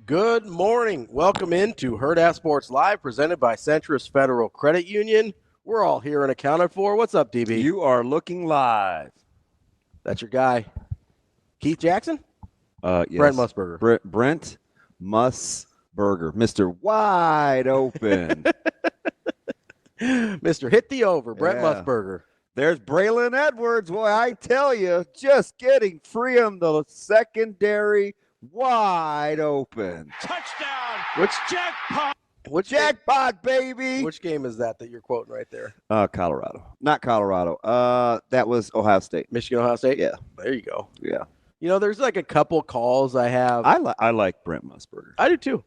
Good morning. Welcome into Hurrdat Sports Live, presented by Centris Federal Credit Union. We're all here and accounted for. What's up, DB? You are looking live. That's your guy. Keith Jackson? Yes. Brent Musburger. Brent Musburger. Mr. Wide Open. Mr. Hit the Over, Brent Musburger. There's Braylon Edwards. Boy, I tell you, just getting free on the secondary. Wide open. Touchdown. Jackpot. Jackpot, baby. Which game is that you're quoting right there? Colorado. Not Colorado. That was Ohio State. Michigan, Ohio State? Yeah. There you go. Yeah. You know, there's like a couple calls I have. I like Brent Musburger. I do too.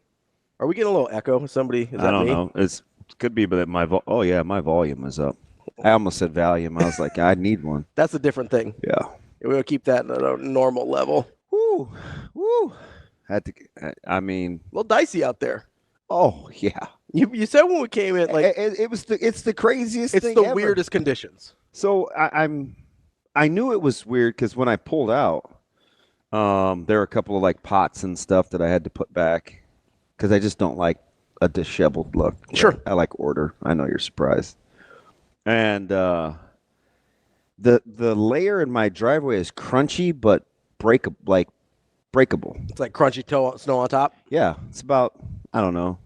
Are we getting a little echo? Somebody? Is that I don't me? know. It could be, but my volume is up. I almost said volume. I was like, I need one. That's a different thing. Yeah. We'll keep that at a normal level. Woo. A little dicey out there. Oh yeah. You said when we came in, like it's the craziest thing. It's the ever. weirdest conditions. So I knew it was weird because when I pulled out, there were a couple of like pots and stuff that I had to put back because I just don't like a disheveled look. Sure. I like order. I know you're surprised. And the layer in my driveway is crunchy but breakable. It's like crunchy snow on top. Yeah, it's about, I don't know.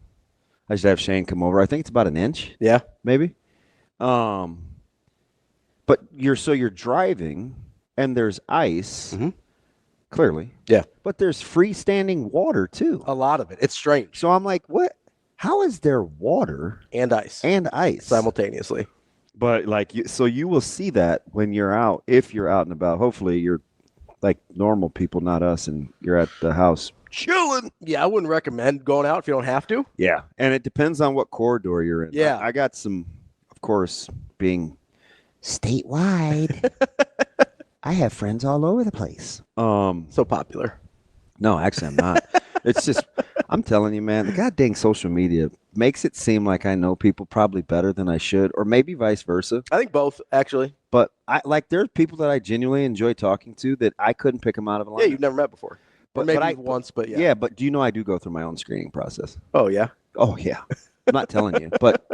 I should have Shane come over. I think it's about an inch. Yeah, maybe. But you're driving and there's ice, clearly. Yeah, but there's freestanding water too. A lot of it. It's strange. So I'm like, what? How is there water and ice simultaneously? But so you will see that when you're out, if you're out and about. Hopefully you're like normal people, not us, and you're at the house chilling. Yeah, I wouldn't recommend going out if you don't have to. Yeah, and it depends on what corridor you're in. Yeah. I got some, of course, being statewide. I have friends all over the place. So popular. No, actually, I'm not. It's just, I'm telling you, man, the goddamn social media makes it seem like I know people probably better than I should, or maybe vice versa. I think both, actually. But there's people that I genuinely enjoy talking to that I couldn't pick them out of a line. Yeah, you've never met before. But maybe once, but yeah. Yeah, but do you know I do go through my own screening process? Oh, yeah? Oh, yeah. I'm not telling you. But,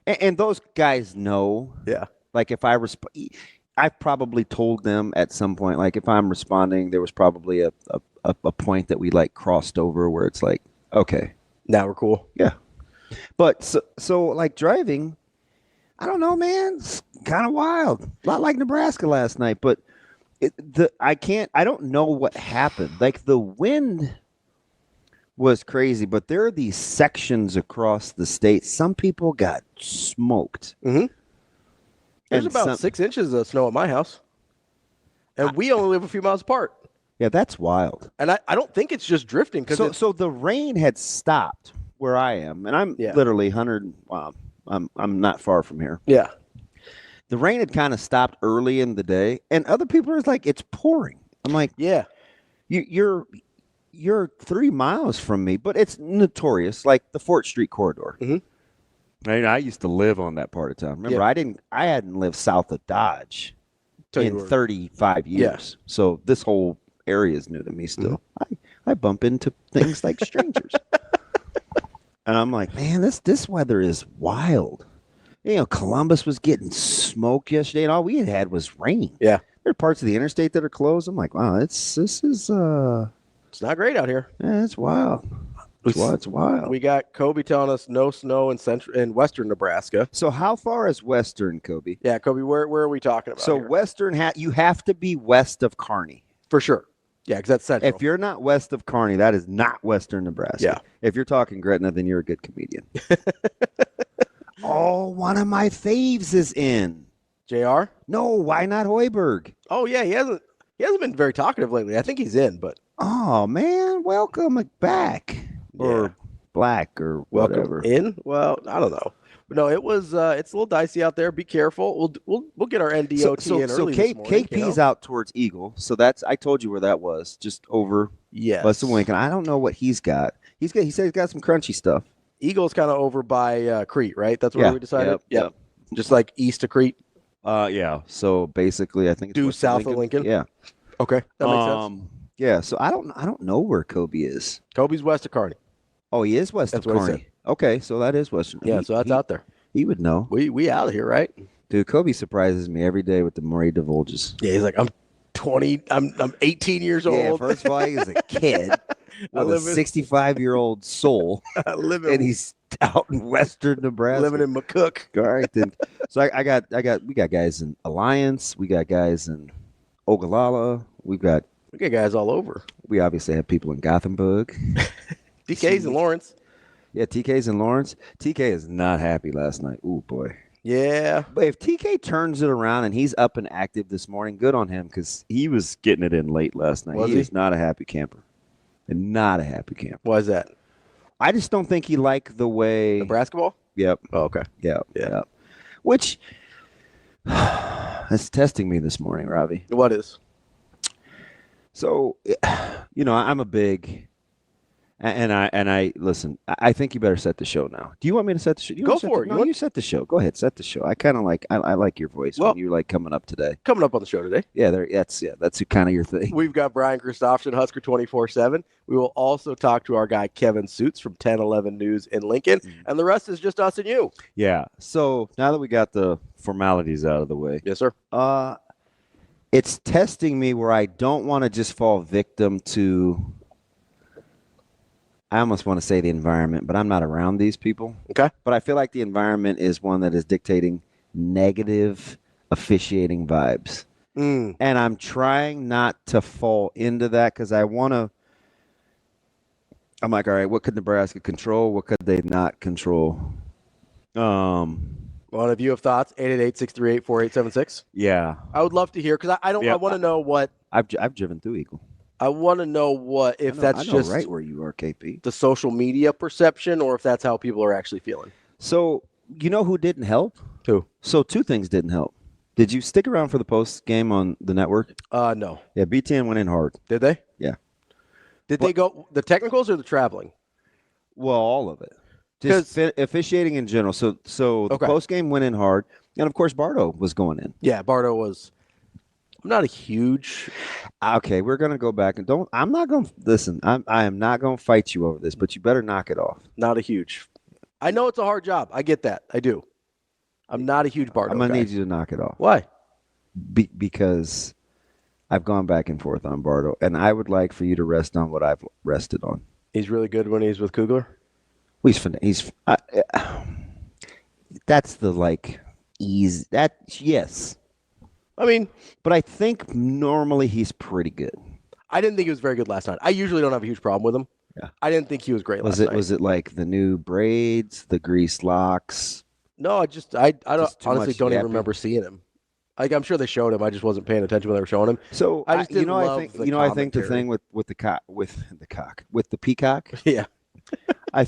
and those guys know. Yeah. Like if I've probably told them at some point, like if I'm responding, there was probably a point that we like crossed over where it's like, okay. Now we're cool. Yeah. But so like driving, I don't know, man. It's kind of wild. A lot like Nebraska last night, but I don't know what happened. Like the wind was crazy, but there are these sections across the state. Some people got smoked. Mm-hmm. There's about 6 inches of snow at my house. And we only live a few miles apart. Yeah, that's wild. And I don't think it's just drifting. So the rain had stopped where I am, and I'm literally 100. Wow, I'm not far from here. Yeah, the rain had kind of stopped early in the day, and other people are like, "It's pouring." I'm like, "Yeah, you're 3 miles from me, but it's notorious, like the Fort Street corridor." Mm-hmm. I used to live on that part of town. Remember, I hadn't lived south of Dodge in 35 years, yeah. So this whole area is new to me still. Mm-hmm. I bump into things like strangers. And I'm like, man, this weather is wild. You know, Columbus was getting smoked yesterday, and all we had was rain. Yeah. There are parts of the interstate that are closed. I'm like, wow, it's not great out here. Yeah, it's wild. It's wild. We got Kobe telling us no snow in western Nebraska. So how far is western, Kobe? Yeah, Kobe, where are we talking about? So here? Western, you have to be west of Kearney. For sure. Yeah, because that's central. If you're not west of Kearney, that is not western Nebraska. Yeah. If you're talking Gretna, then you're a good comedian. Oh, one of my faves is in. JR? No, why not Hoiberg? Oh, yeah, he hasn't been very talkative lately. I think he's in, but. Oh, man, welcome back. Yeah. Or black or whatever. Welcome in? Well, I don't know. But no, it was. It's a little dicey out there. Be careful. We'll get our NDOT in early this morning. KP's out towards Eagle, so I told you where that was, just over. Yes. West of Lincoln. I don't know what he's got. He said he's got some crunchy stuff. Eagle's kind of over by Crete, right? That's where we decided. Yep. Just like east of Crete. Yeah. So basically, I think it's south of Lincoln. Yeah. Okay, that makes sense. Yeah, so I don't know where Kobe is. Kobe's west of Kearney. Oh, he is west That's of what he Kearney. Okay, so that is western. Yeah, so that's out there. He would know. We out of here, right? Dude, Kobe surprises me every day with the more he divulges. Yeah, he's like, I'm 20. I'm 18 years old. Yeah, first of all, he was a kid with a 65-year-old soul, and he's out in western Nebraska, living in McCook. All right, then. So we got guys in Alliance, we got guys in Ogallala, we got guys all over. We obviously have people in Gothenburg. TK's in Lawrence. Yeah, TK's in Lawrence. TK is not happy last night. Ooh, boy. Yeah. But if TK turns it around and he's up and active this morning, good on him because he was getting it in late last night. He is not a happy camper. And not a happy camper. Why is that? I just don't think he liked the way... Nebrasketball? Yep. Oh, okay. Yep. Which is testing me this morning, Ravi. What is? So, I'm a big... And I listen. I think you better set the show now. Do you want me to set the show? Go for it. You set the show. Go ahead, set the show. I kind of like. I like your voice when you like coming up today. Coming up on the show today. Yeah, that's kind of your thing. We've got Brian Christopherson, Husker 24/7. We will also talk to our guy Kevin Sjuts from 1011 News in Lincoln, and the rest is just us and you. Yeah. So now that we got the formalities out of the way, yes, sir. It's testing me where I don't want to just fall victim to. I almost want to say the environment, but I'm not around these people. Okay. But I feel like the environment is one that is dictating negative officiating vibes. And I'm trying not to fall into that because I'm like, all right, what could Nebraska control? What could they not control? Well, if you have thoughts, 888-638-4876. Yeah. I would love to hear because I want to know what. I've driven through Eagle. I want to know what if that's just right where you are, KP. The social media perception, or if that's how people are actually feeling. So you know who didn't help? Who? So two things didn't help. Did you stick around for the post game on the network? No. Yeah, BTN went in hard. Did they? Yeah. Did they go the technicals or the traveling? Well, all of it. Just officiating in general. So the post game went in hard, and of course Bardo was going in. Yeah, Bardo was. I'm not a huge. Okay, we're gonna go back and don't. I'm not gonna listen. I am not gonna fight you over this, but you better knock it off. Not a huge. I know it's a hard job. I get that. I do. I'm not a huge Bardo. I'm gonna need you to knock it off. Why? Because I've gone back and forth on Bardo, and I would like for you to rest on what I've rested on. He's really good when he's with Kugler. He's that's the easy. That yes. I mean, but I think normally he's pretty good. I didn't think he was very good last night. I usually don't have a huge problem with him. Yeah. I didn't think he was great last night. Was it like the new braids, the greased locks? No, I honestly don't even remember seeing him. I'm sure they showed him. I just wasn't paying attention when they were showing him. So I just didn't love I think the thing with the peacock. Yeah. I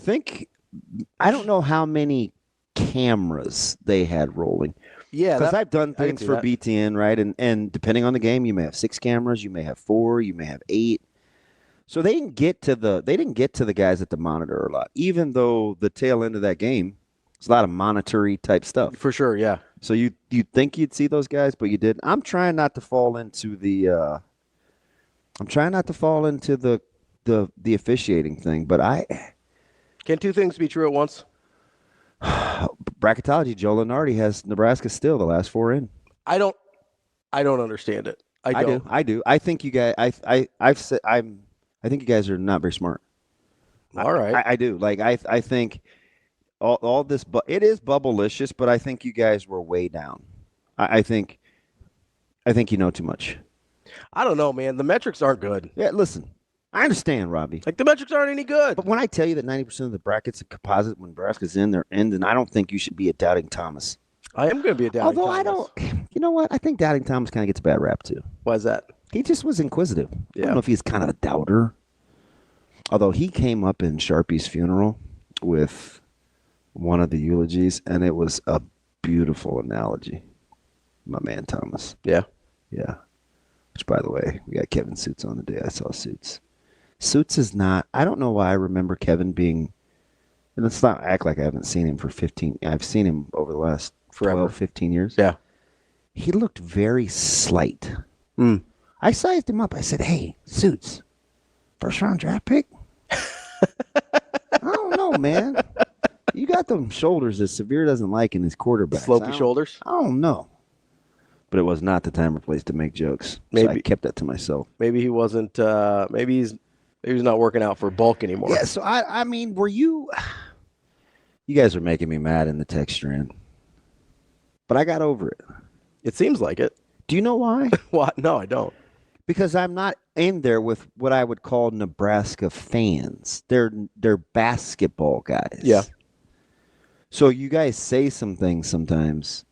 don't know how many cameras they had rolling. Yeah, because I've done things for BTN, right? And depending on the game, you may have 6 cameras, you may have 4, you may have 8. So they didn't get to the guys at the monitor a lot, even though the tail end of that game was a lot of monitory type stuff. For sure, yeah. So you'd think you'd see those guys, but you didn't. I'm trying not to fall into the the officiating thing, but can two things be true at once? Bracketology, Joe Lenardi has Nebraska still the last 4 in. I don't understand it. I do. I think you guys. I think you guys are not very smart. All right. I do. I think all this, but it is bubblicious. But I think you guys were way down. I think you know too much. I don't know, man. The metrics aren't good. Yeah, listen. I understand, Ravi. The metrics aren't any good. But when I tell you that 90% of the brackets are composite when Nebraska's in, they're in, then I don't think you should be a doubting Thomas. I am going to be a doubting Thomas. Although I don't, you know what? I think doubting Thomas kind of gets a bad rap too. Why is that? He just was inquisitive. Yeah. I don't know if he's kind of a doubter. Although he came up in Sharpie's funeral with one of the eulogies, and it was a beautiful analogy. My man Thomas. Yeah. Yeah. Which, by the way, we got Kevin Sjuts on the day I saw Sjuts. Sjuts is not, I don't know why I remember Kevin being, and let's not act like I haven't seen him for 15, I've seen him over the last 12, 15 years. Yeah. He looked very slight. I sized him up. I said, "Hey, Sjuts, first round draft pick." I don't know, man. You got them shoulders that Severe doesn't like in his quarterbacks. Slopey shoulders. I don't know. But it was not the time or place to make jokes. Maybe. So I kept that to myself. Maybe he wasn't. Maybe he's not working out for bulk anymore. Yeah. So I mean, were you? You guys are making me mad in the text strand, but I got over it. It seems like it. Do you know why? What? No, I don't. Because I'm not in there with what I would call Nebraska fans. They're basketball guys. Yeah. So you guys say some things sometimes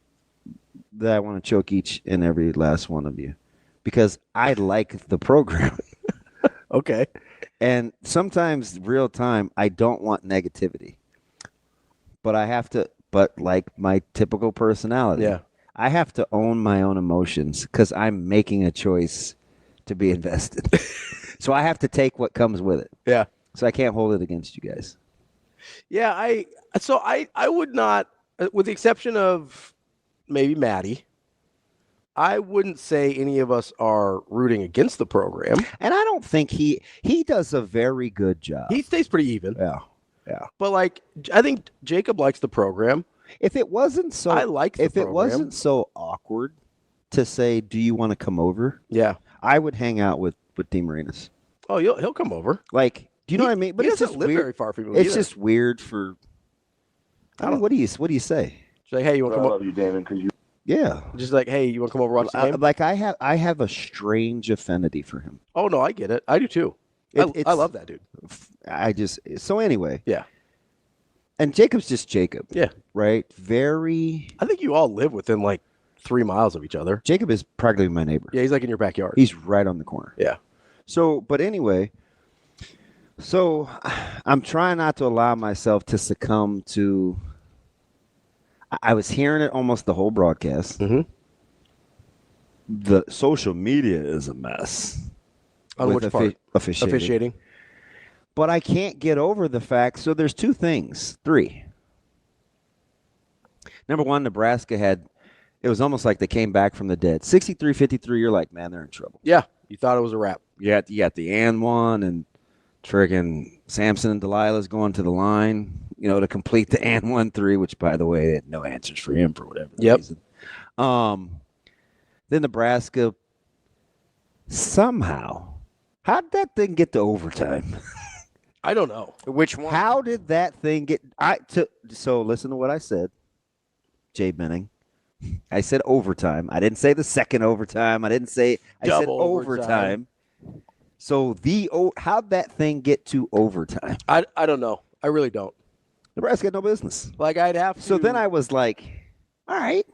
that I want to choke each and every last one of you because I like the program. Okay. And sometimes real time, I don't want negativity, but I have to, but like my typical personality, Yeah. I have to own my own emotions because I'm making a choice to be invested. So I have to take what comes with it. Yeah. So I can't hold it against you guys. Yeah. I would not, with the exception of maybe Maddie, I wouldn't say any of us are rooting against the program. And I don't think he does a very good job. He stays pretty even. Yeah. Yeah. But like, I think Jacob likes the program. If it wasn't so, I like the program. It wasn't so awkward to say, "Do you want to come over?" Yeah. I would hang out with Marinas. Oh, he'll come over. Like, do you know what I mean? But he it's doesn't just live weird. very far from you. It's either. just weird for. I mean, what do you say? Just like, hey, you want to come over? I love you, Damon, because you. Yeah. Just like, hey, you want to come over watch the game? Like I have a strange affinity for him. Oh no, I get it. I do too. I love that dude. So anyway. Yeah. And Jacob's just Jacob. Yeah. Right? Very. I think you all live within like 3 miles of each other. Jacob is practically my neighbor. Yeah, he's like in your backyard. He's right on the corner. Yeah. So, but anyway, I'm trying not to allow myself to succumb to. I was hearing it almost the whole broadcast. Mm-hmm. The social media is a mess. On which part? Officiating. But I can't get over the fact. So there's three things. Number one, Nebraska it was almost like they came back from the dead. 63-53, you're like, man, they're in trouble. Yeah. You thought it was a wrap. You got the and one and friggin' Samson and Delilah's going to the line, to complete the and 1-3, which, by the way, they had no answers for him for whatever reason. Then Nebraska somehow, how did that thing get to overtime? I don't know. Which one? How did that thing get? So listen to what I said, Jay Benning. I said overtime. I didn't say the second overtime. I said overtime. So how'd that thing get to overtime? I don't know. I really don't. Nebraska had no business. Like I'd have to. So then I was like, all right.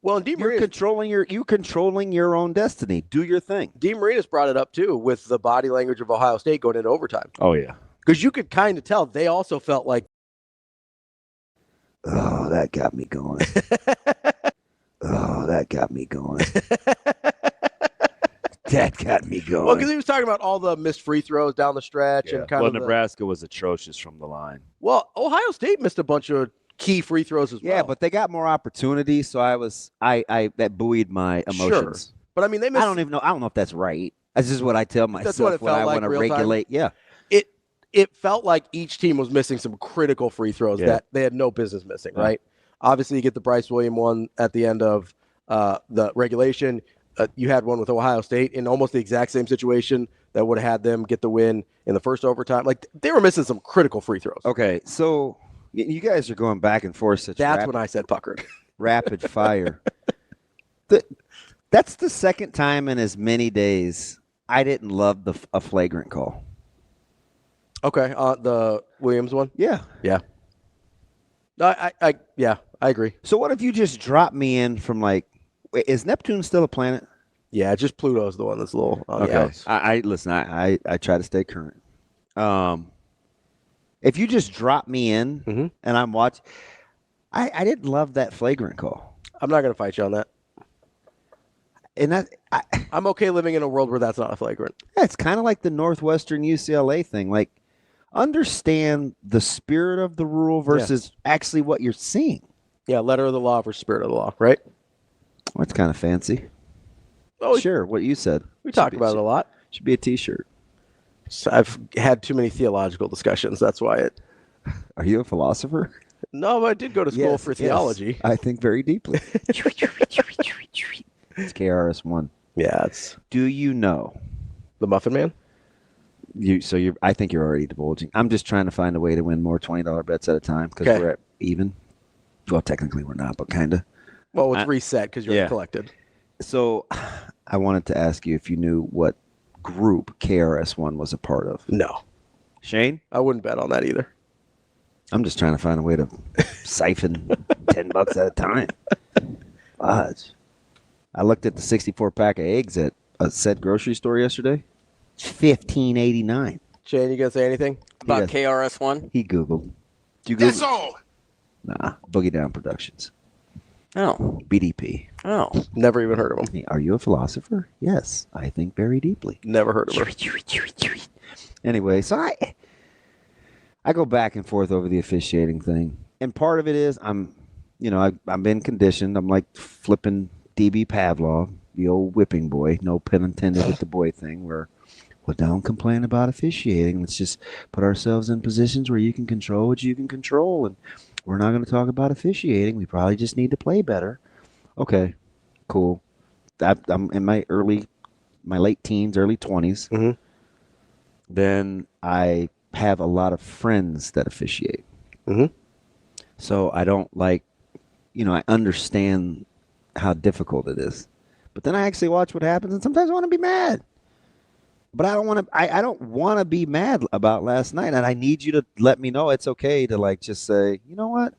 Well, and You're controlling your own destiny. Do your thing. Dean Marinas brought it up too with the body language of Ohio State going into overtime. Oh yeah. Because you could kind of tell they also felt like, oh, that got me going. That got me going. Well, because he was talking about all the missed free throws down the stretch and kind of. Nebraska was atrocious from the line. Well, Ohio State missed a bunch of key free throws as well. Yeah, but they got more opportunity, so that buoyed my emotions. Sure. But I mean, they missed. I don't know if that's right. That's just what I tell myself what it when felt I like want to real time. regulate. Yeah. It felt like each team was missing some critical free throws that they had no business missing, right? Obviously, you get the Bryce Williams one at the end of the regulation. You had one with Ohio State in almost the exact same situation that would have had them get the win in the first overtime. Like, they were missing some critical free throws. Okay, so you guys are going back and forth. That's when I said puckered. Rapid fire. That's the second time in as many days I didn't love a flagrant call. Okay, the Williams one? Yeah. Yeah. I agree. So what if you just drop me in from wait, is Neptune still a planet? Yeah, just Pluto's the one that's a little on the outs. Listen, I try to stay current. If you just drop me in and I'm watching, I didn't love that flagrant call. I'm not going to fight you on that. And I'm okay living in a world where that's not a flagrant. Yeah, it's kind of like the Northwestern UCLA thing. Like, understand the spirit of the rule versus actually what you're seeing. Yeah, letter of the law versus spirit of the law, right? Well, that's kind of fancy. Oh, Sure, what you said. we talk about it a lot. Should be a T-shirt. So I've had too many theological discussions. That's why it. Are you a philosopher? No, but I did go to school for theology. I think very deeply. It's KRS-One. Yeah, it's Do you know? the Muffin Man. I think you're already divulging. I'm just trying to find a way to win more $20 bets at a time because Okay. we're at even. Well, technically we're not, but kind of. Well, it's reset because you're collected. So I wanted to ask you if you knew what group KRS-One was a part of. No, Shane? I wouldn't bet on that either. I'm just trying to find a way to siphon $10 at a time. Fudge. I looked at the 64-pack of eggs at a said grocery store yesterday. It's $15.89. Shane, you gonna say anything About KRS-One? He Googled. Did you Google? That's all. Nah. Boogie Down Productions. Oh. BDP. Oh. Never even heard of him. Hey, are you a philosopher? Yes, I think very deeply. Never heard of her. Anyway, so I go back and forth over the officiating thing, and part of it is I'm been conditioned. I'm like flipping DB Pavlov, the old whipping boy. No pun intended with the boy thing. Where, well, don't complain about officiating. Let's just put ourselves in positions where you can control what you can control, and we're not going to talk about officiating. We probably just need to play better. Okay, cool. I'm in my late teens, early 20s. Mhm. Then I have a lot of friends that officiate. Mhm. So I don't I understand how difficult it is. But then I actually watch what happens, and sometimes I want to be mad. But I don't want to. I don't want to be mad about last night, and I need you to let me know it's okay to just say, you know what,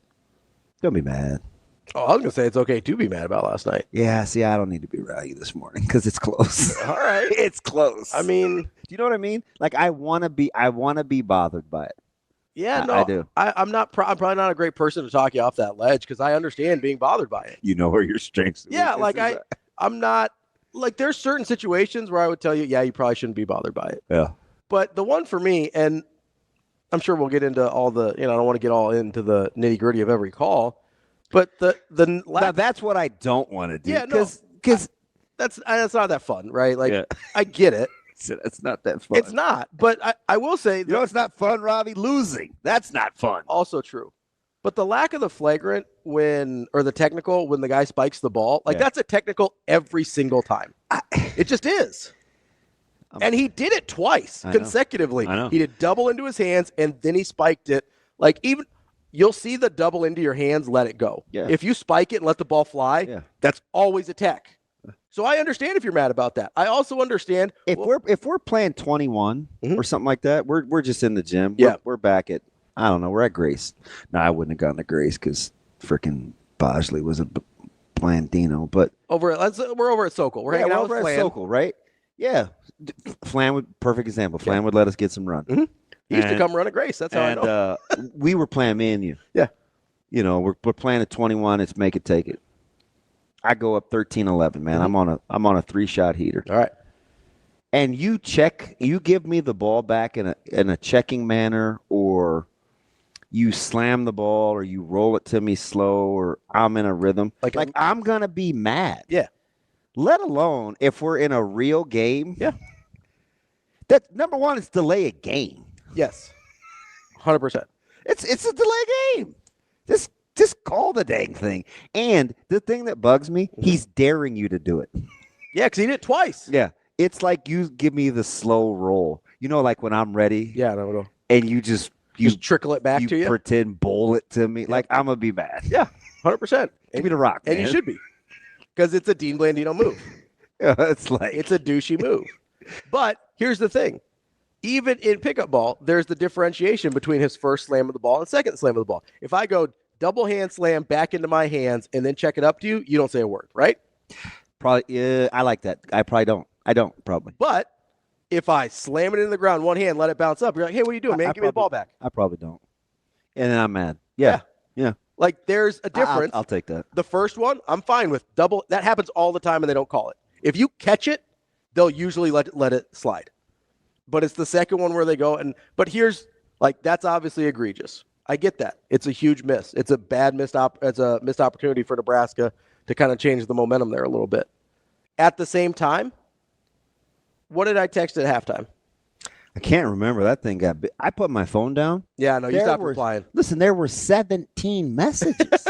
don't be mad. Oh, I was gonna say it's okay to be mad about last night. Yeah, see, I don't need to be rowdy this morning because it's close. All right, It's close. I mean, do you know what I mean? Like I want to be bothered by it. yeah, no, I do. I'm not. I'm probably not a great person to talk you off that ledge because I understand being bothered by it. You know where your strengths. and Yeah, weaknesses are. I'm not like there's certain situations where I would tell you, yeah, you probably shouldn't be bothered by it. Yeah. But the one for me, and I'm sure we'll get into all the, I don't want to get all into the nitty gritty of every call, but Now that's what I don't want to do. Yeah, no, because that's not that fun, right? Like Yeah. I get it. it's not that fun. It's not, but I will say You know, it's not fun, Ravi. Losing. That's not fun. also true. But the lack of the flagrant or the technical when the guy spikes the ball, that's a technical every single time. It just is. And he did it twice consecutively. I know. He did double into his hands, and then he spiked it. Like even you'll see the double into your hands, let it go. Yeah. If you spike it and let the ball fly, that's always a tech. So I understand if you're mad about that. I also understand If we're playing 21 or something like that, we're just in the gym. Yeah. We're back at we're at Grace. No, I wouldn't have gone to Grace because freaking Bosley was a Blandino. But we're over at Sokol. We're hanging out over with at Flan. Sokol, right? Yeah, Flan would perfect example. Flan would let us get some run. Mhm. He used to come run at Grace. That's how I know. We were playing me and you. Yeah. You know, we're playing at 21. It's make it take it. I go up 13-11, man. I'm on a 3-shot heater. All right. And you give me the ball back in a checking manner, or you slam the ball, or you roll it to me slow, or I'm in a rhythm. Like I'm gonna be mad. Yeah. Let alone if we're in a real game. Yeah. That number one is delay a game. Yes. 100%. It's a delay game. Just call the dang thing. And the thing that bugs me, he's daring you to do it. Yeah, because he did it twice. Yeah. It's like you give me the slow roll. You know, like when I'm ready. Yeah, no. And you just trickle it back to you. Pretend bowl it to me. Like I'm gonna be mad. Yeah, 100%. Give me the rock, and man. you should be, because it's a Dean Blandino move. Yeah, it's a douchey move. But here's the thing: even in pickup ball, there's the differentiation between his first slam of the ball and second slam of the ball. If I go double hand slam back into my hands and then check it up to you, you don't say a word, right? Probably. Yeah, I like that. I probably don't. I don't probably. But if I slam it in the ground, one hand, let it bounce up, you're like, hey, what are you doing, man? Give me the ball back. I probably don't. And then I'm mad. Yeah. Like there's a difference. I'll take that. The first one, I'm fine with. Double, that happens all the time and they don't call it. If you catch it, they'll usually let it slide. But it's the second one where they go but here's that's obviously egregious. I get that. It's a huge miss. It's a bad missed opportunity for Nebraska to kind of change the momentum there a little bit. at the same time. What did I text at halftime? I can't remember. That thing got big. I put my phone down. Yeah, no, you stopped replying. Listen, there were 17 messages.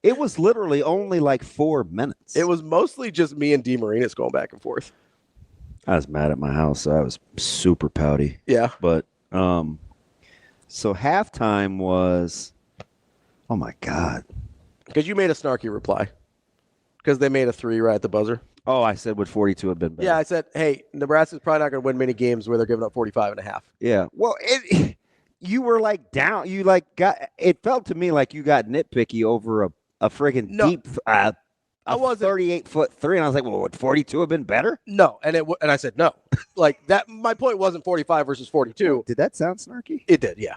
It was literally only like 4 minutes. It was mostly just me and DeMarinis going back and forth. I was mad at my house, so I was super pouty. Yeah. But so halftime was, oh my God. Because you made a snarky reply. Because they made a 3 right at the buzzer. Oh, I said would 42 have been better? Yeah, I said, hey, Nebraska's probably not going to win many games where they're giving up 45.5. Yeah. Well, you were like down. You like got. It felt to me like you got nitpicky over a friggin' deep. I wasn't 38'3", and I was like, well, would 42 have been better? No, and I said no. Like that. My point wasn't 45 versus 42. Did that sound snarky? It did. Yeah.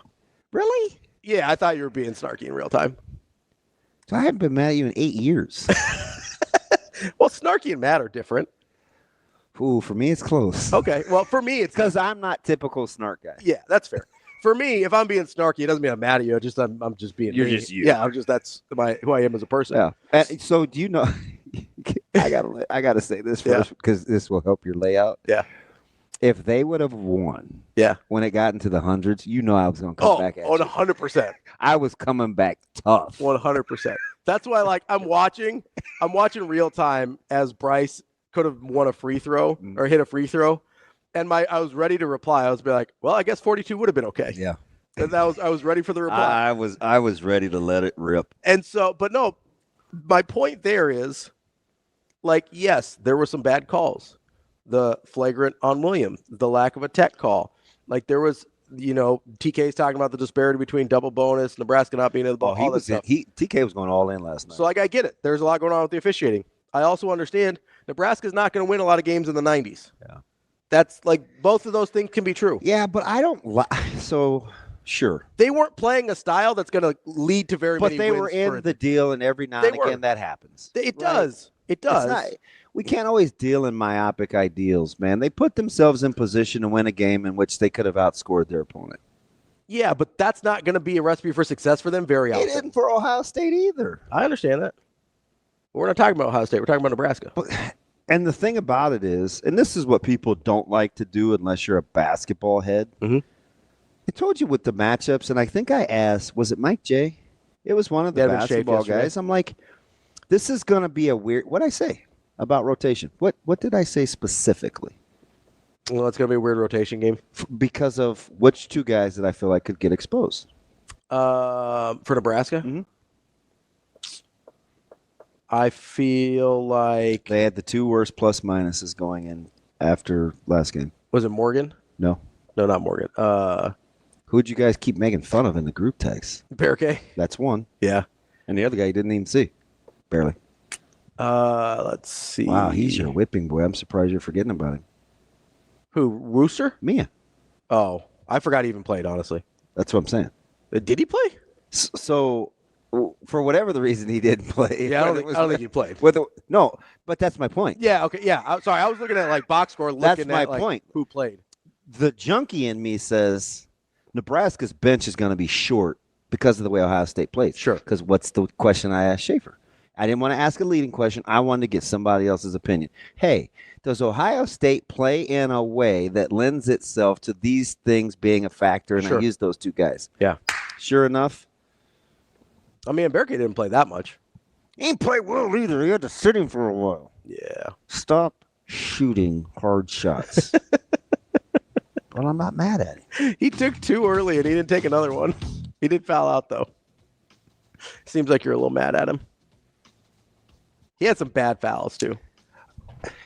Really? Yeah, I thought you were being snarky in real time. So I haven't been mad at you in 8 years. Well, snarky and mad are different. Ooh, for me, it's close. Okay. Well, for me, it's because I'm not typical snark guy. Yeah, that's fair. For me, if I'm being snarky, it doesn't mean I'm mad at you. I'm just being. You're me. just you. Yeah, that's who I am as a person. Yeah. And so do you know? I gotta say this first because this will help your layout. Yeah. If they would have won, when it got into the hundreds, I was gonna come back at you. 100%. I was coming back tough. 100%. That's why, I'm watching real time as Bryce could have won a free throw or hit a free throw, and I was ready to reply. I was like, well, I guess 42 would have been okay. Yeah. And I was ready for the reply. I was ready to let it rip. And so, but no, my point there is, yes, there were some bad calls. The flagrant on William, the lack of a tech call. There was, TK's talking about the disparity between double bonus, Nebraska not being in the ball. TK was going all in last night. So, I get it. There's a lot going on with the officiating. I also understand Nebraska's not going to win a lot of games in the 90s. Yeah. That's both of those things can be true. Yeah, but I don't so sure. They weren't playing a style that's going to lead to very many wins. But they were in the deal, and every now and again that happens. It does. It does. We can't always deal in myopic ideals, man. They put themselves in position to win a game in which they could have outscored their opponent. Yeah, but that's not going to be a recipe for success for them very often. It isn't for Ohio State either. I understand that. But we're not talking about Ohio State. We're talking about Nebraska. And the thing about it is, and this is what people don't like to do unless you're a basketball head. Mm-hmm. I told you with the matchups, and I think I asked, was it Mike J? It was one of the basketball guys. I'm like, this is going to be a weird, what'd I say about rotation? What did I say specifically? Well, it's going to be a weird rotation game. Because of which two guys that I feel like could get exposed? For Nebraska? Mm-hmm. I feel like they had the two worst plus minuses going in after last game. Was it Morgan? No, not Morgan. Who'd you guys keep making fun of in the group text? Barricade. That's one. Yeah. And the other guy you didn't even see. Barely. Let's see. Wow, he's your whipping boy. I'm surprised you're forgetting about him. Who? Rooster? Mia. Oh, I forgot he even played, honestly. That's what I'm saying. Did he play? So, for whatever the reason he didn't play. Yeah, I don't think he played. No, but that's my point. Yeah, okay, yeah. Sorry, I was looking at box score. That's my point. Who played? The junkie in me says Nebraska's bench is going to be short because of the way Ohio State plays. Sure. Because what's the question I asked Schaefer? I didn't want to ask a leading question. I wanted to get somebody else's opinion. Hey, does Ohio State play in a way that lends itself to these things being a factor? And I used those two guys. Yeah. Sure enough. I mean, Barricade didn't play that much. He didn't play well either. He had to sit him for a while. Yeah. Stop shooting hard shots. Well, I'm not mad at him. He took two early, and he didn't take another one. He did foul out, though. Seems like you're a little mad at him. He had some bad fouls, too.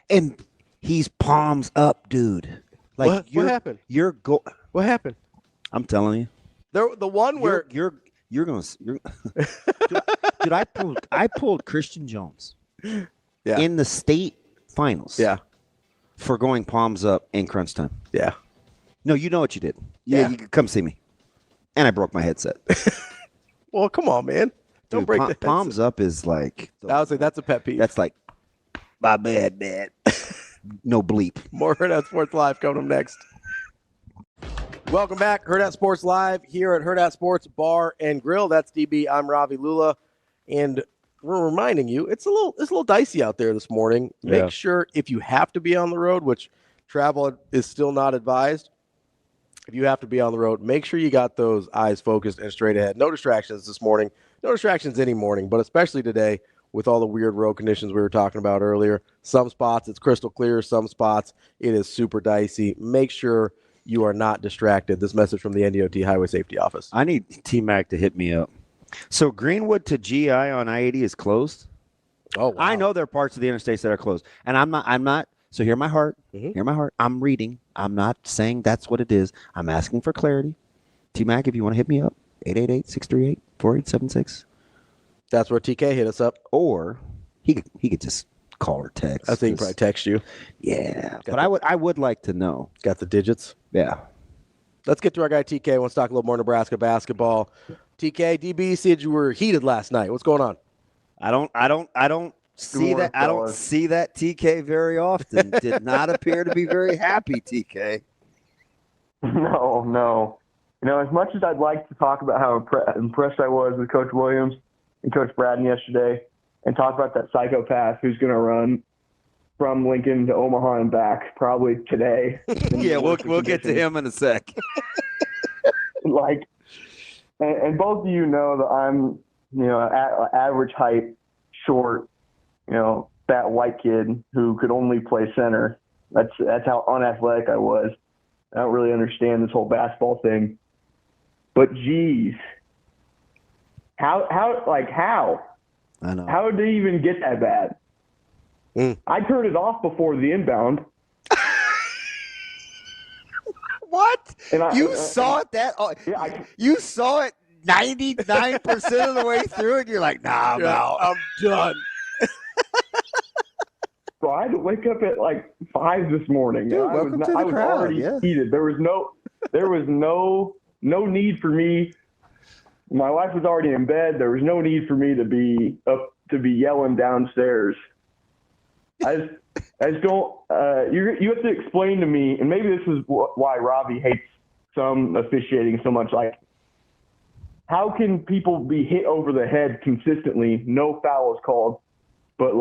And he's palms up, dude. What happened? What happened? I'm telling you. The one where you're gonna dude, I pulled Christian Jones in the state finals. Yeah. For going palms up in crunch time. Yeah. No, you know what you did. Yeah, you come see me. And I broke my headset. Well, come on, man. Don't break the headset. Palms up is like I was like, that's a pet peeve. That's like my bad, man. No bleep. More Hurrdat Sports Live coming up next. Welcome back. Hurrdat Sports Live here at Hurrdat Sports Bar and Grill. That's DB. I'm Ravi Lulla. And we're reminding you, it's a little dicey out there this morning. Yeah. Make sure if you have to be on the road, which travel is still not advised. If you have to be on the road, make sure you got those eyes focused and straight ahead. No distractions this morning. No distractions any morning, but especially today with all the weird road conditions we were talking about earlier. Some spots it's crystal clear. Some spots it is super dicey. Make sure you are not distracted. This message from the NDOT Highway Safety Office. I need T-Mac to hit me up. So Greenwood to GI on I-80 is closed? Oh, wow. I know there are parts of the interstates that are closed. And I'm not. So hear my heart. Mhm. Hear my heart. I'm reading. I'm not saying that's what it is. I'm asking for clarity. T-Mac, if you want to hit me up, 888-638-4876. That's where TK hit us up. Or he could just call or text. I think he probably text you. Yeah. But I would like to know. Got the digits. Yeah. Let's get to our guy TK. Let's talk a little more Nebraska basketball. TK, DB said you were heated last night. What's going on? I don't see that. I don't see that TK very often. Did not appear to be very happy, TK. No. As much as I'd like to talk about how impressed I was with Coach Williams and Coach Braden yesterday and talk about that psychopath who's going to run from Lincoln to Omaha and back probably today. Yeah, we'll get to him in a sec. And both of you know that I'm, average height, short, fat white kid who could only play center. That's how unathletic I was. I don't really understand this whole basketball thing. But geez, how? I know. How did they even get that bad? I turned it off before the inbound. What? And You saw it you saw it 99% of the way through, and you're like, nah, I'm out. I'm done. So I had to wake up at 5 this morning. Dude, I welcome to the was crowd, already yeah. heated. There was no need for me. My wife was already in bed. There was no need for me to be yelling downstairs. I just don't. You have to explain to me, and maybe this is why Ravi hates some officiating so much. How can people be hit over the head consistently? No foul is called, but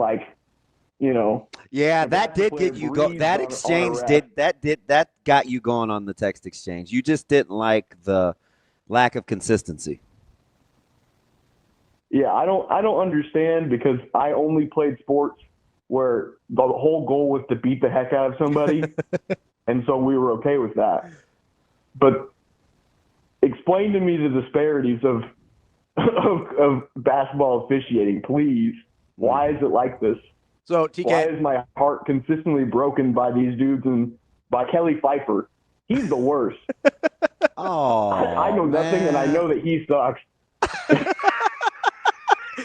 Yeah, that did get you go. That exchange that got you going on the text exchange. You just didn't like the lack of consistency. Yeah, I don't understand because I only played sports where the whole goal was to beat the heck out of somebody, and so we were okay with that. But explain to me the disparities of basketball officiating, please. Why is it like this? So, TK. Why is my heart consistently broken by these dudes and by Kelly Pfeiffer? He's the worst. Oh, I know nothing, and I know that he sucks.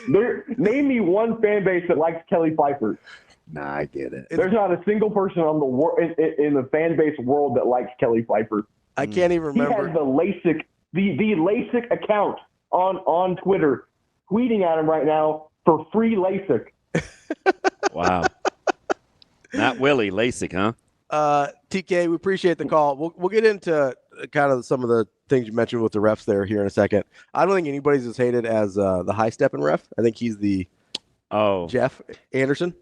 Name me one fan base that likes Kelly Pfeiffer. Nah, I get it. There's not a single person on in the fan base world that likes Kelly Pfeiffer. I can't even remember. He has the LASIK account on Twitter, tweeting at him right now for free LASIK. Wow. Not Willie, LASIK, huh? TK, we appreciate the call. We'll get into kind of some of the things you mentioned with the refs there here in a second. I don't think anybody's as hated as the high-stepping ref. I think he's the Jeff Anderson.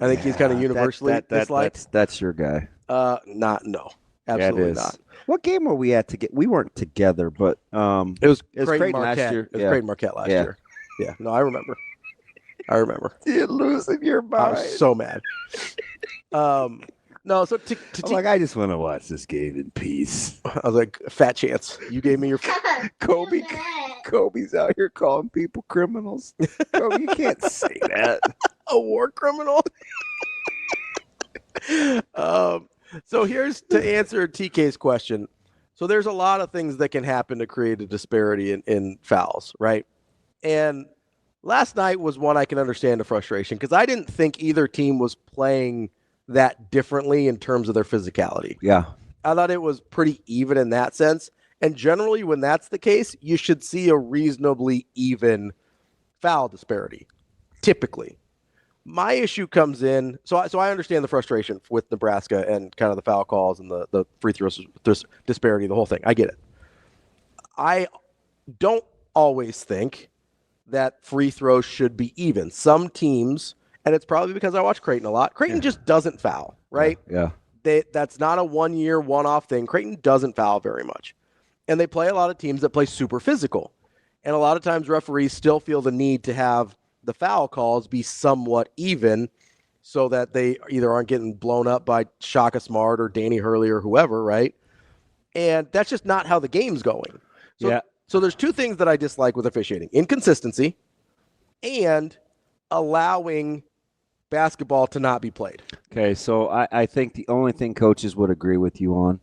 I think he's kind of universally disliked. That's your guy. No, absolutely not. What game were we at we weren't together, but it was Creighton last Marquette. year. It was Creighton Marquette last year. Yeah, no, I remember. You're losing your mind. I was so mad. No, so I just want to watch this game in peace. I was like, fat chance. You gave me your Kobe's out here calling people criminals. Kobe, you can't say that. A war criminal. So here's to answer TK's question. So there's a lot of things that can happen to create a disparity in fouls, right? And last night was one I can understand the frustration because I didn't think either team was playing that differently in terms of their physicality. Yeah. I thought it was pretty even in that sense. And generally, when that's the case, you should see a reasonably even foul disparity, typically. My issue comes in, so I understand the frustration with Nebraska and kind of the foul calls and the free throws disparity, the whole thing. I get it. I don't always think that free throws should be even. Some teams, and it's probably because I watch Creighton a lot, Creighton just doesn't foul, right? Yeah. That's not a one-year, one-off thing. Creighton doesn't foul very much. And they play a lot of teams that play super physical. And a lot of times referees still feel the need to have the foul calls be somewhat even so that they either aren't getting blown up by Shaka Smart or Danny Hurley or whoever, right? And that's just not how the game's going. So there's two things that I dislike with officiating: inconsistency and allowing basketball to not be played. Okay, so I think the only thing coaches would agree with you on,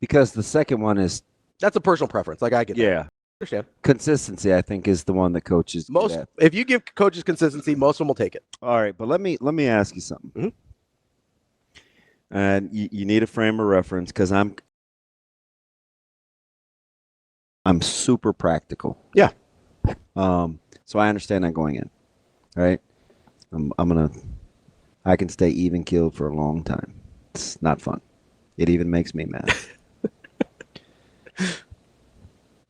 because the second one is that's a personal preference. Like I get that. yeah. Understand. Consistency, I think, is the one that coaches Most get. if you give coaches consistency, most of them will take it. All right, but let me ask you something. Mhm. And you need a frame of reference, because I'm super practical. Yeah. So I understand that going in. Right? I can stay even keeled for a long time. It's not fun. It even makes me mad.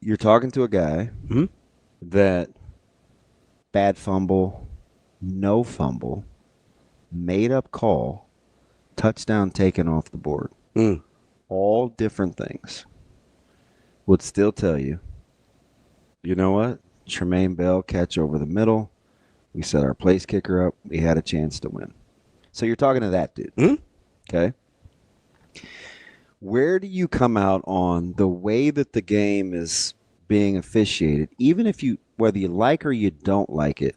You're talking to a guy that bad fumble, no fumble, made up call, touchdown taken off the board. All different things. Would still tell you, you know what? Tremaine Bell catch over the middle. We set our place kicker up. We had a chance to win. So you're talking to that dude. Okay. Where do you come out on the way that the game is being officiated, even if you, whether you like or you don't like it,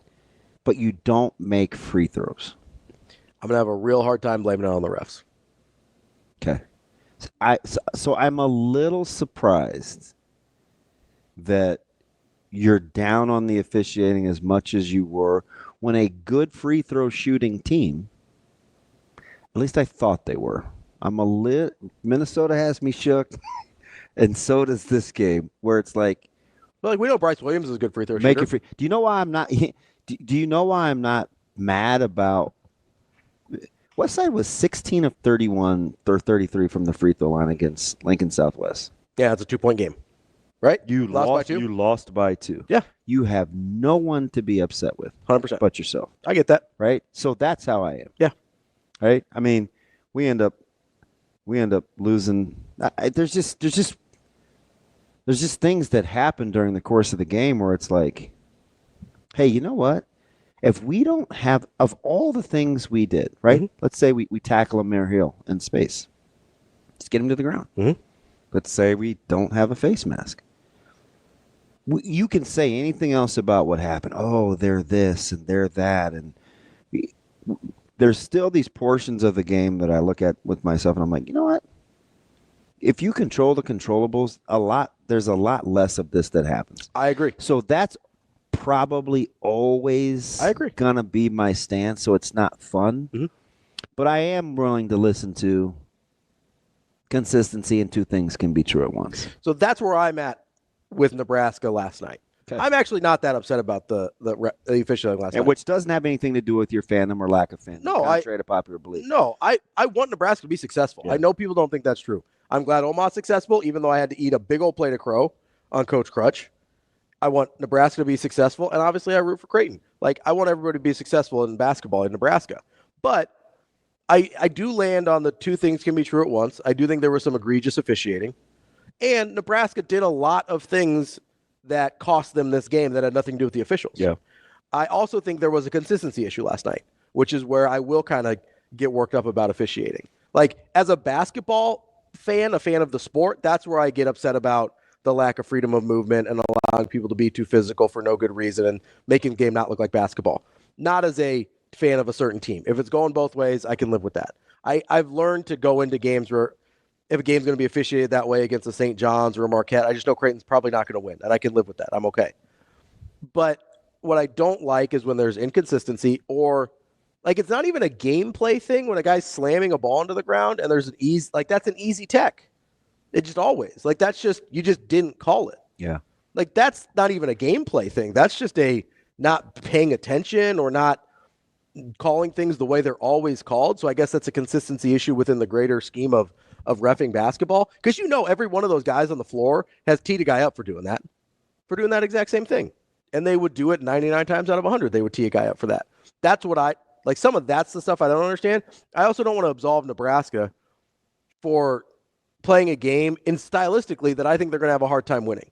but you don't make free throws? I'm going to have a real hard time blaming it on the refs. Okay. So I'm a little surprised that you're down on the officiating as much as you were when a good free throw shooting team, at least I thought they were. Minnesota has me shook, and so does this game, where it's like, well, we know Bryce Williams is a good free throw make shooter. it free. Do you know why I'm not? Do you know why I'm not mad about? Westside was 16 of 31 or 33 from the free throw line against Lincoln Southwest. Yeah, it's a 2-point game, right? You lost by 2. Yeah. You have no one to be upset with, 100%. but yourself. I get that. Right? So that's how I am. Yeah. Right? I mean, we end up losing. There's just things that happen during the course of the game where it's like, hey, you know what? If we don't have, of all the things we did, right? Let's say we tackle Amir Hill in space. Let's get him to the ground. Let's say we don't have a face mask. You can say anything else about what happened. Oh, they're this and they're that. And there's still these portions of the game that I look at with myself and I'm like, you know what? If you control the controllables, there's a lot less of this that happens. I agree. So that's probably always gonna be my stance, so it's not fun. But I am willing to listen to consistency, and two things can be true at once. So that's where I'm at with Nebraska last night. Okay. I'm actually not that upset about the officiating last night. Which doesn't have anything to do with your fandom or lack of fandom, contrary to popular belief. No, I want Nebraska to be successful. Yeah. I know people don't think that's true. I'm glad Omaha's successful, even though I had to eat a big old plate of crow on Coach Crutch. I want Nebraska to be successful, and obviously I root for Creighton. Like, I want everybody to be successful in basketball in Nebraska. But I do land on the two things can be true at once. I do think there was some egregious officiating. And Nebraska did a lot of things that cost them this game that had nothing to do with the officials. Yeah. I also think there was a consistency issue last night, which is where I will kind of get worked up about officiating. Like, as a basketball fan, a fan of the sport, that's where I get upset about the lack of freedom of movement and allowing people to be too physical for no good reason and making the game not look like basketball. Not as a fan of a certain team. If it's going both ways, I can live with that. I've learned to go into games where if a game's going to be officiated that way against a St. John's or a Marquette, I just know Creighton's probably not going to win, and I can live with that. I'm okay. But what I don't like is when there's inconsistency or, like, it's not even a gameplay thing when a guy's slamming a ball into the ground and there's an easy, like, that's an easy tech. It just always, like, that's just, you just didn't call it. Yeah. Like, that's not even a gameplay thing. That's just a not paying attention or not calling things the way they're always called. So I guess that's a consistency issue within the greater scheme of reffing basketball. Because every one of those guys on the floor has teed a guy up for doing that exact same thing. And they would do it 99 times out of 100. They would tee a guy up for that. That's what I like. Some of that's the stuff I don't understand. I also don't want to absolve Nebraska for playing a game in stylistically that I think they're going to have a hard time winning.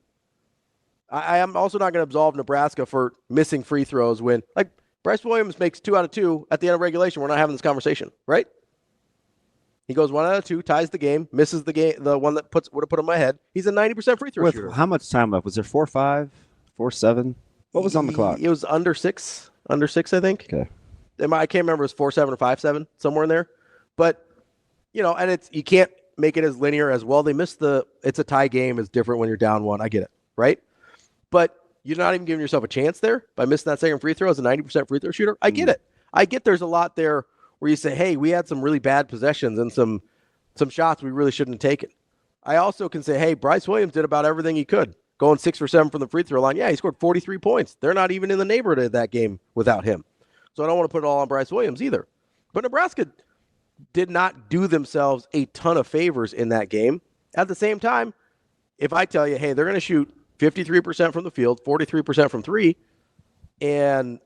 I am also not going to absolve Nebraska for missing free throws when, like, Bryce Williams makes 2 out of 2 at the end of regulation. We're not having this conversation, right? He goes 1 out of 2, ties the game, misses the game, the one that would have put him in my head. He's a 90% free throw shooter. How much time left? Was there 4-5, 4-7? What was on the clock? It was under 6, I think. Okay. I can't remember if it was 4-7 or 5-7, somewhere in there. But, and you can't make it as linear as, well, it's a tie game. It's different when you're down 1. I get it, right? But you're not even giving yourself a chance there by missing that second free throw as a 90% free throw shooter. I get it. I get there's a lot there where you say, hey, we had some really bad possessions and some shots we really shouldn't have taken. I also can say, hey, Bryce Williams did about everything he could, going 6 for 7 from the free throw line. Yeah, he scored 43 points. They're not even in the neighborhood of that game without him. So I don't want to put it all on Bryce Williams either. But Nebraska did not do themselves a ton of favors in that game. At the same time, if I tell you, hey, they're going to shoot 53% from the field, 43% from 3, and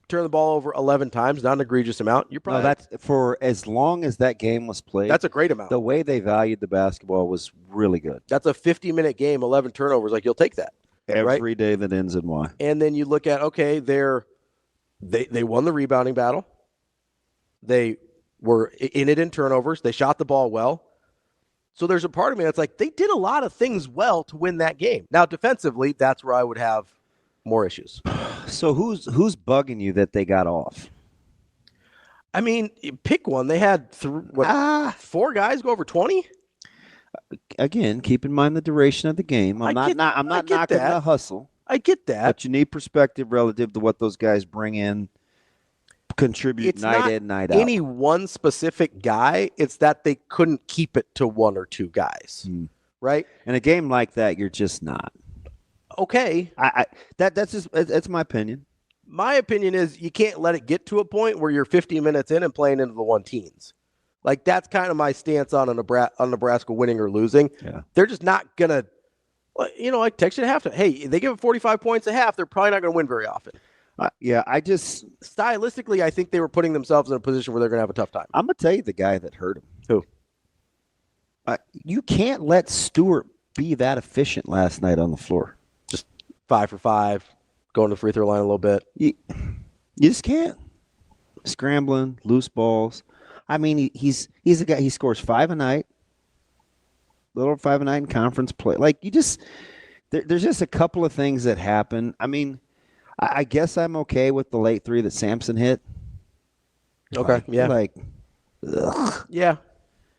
turn the ball over 11 times, not an egregious amount. You're probably that's for as long as that game was played. That's a great amount. The way they valued the basketball was really good. That's a 50-minute game, 11 turnovers. Like, you'll take that every day that ends in Y. And then you look at, okay, they won the rebounding battle. They were in it in turnovers. They shot the ball well. So there's a part of me that's like, they did a lot of things well to win that game. Now, defensively, that's where I would have more issues. So who's bugging you that they got off? I mean, pick one. They had 4 guys go over 20. Again, keep in mind the duration of the game. I'm not knocking the hustle. I get that. But you need perspective relative to what those guys bring in, contribute night in, night out. Any one specific guy, it's that they couldn't keep it to 1 or 2 guys, right? In a game like that, you're just not. Okay. That's my opinion. My opinion is you can't let it get to a point where you're 50 minutes in and playing into the 1-teens. Like, that's kind of my stance on Nebraska winning or losing. Yeah. They're just not going to, like text you at halftime. Hey, they give it 45 points a half, they're probably not going to win very often. Stylistically, I think they were putting themselves in a position where they're going to have a tough time. I'm going to tell you the guy that hurt him. Who? You can't let Stewart be that efficient last night on the floor. Just 5 for 5, going to the free throw line a little bit. You just can't. Scrambling, loose balls. I mean, he's a guy. He scores 5 a night. Little 5 a night in conference play. Like, there's just a couple of things that happen. I mean, I guess I'm okay with the late 3 that Sampson hit. Okay, yeah. Like, ugh. Yeah,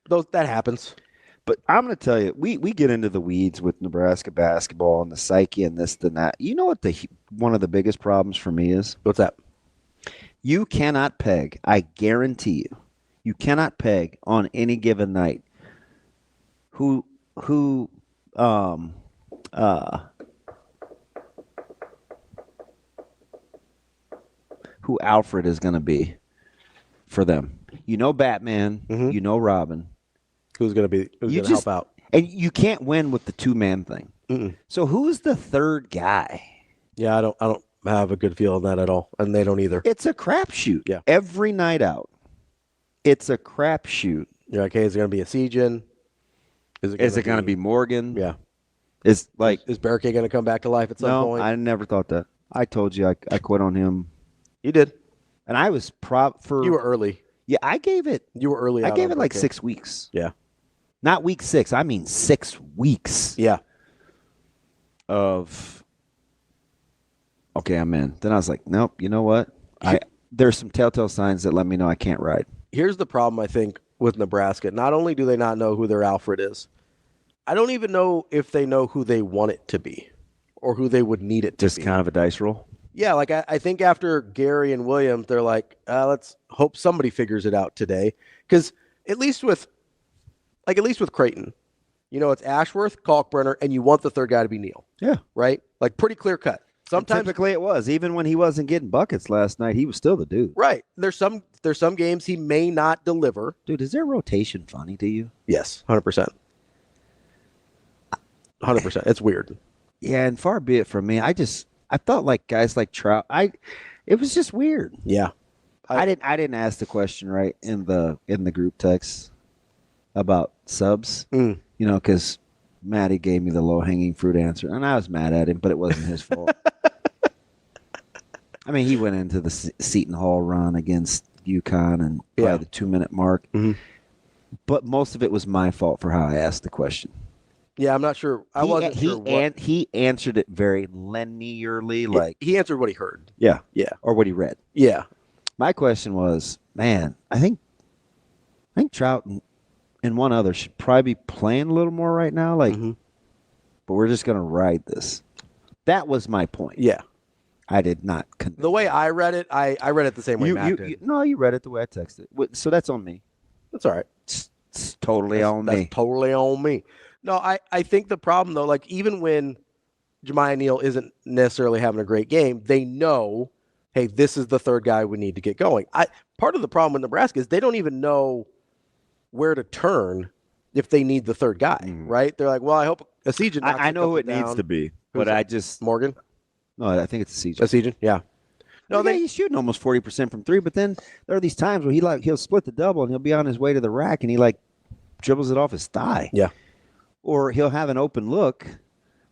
that happens. But I'm going to tell you, we get into the weeds with Nebraska basketball and the psyche and this and that. You know what one of the biggest problems for me is? What's that? You cannot peg. I guarantee you cannot peg on any given night who Alfred is going to be for them. You know Batman. Mm-hmm. You know Robin. Who's going to help out? And you can't win with the 2-man thing. Mm-mm. So who's the third guy? Yeah, I don't have a good feel on that at all, and they don't either. It's a crapshoot. Yeah, every night out, it's a crapshoot. You're like, hey, is it going to be a Sejan? Is it going to be Morgan? Yeah. Is Barricade going to come back to life at some point? No, I never thought that. I told you I quit on him. You did, and I was you were early. Yeah, I gave it. You were early. I gave it like 6 weeks. Yeah. Not week 6. I mean 6 weeks. Yeah. Okay, I'm in. Then I was like, nope, you know what? There's some telltale signs that let me know I can't ride. Here's the problem, I think, with Nebraska. Not only do they not know who their Alfred is, I don't even know if they know who they want it to be or who they would need it to be. Just kind of a dice roll? Yeah, like I think after Gary and Williams, they're like, let's hope somebody figures it out today. Because at least with Creighton, it's Ashworth, Kalkbrenner, and you want the third guy to be Neal. Yeah. Right? Like, pretty clear cut. Sometimes typically it was. Even when he wasn't getting buckets last night, he was still the dude. Right. There's some games he may not deliver. Dude, is their rotation funny to you? Yes, 100%. 100%. It's weird. Yeah, and far be it from me. I felt like guys like Trout. It was just weird. Yeah. I didn't ask the question right in the group text about subs. Mm. You know, because Matty gave me the low hanging fruit answer, and I was mad at him, but it wasn't his fault. I mean, he went into the Seton Hall run against UConn and by the 2-minute mark. Mm-hmm. But most of it was my fault for how I asked the question. Yeah, I'm not sure. I wasn't sure what. He answered it very linearly, like he answered what he heard. Yeah. Yeah. Or what he read. Yeah. My question was, man, I think Trout and one other should probably be playing a little more right now. Like, but we're just gonna ride this. That was my point. Yeah. I did not. The way I read it, I read it the same way Matt did. No, you read it the way I texted it. So that's on me. That's all right. It's totally on me. That's totally on me. No, I think the problem, though, like even when Jemiah Neal isn't necessarily having a great game, they know, hey, this is the third guy we need to get going. Part of the problem with Nebraska is they don't even know where to turn if they need the third guy, right? They're like, well, I hope Asijan. I know who it needs to be, but I just Morgan. No, I think it's Asijan. Asijan, yeah. No, he's shooting almost 40% from three, but then there are these times where he'll split the double and he'll be on his way to the rack and he dribbles it off his thigh. Yeah. Or he'll have an open look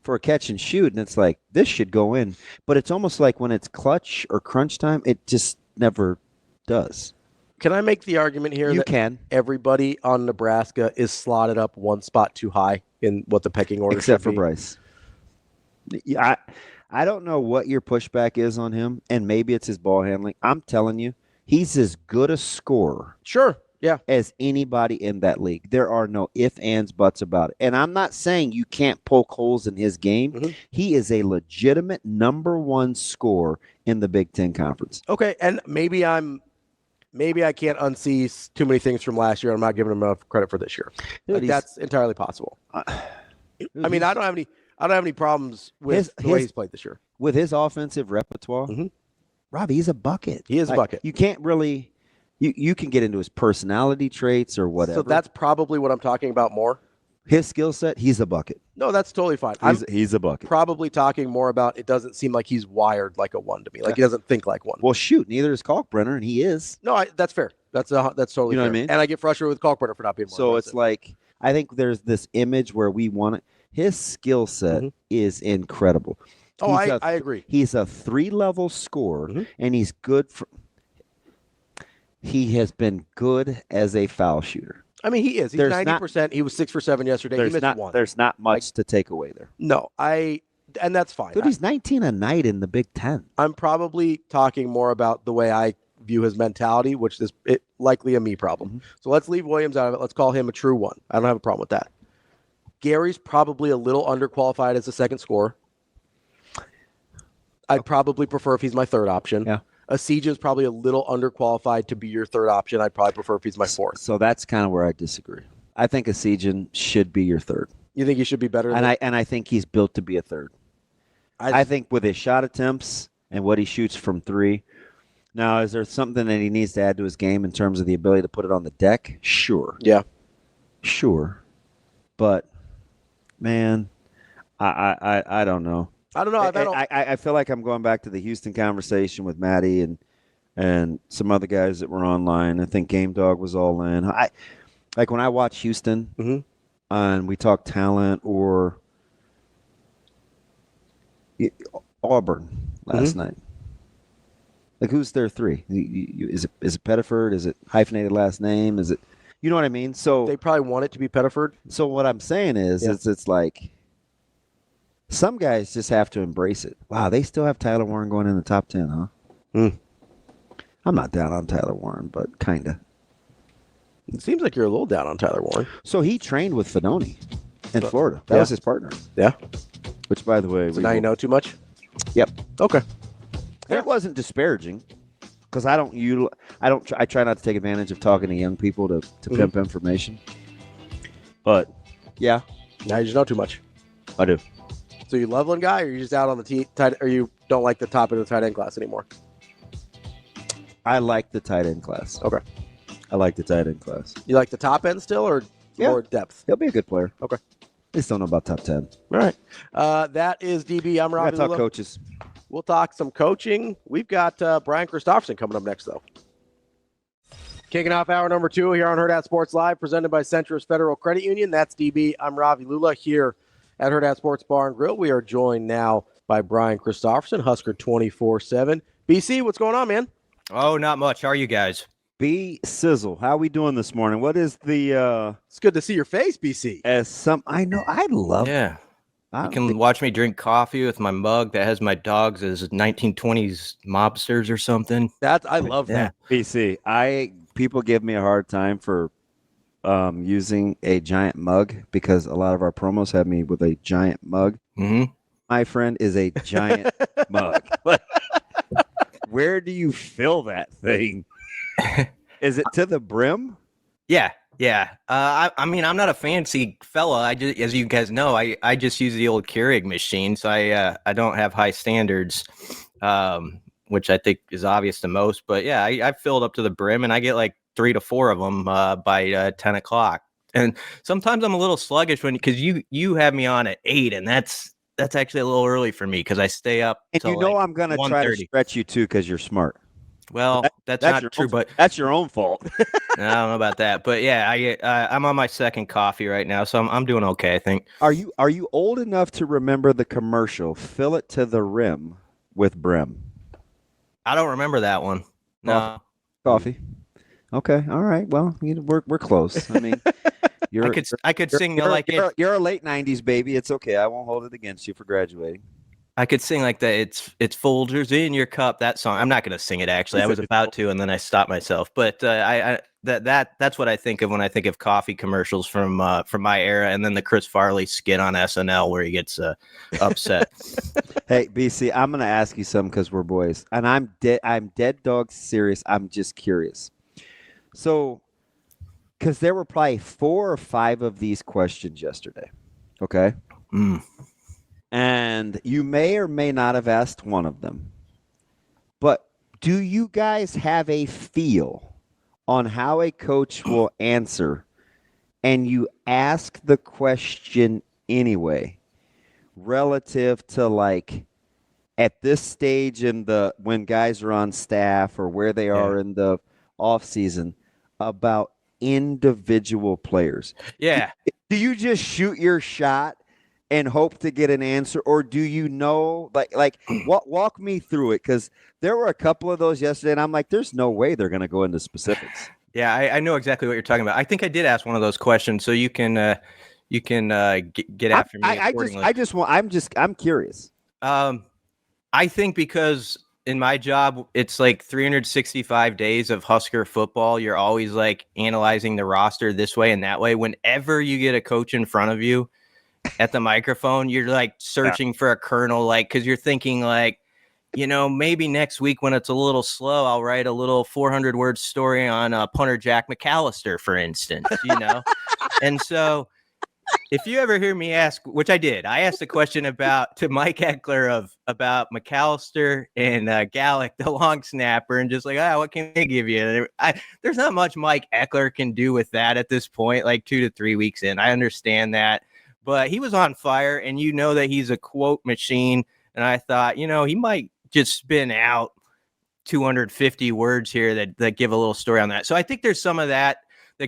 for a catch and shoot, and it's like, this should go in. But it's almost like when it's clutch or crunch time, it just never does. Can I make the argument here that everybody on Nebraska is slotted up one spot too high in what the pecking order except should for Bryce? Yeah, I don't know what your pushback is on him, and maybe it's his ball handling. I'm telling you, he's as good a scorer. Sure. Yeah. As anybody in that league. There are no ifs, ands, buts about it. And I'm not saying you can't poke holes in his game. Mm-hmm. He is a legitimate number one scorer in the Big Ten Conference. Okay, and maybe I can't unsee too many things from last year. I'm not giving him enough credit for this year. Like, that's entirely possible. I mean, I don't have any problems with the way he's played this year. With his offensive repertoire, Ravi, he's a bucket. He is a bucket. You can't really you can get into his personality traits or whatever. So that's probably what I'm talking about more. His skill set, he's a bucket. No, that's totally fine. He's a bucket. Probably talking more about it doesn't seem like he's wired like a one to me. Like he doesn't think like one. Well, shoot, neither is Kalkbrenner, and he is. No, that's fair. That's totally you know fair. what I mean? And I get frustrated with Kalkbrenner for not being more So aggressive. It's like, I think there's this image where we want it. His skill set is incredible. Oh, I agree. He's a 3-level scorer, and he's good for. He has been good as a foul shooter. I mean, he is. He's 90%. He was 6 for 7 yesterday. He missed one. There's not much to take away there. No, and that's fine. Dude, he's 19 a night in the Big Ten. I'm probably talking more about the way I view his mentality, which is likely a me problem. So let's leave Williams out of it. Let's call him a true one. I don't have a problem with that. Gary's probably a little underqualified as a second scorer. I'd probably prefer if he's my third option. Yeah. Asijan's probably a little underqualified to be your third option. I'd probably prefer if he's my fourth. So that's kind of where I disagree. I think Asijan should be your third. You think he should be better? And I think he's built to be a third. I think with his shot attempts and what he shoots from three. Now, is there something that he needs to add to his game in terms of the ability to put it on the deck? Sure. Yeah. Sure. But, man, I don't know. I don't know. I feel like I'm going back to the Houston conversation with Matty and some other guys that were online. I think Game Dog was all in. Like when I watch Houston and we talk talent or Auburn last night. Like who's their three? Is it Pettiford? Is it hyphenated last name? Is it you know what I mean? So they probably want it to be Pettiford. So what I'm saying is it's like some guys just have to embrace it. Wow, they still have Tyler Warren going in the top 10, huh? I'm not down on Tyler Warren, but kind of. It seems like you're a little down on Tyler Warren. So he trained with Fedoni in Florida. That was his partner. Yeah. Which, by the way... So now you know too much? Yep. Okay. It wasn't disparaging because I try not to take advantage of talking to young people to pimp information. But, yeah. Now you just know too much. I do. So you Loveland guy, or you just out on the tight, or you don't like the top of the tight end class anymore? I like the tight end class. Okay. I like the tight end class. You like the top end still, or more depth? He'll be a good player. Okay. I just don't know about top 10. All right. That is DB. I'm Ravi. Talk coaches. We'll talk some coaching. We've got Brian Christopherson coming up next, though. Kicking off hour number 2 here on Hurrdat Sports Live, presented by Centris Federal Credit Union. That's DB. I'm Ravi Lulla here at Hurrdat Sports Bar and Grill. We are joined now by Brian Christopherson, Husker 24/7. BC, what's going on, man? Oh, not much. How are you guys? B Sizzle, how we doing this morning? What is the It's good to see your face, BC. I know I love Yeah. You can watch me drink coffee with my mug that has my dogs as 1920s mobsters or something. I love that. BC. People give me a hard time for using a giant mug because a lot of our promos have me with a giant mug. Mm-hmm. My friend is a giant mug. Where do you fill that thing? Is it to the brim? Yeah. I mean, I'm not a fancy fella. I just, as you guys know, I just use the old Keurig machine, so I don't have high standards, which I think is obvious to most. But yeah, I filled up to the brim, and I get like 3 to 4 of them by 10 o'clock. And sometimes I'm a little sluggish because you have me on at 8, and that's actually a little early for me because I stay up. And you know, like, I'm going to try to stretch you too because you're smart. Well, that's not true, but that's your own fault. I don't know about that, but yeah, I'm on my second coffee right now, so I'm doing okay, I think. Are you old enough to remember the commercial? Fill it to the rim with brim. I don't remember that one. No. Coffee. Okay. All right. Well, we're close. I mean, I could sing you're a late 90s baby. It's okay. I won't hold it against you for graduating. I could sing like that. It's Folgers in your cup. That song. I'm not going to sing it actually. I was about to, and then I stopped myself. But that's what I think of when I think of coffee commercials from my era, and then the Chris Farley skit on SNL where he gets upset. Hey BC, I'm going to ask you something because we're boys, and I'm dead dog serious. I'm just curious. So, because there were probably 4 or 5 of these questions yesterday. Okay. And you may or may not have asked one of them. But do you guys have a feel on how a coach will answer and you ask the question anyway relative to like at this stage when guys are on staff or where they are in the off season about individual players? Yeah. Do you just shoot your shot and hope to get an answer, or do you know, walk me through it? Because there were a couple of those yesterday, and I'm like, there's no way they're going to go into specifics. Yeah, I know exactly what you're talking about. I think I did ask one of those questions, so you can get after me accordingly. I'm curious. I think because in my job, it's like 365 days of Husker football. You're always like analyzing the roster this way and that way. Whenever you get a coach in front of you at the microphone, you're like searching for a kernel, like, because you're thinking like, maybe next week when it's a little slow, I'll write a little 400-word story on punter Jack McAllister, for instance, And so if you ever hear me ask, which I did, I asked a question to Mike Eckler about McAllister and Gallick, the long snapper, and just like, what can they give you? There's not much Mike Eckler can do with that at this point, like 2 to 3 weeks in. I understand that. But he was on fire, and that he's a quote machine. And I thought, he might just spin out 250 words here that give a little story on that. So I think there's some of that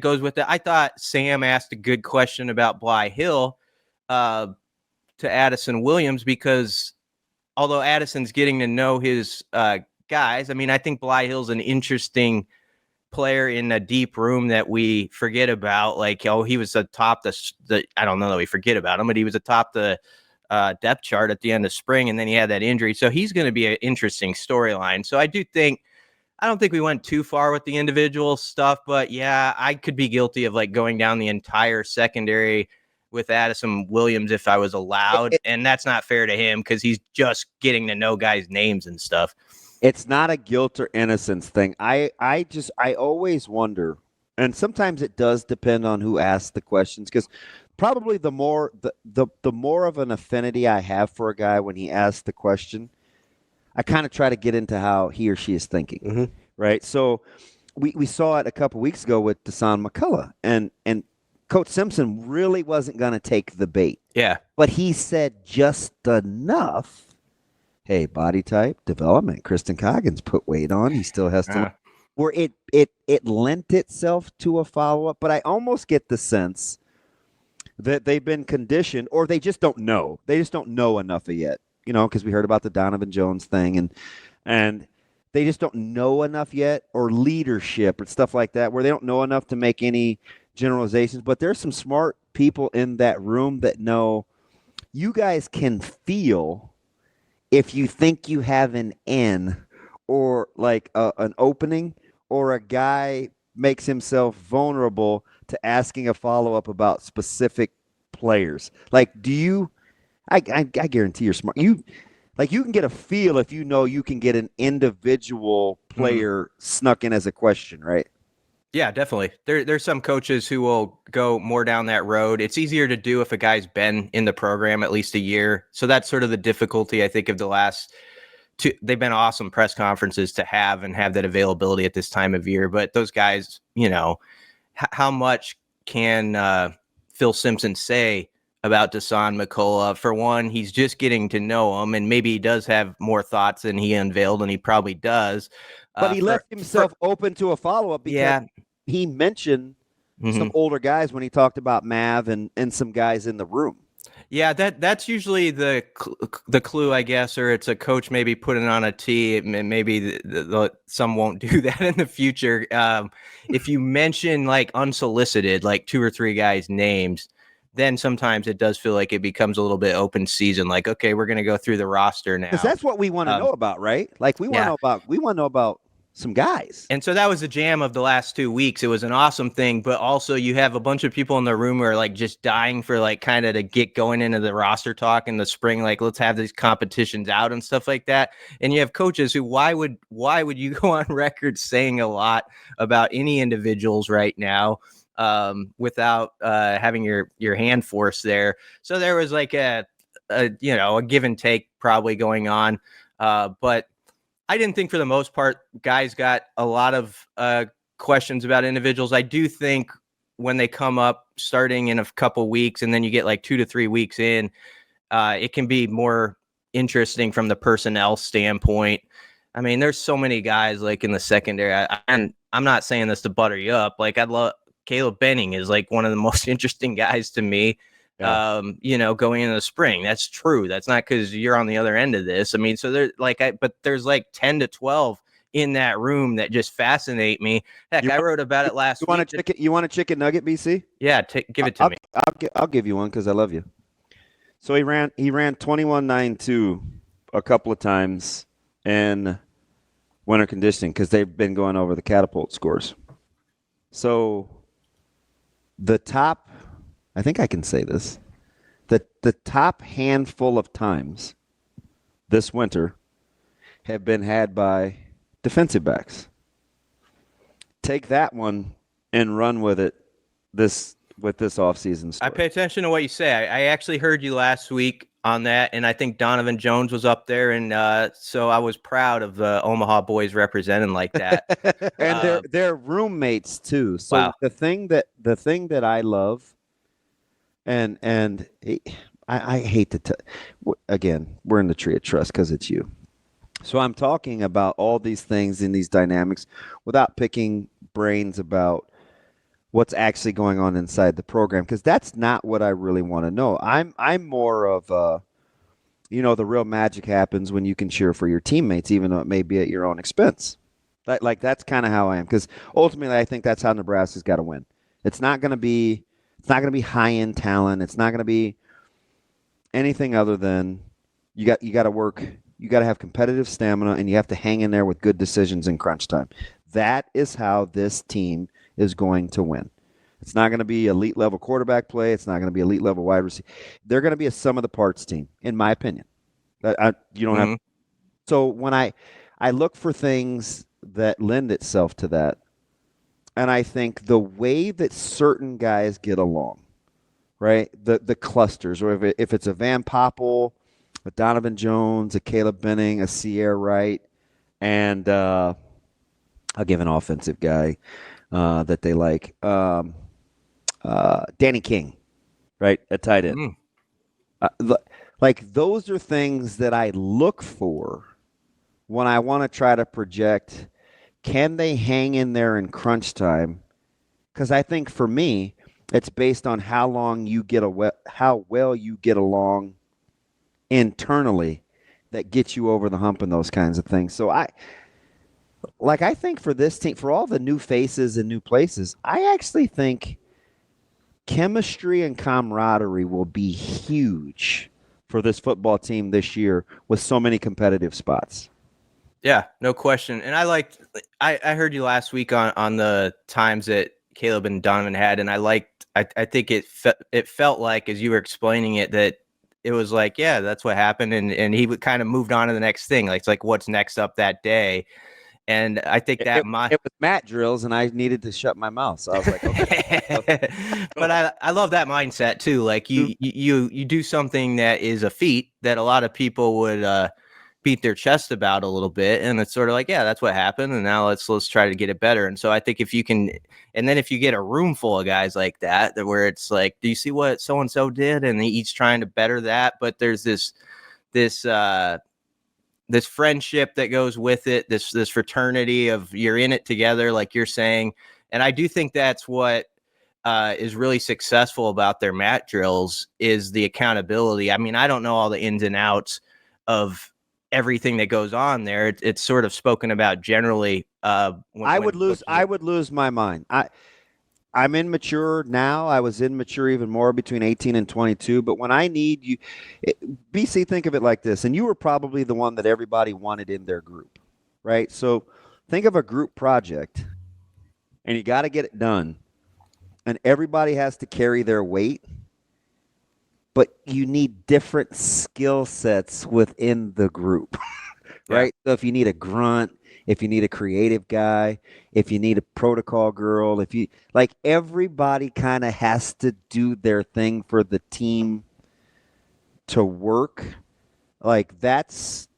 goes with it. I thought Sam asked a good question about Bly Hill to Addison Williams, because although Addison's getting to know his guys, I mean, I think Bly Hill's an interesting player in a deep room that we forget about. Like, he was atop the I don't know that we forget about him, but he was atop the depth chart at the end of spring, and then he had that injury. So he's going to be an interesting storyline. So I don't think we went too far with the individual stuff, but yeah, I could be guilty of like going down the entire secondary with Addison Williams if I was allowed. And that's not fair to him because he's just getting to know guys' names and stuff. It's not a guilt or innocence thing. I always wonder, and sometimes it does depend on who asks the questions, because probably the more of an affinity I have for a guy when he asks the question, I kind of try to get into how he or she is thinking, mm-hmm. right? So we saw it a couple weeks ago with Deshaun McCullough, and Coach Simpson really wasn't going to take the bait. Yeah. But he said just enough hey, body type, development. Kristen Coggins put weight on. He still has to. Where it lent itself to a follow up, but I almost get the sense that they've been conditioned, or they just don't know. They just don't know enough yet. Because we heard about the Donovan Jones thing, and they just don't know enough yet, or leadership or stuff like that, where they don't know enough to make any generalizations. But there's some smart people in that room that know you guys can feel if you think you have an in or like an opening, or a guy makes himself vulnerable to asking a follow-up about specific players. Like, do you – I guarantee you're smart. You can get a feel if you know you can get an individual player snuck in as a question, right? Yeah, definitely. There's some coaches who will go more down that road. It's easier to do if a guy's been in the program at least a year. So that's sort of the difficulty, I think, of the last two. They've been awesome press conferences to have that availability at this time of year. But those guys, how much can Phil Simpson say about Dasan McCullough? For one, he's just getting to know him, and maybe he does have more thoughts than he unveiled, and he probably does. But he left himself open to a follow-up because he mentioned some older guys when he talked about Mav and some guys in the room. Yeah, that's usually the clue, I guess, or it's a coach maybe putting on a tee. Maybe some won't do that in the future. If you mention like unsolicited, like 2 or 3 guys' names, then sometimes it does feel like it becomes a little bit open season. Like, okay, we're going to go through the roster now. Because that's what we want to know about, right? Like we want to know about some guys. And so that was the jam of the last 2 weeks. It was an awesome thing, but also you have a bunch of people in the room who are like just dying for like kind of to get going into the roster talk in the spring. Like, let's have these competitions out and stuff like that. And you have coaches who, why would you go on record saying a lot about any individuals right now without having your hand forced there? So there was like a give and take probably going on. But I didn't think for the most part, guys got a lot of questions about individuals. I do think when they come up starting in a couple weeks and then you get like 2 to 3 weeks in, it can be more interesting from the personnel standpoint. I mean, there's so many guys like in the secondary, and I'm not saying this to butter you up. Like, I love Caleb Benning is like one of the most interesting guys to me. Yeah. Going into the spring. That's true. That's not because you're on the other end of this. I mean, so there's but there's like 10 to 12 in that room that just fascinate me. Heck, I wrote about it last week. You want a chicken nugget, BC? Yeah, give it to me. I'll give you one because I love you. So he ran 21.92 a couple of times in winter conditioning because they've been going over the catapult scores. So the top, I think I can say this, the top handful of times this winter have been had by defensive backs. Take that one and run with it this offseason story. I pay attention to what you say. I actually heard you last week on that, and I think Donovan Jones was up there, and so I was proud of the Omaha boys representing like that. And they're roommates too. So wow. the thing that I love, and I hate to again, we're in the tree of trust because it's you. So I'm talking about all these things in these dynamics without picking brains about what's actually going on inside the program, because that's not what I really want to know. I'm more of the real magic happens when you can cheer for your teammates, even though it may be at your own expense. Like that's kind of how I am, because ultimately I think that's how Nebraska's got to win. It's not going to be high end talent. It's not going to be anything other than you got to work. You got to have competitive stamina, and you have to hang in there with good decisions in crunch time. That is how this team is going to win. It's not going to be elite level quarterback play. It's not going to be elite level wide receiver. They're going to be a sum of the parts team, in my opinion. You don't have. So when I look for things that lend itself to that, and I think the way that certain guys get along, right? The clusters, or if it's a Van Poppel, a Donovan Jones, a Caleb Benning, a Sierra Wright, and I'll give an offensive guy that they like, Danny King, right, at tight end. Like, those are things that I look for when I want to try to project, can they hang in there in crunch time? Because I think for me, it's based on how well you get along internally that gets you over the hump and those kinds of things. So I think for this team, for all the new faces and new places, I actually think chemistry and camaraderie will be huge for this football team this year with so many competitive spots. Yeah, no question. And I heard you last week on the times that Caleb and Donovan had, and I think it felt like, as you were explaining it, that it was like, yeah, that's what happened. And he would kind of moved on to the next thing. Like, it's like, what's next up that day? And I think that it was mat drills, and I needed to shut my mouth. So I was like, okay. But I love that mindset too. Like you do something that is a feat that a lot of people would beat their chest about a little bit, and it's sort of like, yeah, that's what happened, and now let's try to get it better. And so I think if you can, and then if you get a room full of guys like that where it's like, do you see what so and so did, and each trying to better that, but there's this friendship that goes with it, this fraternity of you're in it together, like you're saying. And I do think that's what is really successful about their mat drills is the accountability. I mean, I don't know all the ins and outs of everything that goes on there. It's sort of spoken about generally. I would lose my mind. I'm immature now. I was immature even more between 18 and 22. But when I need you, BC, think of it like this. And you were probably the one that everybody wanted in their group, right? So think of a group project, and you got to get it done. And everybody has to carry their weight. But you need different skill sets within the group, right? Yeah. So if you need a grunt, if you need a creative guy, if you need a protocol girl, if you like, everybody kind of has to do their thing for the team to work. Like that's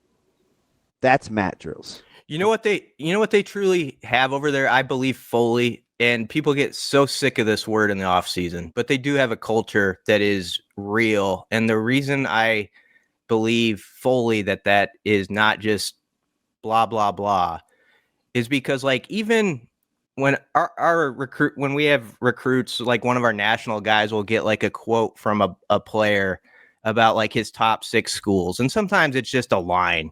mat drills. You know what they truly have over there, I believe fully, and people get so sick of this word in the off season, but they do have a culture that is real. And the reason I believe fully that is not just blah, blah, blah, is because, like, even when when we have recruits, like one of our national guys will get like a quote from a player about like his top 6 schools. And sometimes it's just a line.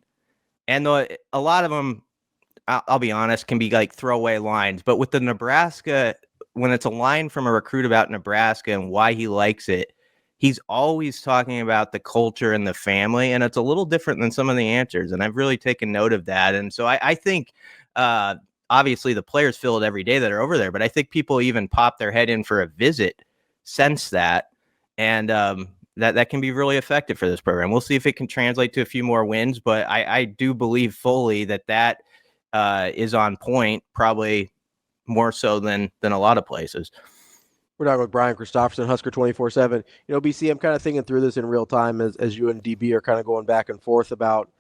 And a lot of them, I'll be honest, can be like throwaway lines. But with the Nebraska, when it's a line from a recruit about Nebraska and why he likes it, he's always talking about the culture and the family, and it's a little different than some of the answers. And I've really taken note of that. And so I think obviously the players feel it every day that are over there, but I think people even pop their head in for a visit, sense that, and that can be really effective for this program. We'll see if it can translate to a few more wins, but I do believe fully that is on point, probably more so than a lot of places. We're talking with Brian Christopherson, Husker 24/7. You know, BC, I'm kind of thinking through this in real time as you and DB are kind of going back and forth about,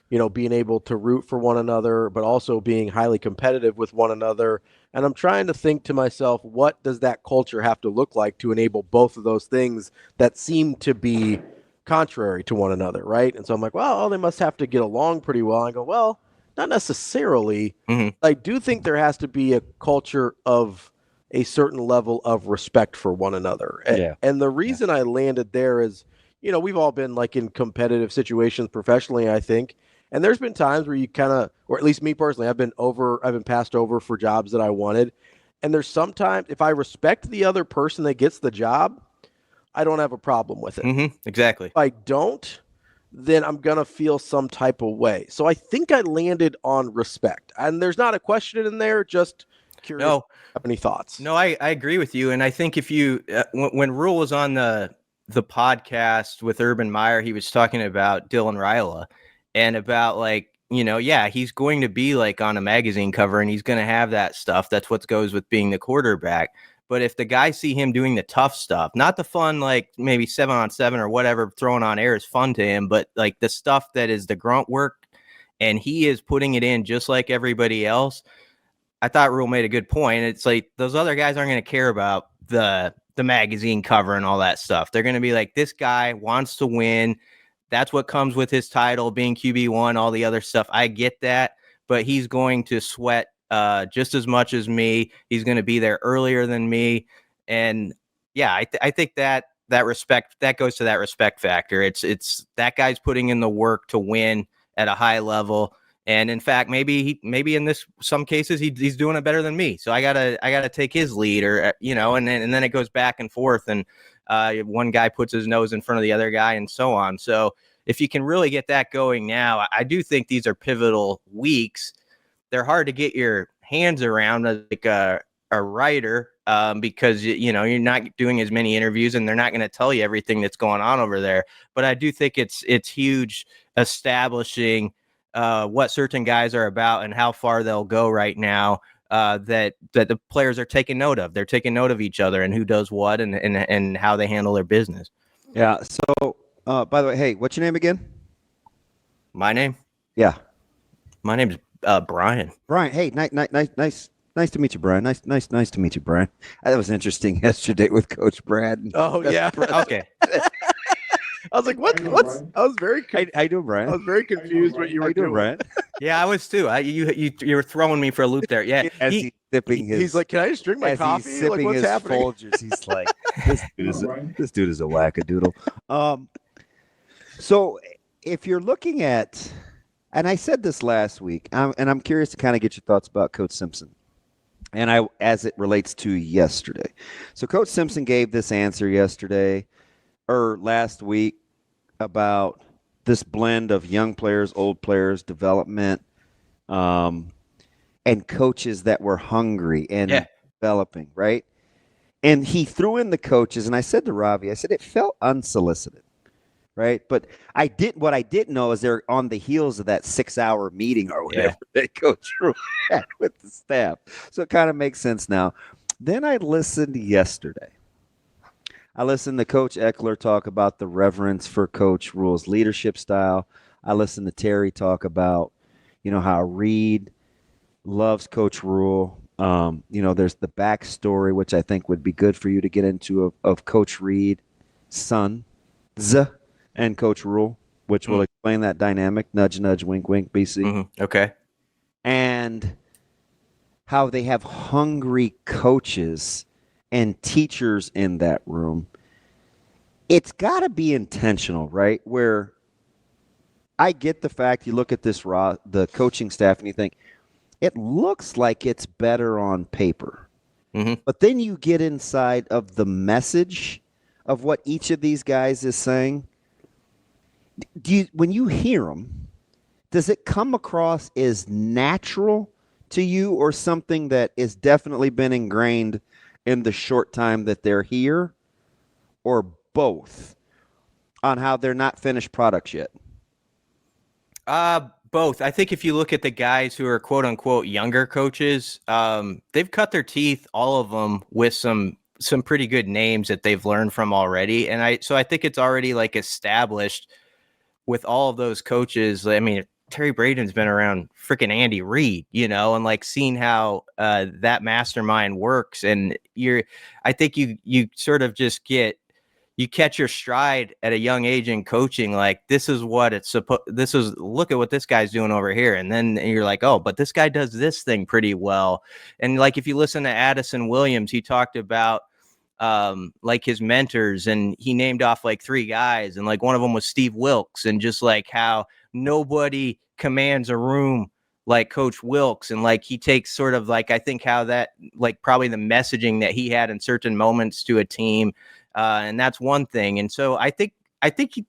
you know, being able to root for one another, but also being highly competitive with one another. And I'm trying to think to myself, what does that culture have to look like to enable both of those things that seem to be contrary to one another, right? And so I'm like, well, they must have to get along pretty well. I go, well, not necessarily. Mm-hmm. I do think there has to be a culture of a certain level of respect for one another. Yeah. And the reason I landed there is, you know, we've all been like in competitive situations professionally, I think. And there's been times where you kind of, or at least me personally, I've been passed over for jobs that I wanted. And there's sometimes, if I respect the other person that gets the job, I don't have a problem with it. Mm-hmm. Exactly. If I don't, then I'm going to feel some type of way. So I think I landed on respect. And there's not a question in there, just curious. No. Have any thoughts? No, I agree with you. And I think if you, when Rhule was on the podcast with Urban Meyer, he was talking about Dylan Rhule and about, like, you know, yeah, he's going to be like on a magazine cover and he's going to have that stuff. That's what goes with being the quarterback. But if the guys see him doing the tough stuff, not the fun, like maybe 7-on-7 or whatever, throwing on air is fun to him, but like the stuff that is the grunt work, and he is putting it in just like everybody else. I thought Rhule made a good point. It's like those other guys aren't going to care about the magazine cover and all that stuff. They're going to be like, this guy wants to win. That's what comes with his title, being QB1, all the other stuff. I get that, but he's going to sweat just as much as me. He's going to be there earlier than me. And yeah, I think that respect, that goes to that respect factor. It's that guy's putting in the work to win at a high level. And in fact, maybe in some cases he's doing it better than me. So I gotta take his lead, or and then it goes back and forth, and one guy puts his nose in front of the other guy, and so on. So if you can really get that going now, I do think these are pivotal weeks. They're hard to get your hands around as like a writer because you're not doing as many interviews, and they're not going to tell you everything that's going on over there. But I do think it's huge establishing what certain guys are about and how far they'll go right now, that the players are taking note of. They're taking note of each other and who does what and how they handle their business. Yeah. So, by the way, hey, what's your name again? My name? Yeah. My name's Brian. Brian. Hey, nice to meet you, Brian. Nice to meet you, Brian. That was interesting yesterday with Coach Brad. Oh, yeah. Okay. I was like, what's I was very How you doing, Brian? I was very confused what you were doing. Brian? Yeah, I was too. You were throwing me for a loop there. Yeah. As he's sipping his, he's like, can I just drink my as coffee? he's sipping Like, what's his happening? Folgers, he's like, this dude is a wackadoodle. So if you're looking at, and I said this last week, and I'm curious to kind of get your thoughts about Coach Simpson, and as it relates to yesterday. So Coach Simpson gave this answer yesterday or last week about this blend of young players, old players, development, and coaches that were hungry and developing, right? And he threw in the coaches, and I said to Ravi, I said, it felt unsolicited, right? But what I didn't know is they're on the heels of that 6-hour meeting or whatever that Coach Rhule had with the staff. So it kind of makes sense now. Then I listened yesterday. I listened to Coach Eckler talk about the reverence for Coach Rhule's leadership style. I listened to Terry talk about, how Reed loves Coach Rhule. There's the backstory, which I think would be good for you to get into of Coach Reed's son, and Coach Rhule, which will explain that dynamic. Nudge, nudge, wink, wink, BC. Mm-hmm. Okay. And how they have hungry coaches and teachers in that room. It's got to be intentional, right? Where I get the fact you look at the coaching staff and you think, it looks like it's better on paper. Mm-hmm. But then you get inside of the message of what each of these guys is saying. When you hear them, does it come across as natural to you or something that is definitely been ingrained in the short time that they're here, or both, on how they're not finished products yet? Both. I think if you look at the guys who are quote unquote younger coaches, they've cut their teeth, all of them, with some pretty good names that they've learned from already. And I think it's already like established with all of those coaches. I mean, Terry Braden's been around freaking Andy Reid, and like seeing how that mastermind works. And I think you sort of just you catch your stride at a young age in coaching. Like, this is what it's supposed, look at what this guy's doing over here. And then you're like, oh, but this guy does this thing pretty well. And like, if you listen to Addison Williams, he talked about like his mentors, and he named off like 3 guys. And like one of them was Steve Wilkes, and just like how nobody commands a room like Coach Wilkes. And like, he takes sort of like, I think how that, like probably the messaging that he had in certain moments to a team. And that's one thing. And so I think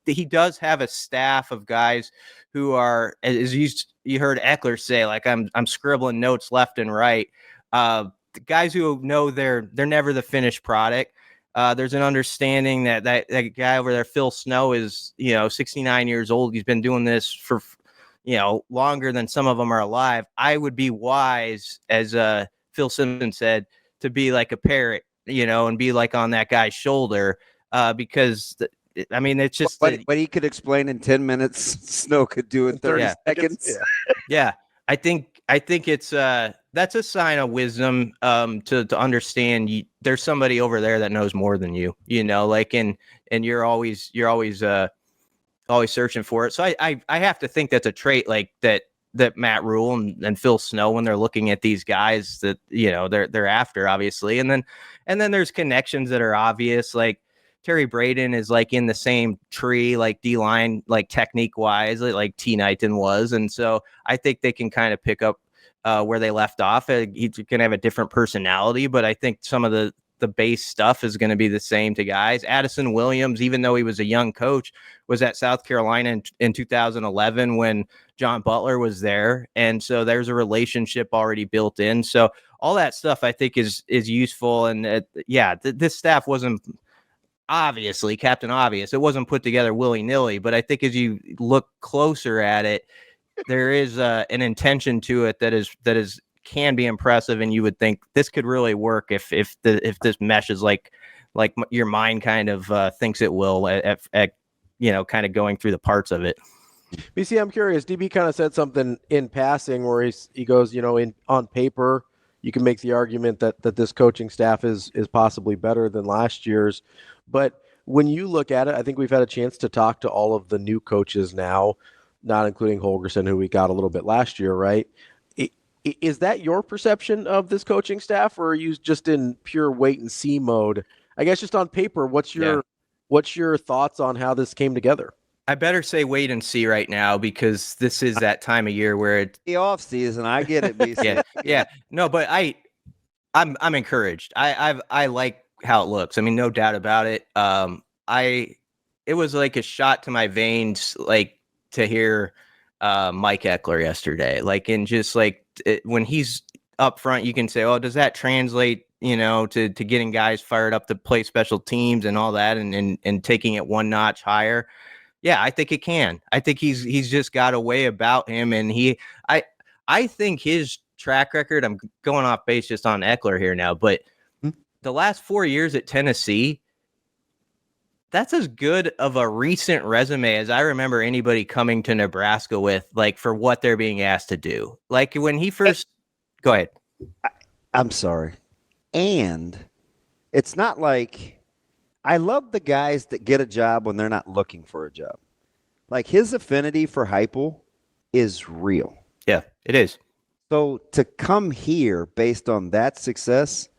he does have a staff of guys who are, as you heard Eckler say, like I'm scribbling notes left and right. The guys who know they're never the finished product. There's an understanding that guy over there, Phil Snow, is 69 years old. He's been doing this for longer than some of them are alive. I would be wise, as Phil Simpson said, to be like a parrot, and be like on that guy's shoulder, because it's just what he could explain in 10 minutes, Snow could do in 30 seconds. Yeah. I think it's that's a sign of wisdom, to understand there's somebody over there that knows more than you, and you're always always searching for it. So I have to think that's a trait like that Matt Rhule and Phil Snow, when they're looking at these guys that, you know, they're after, obviously. And then there's connections that are obvious. Like Terry Braden is like in the same tree, like D-line, like technique wise, like T. Knighton was. And so I think they can kind of pick up where they left off. He's going to have a different personality, but I think some of the base stuff is going to be the same to guys. Addison Williams, even though he was a young coach, was at South Carolina in 2011 when John Butler was there. And so there's a relationship already built in. So all that stuff I think is useful. And this staff wasn't obviously Captain Obvious. It wasn't put together willy-nilly, but I think as you look closer at it, there is an intention to it that is can be impressive, and you would think this could really work if this meshes like your mind kind of thinks it will at you know, kind of going through the parts of it. BC, I'm curious. DB kind of said something in passing where he goes, you know, on paper, you can make the argument that this coaching staff is possibly better than last year's, but when you look at it, I think we've had a chance to talk to all of the new coaches now, not including Holgerson, who we got a little bit last year, right? Is that your perception of this coaching staff, or are you just in pure wait and see mode? I guess just on paper, what's your thoughts on how this came together? I better say wait and see right now, because this is that time of year where it's the off season. I get it, BC. yeah. No, but I'm encouraged. I like how it looks. I mean, no doubt about it. It was like a shot to my veins, like to hear Mike Eckler yesterday, like, and just like when he's up front, you can say, oh, does that translate, you know, to getting guys fired up to play special teams and all that, and taking it one notch higher? Yeah, I think it can. I think he's just got a way about him, and I think his track record, I'm going off base just on Eckler here now, but the last 4 years at Tennessee, that's as good of a recent resume as I remember anybody coming to Nebraska with, like, for what they're being asked to do. Like when he first, go ahead. I'm sorry. And it's not like, I love the guys that get a job when they're not looking for a job. Like his affinity for Heupel is real. Yeah, it is. So to come here based on that success,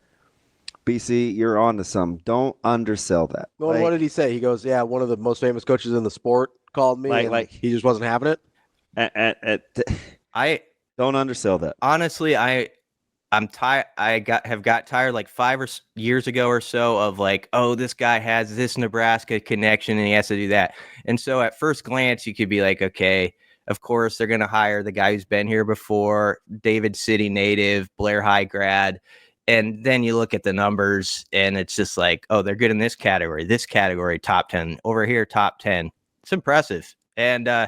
BC, you're on to some. Don't undersell that. Well, what did he say? He goes, yeah, one of the most famous coaches in the sport called me, and he just wasn't having it. I don't undersell that. Honestly, I'm tired. Have got tired like 5 years ago or so of like, oh, this guy has this Nebraska connection and he has to do that. And so at first glance, you could be like, okay, of course they're going to hire the guy who's been here before, David City native, Blair High grad. And then you look at the numbers and it's just like, oh, they're good in this category, top 10 over here, top 10. It's impressive. And, I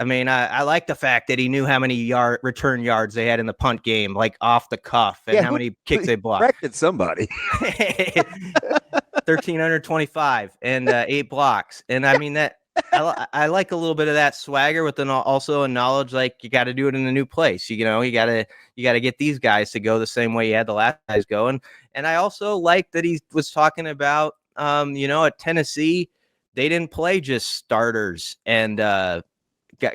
mean, I like the fact that he knew how many return yards they had in the punt game, like off the cuff, and how many kicks they blocked. Corrected somebody. 1,325 and 8 blocks. And I mean, that I like a little bit of that swagger, with also a knowledge like you got to do it in a new place. You know, you got to get these guys to go the same way you had the last guys going. And I also like that he was talking about, you know, at Tennessee, they didn't play just starters and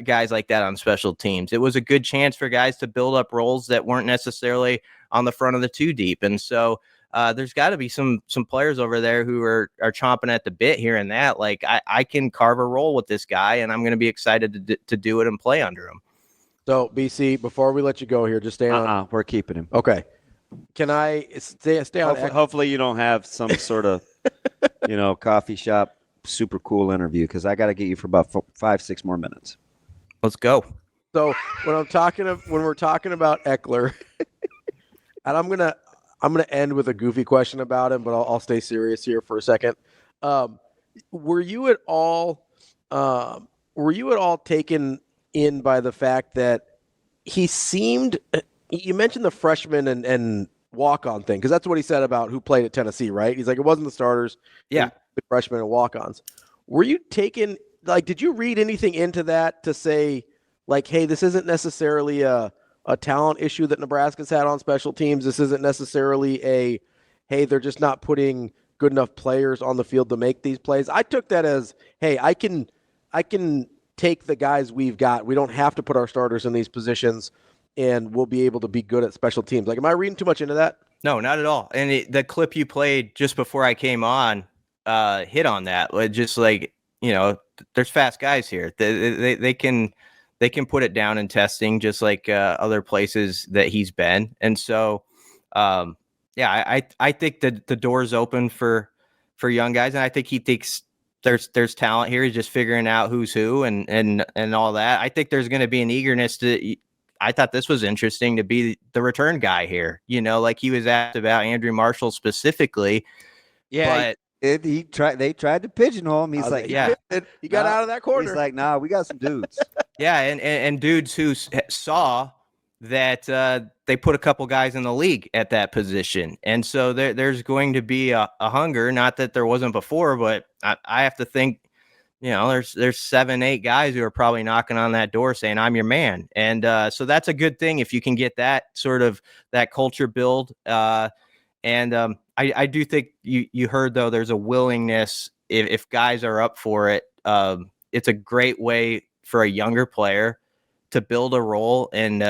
guys like that on special teams. It was a good chance for guys to build up roles that weren't necessarily on the front of the two deep. And so there's got to be some players over there who are chomping at the bit here and that. Like I can carve a role with this guy, and I'm going to be excited to do it and play under him. So BC, before we let you go here, just stay on. We're keeping him. Okay. Can I stay on? Hopefully you don't have some sort of, you know, coffee shop super cool interview, because I got to get you for about 5-6 more minutes. Let's go. So when we're talking about Eckler, and I'm gonna end with a goofy question about him, but I'll stay serious here for a second. Were you at all taken in by the fact that he seemed? You mentioned the freshman and walk-on thing, because that's what he said about who played at Tennessee, right? He's like, it wasn't the starters, yeah, the freshmen and walk-ons. Were you taken? Like, did you read anything into that to say, like, hey, this isn't necessarily a talent issue that Nebraska's had on special teams. This isn't necessarily hey, they're just not putting good enough players on the field to make these plays. I took that as, hey, I can I can take the guys we've got. We don't have to put our starters in these positions, and we'll be able to be good at special teams. Like, am I reading too much into that? No, not at all. And the clip you played just before I came on hit on that. Just like, there's fast guys here. They can put it down in testing just like other places that he's been. And so, I think that the door's open for young guys, and I think he thinks there's talent here. He's just figuring out who's who and all that. I think there's going to be an eagerness to. I thought this was interesting to be the return guy here. Like he was asked about Andrew Marshall specifically. Yeah, but they tried to pigeonhole him. He's like, yeah, he got out of that corner. He's like, nah, we got some dudes. Yeah, and dudes who saw that they put a couple guys in the league at that position. And so there's going to be a hunger, not that there wasn't before, but I have to think, there's 7-8 guys who are probably knocking on that door saying, I'm your man. And so that's a good thing if you can get that sort of that culture build. I do think you heard, though, there's a willingness if guys are up for it. It's a great way for a younger player to build a role and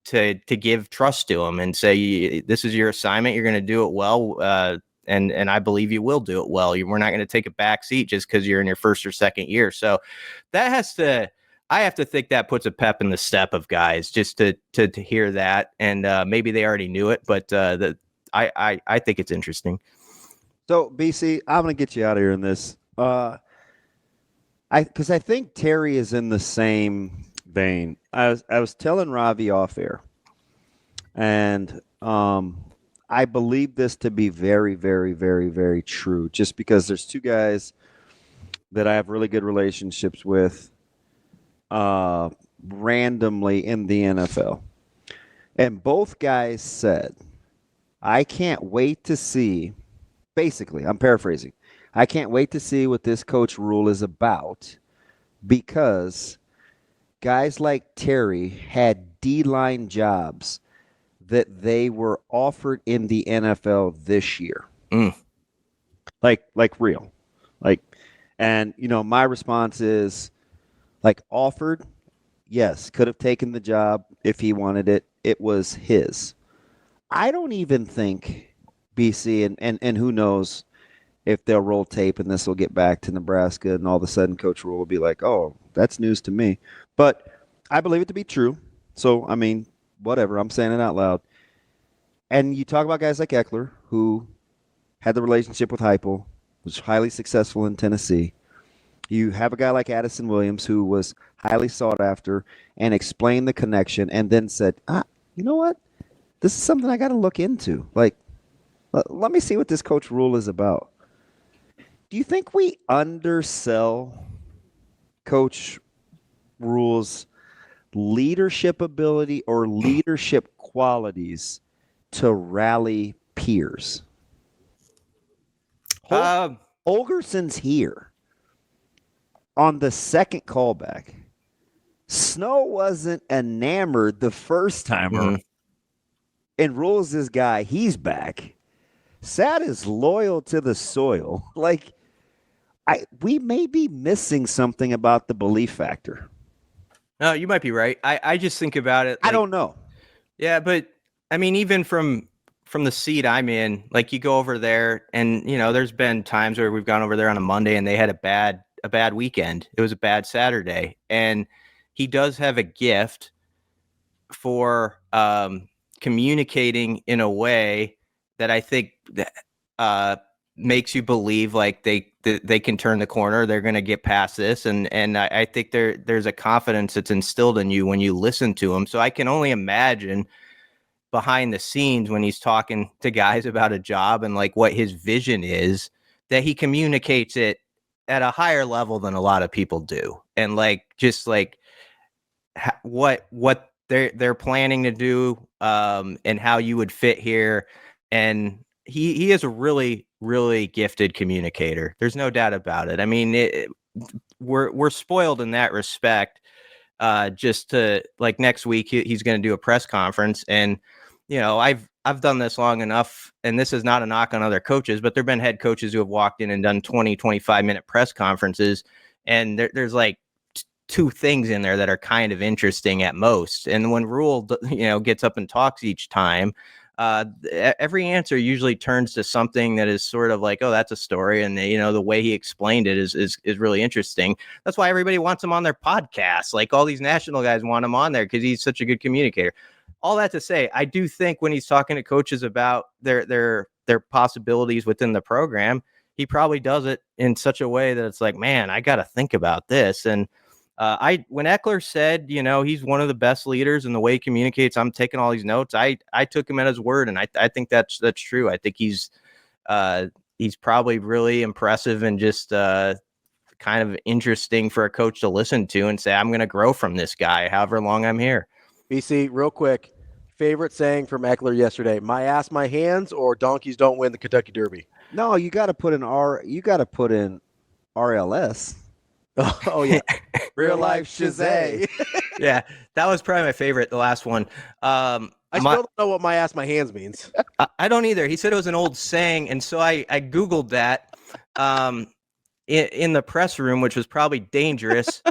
to give trust to him and say, this is your assignment. You're going to do it well. And I believe you will do it well. We're not going to take a back seat just because you're in your first or second year. So I have to think that puts a pep in the step of guys just to hear that. And maybe they already knew it, but I think it's interesting. So BC, I'm going to get you out of here in this. Because I think Terry is in the same vein. I was telling Ravi off air, and I believe this to be very, very, very, very true, just because there's two guys that I have really good relationships with randomly in the NFL. And both guys said, I can't wait to see, basically, I'm paraphrasing, I can't wait to see what this coach Rhule is about, because guys like Terry had D-line jobs that they were offered in the NFL this year. Like real. And my response is, offered, yes, could have taken the job if he wanted it. It was his. I don't even think BC, and who knows if they'll roll tape and this will get back to Nebraska and all of a sudden Coach Rhule will be like, oh, that's news to me. But I believe it to be true. So, I mean, whatever. I'm saying it out loud. And you talk about guys like Eckler, who had the relationship with Heupel, was highly successful in Tennessee. You have a guy like Addison Williams, who was highly sought after and explained the connection and then said, you know what? This is something I got to look into. Let me see what this Coach Rhule is about. Do you think we undersell Coach Rhule's leadership ability or leadership qualities to rally peers? Holgerson's here on the second callback. Snow wasn't enamored the first time around. And Rhule's this guy. He's back. Sad is loyal to the soil. We may be missing something about the belief factor. No, you might be right. I just think about it. I don't know. Yeah, but I mean, even from the seat I'm in, you go over there and, there's been times where we've gone over there on a Monday and they had a bad weekend. It was a bad Saturday. And he does have a gift for communicating in a way that I think makes you believe they can turn the corner. They're going to get past this. And I think there's a confidence that's instilled in you when you listen to him. So I can only imagine behind the scenes when he's talking to guys about a job and what his vision is, that he communicates it at a higher level than a lot of people do. And what they're planning to do and how you would fit here. And he is a really, really gifted communicator. There's no doubt about it. I mean, we're spoiled in that respect. Just to next week, he's going to do a press conference, and I've done this long enough, and this is not a knock on other coaches, but there've been head coaches who have walked in and done 20, 25-minute press conferences, and there's like two things in there that are kind of interesting at most. And when Rhule, gets up and talks each time, every answer usually turns to something that is sort of like, oh, that's a story. And the way he explained it is really interesting. That's why everybody wants him on their podcast. Like all these national guys want him on there because he's such a good communicator. All that to say, I do think when he's talking to coaches about their possibilities within the program, he probably does it in such a way that it's like, man, I got to think about this. And when Eckler said, he's one of the best leaders in the way he communicates, I'm taking all these notes. I took him at his word, and I think that's true. I think he's probably really impressive and just kind of interesting for a coach to listen to and say, I'm going to grow from this guy, however long I'm here. BC, real quick, favorite saying from Eckler yesterday: "My ass, my hands," or "Donkeys don't win the Kentucky Derby." No, you got to put in RLS. Oh yeah, real life Shazay. Yeah, that was probably my favorite. The last one. I still don't know what "my ass, my hands" means. I don't either. He said it was an old saying, and so I Googled that in the press room, which was probably dangerous.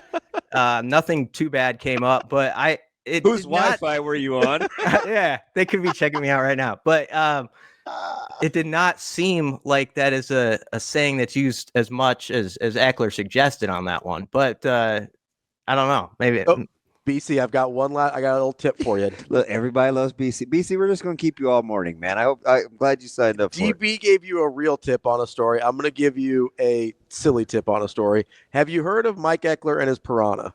Nothing too bad came up, but whose Wi-Fi were you on? Yeah, they could be checking me out right now, but it did not seem like that is a saying that's used as much as Eckler suggested on that one. But I don't know. Maybe. BC, I've got I got a little tip for you. Look, everybody loves BC. BC, we're just going to keep you all morning, man. I'm glad you signed up for it. DB gave you a real tip on a story. I'm going to give you a silly tip on a story. Have you heard of Mike Eckler and his piranha?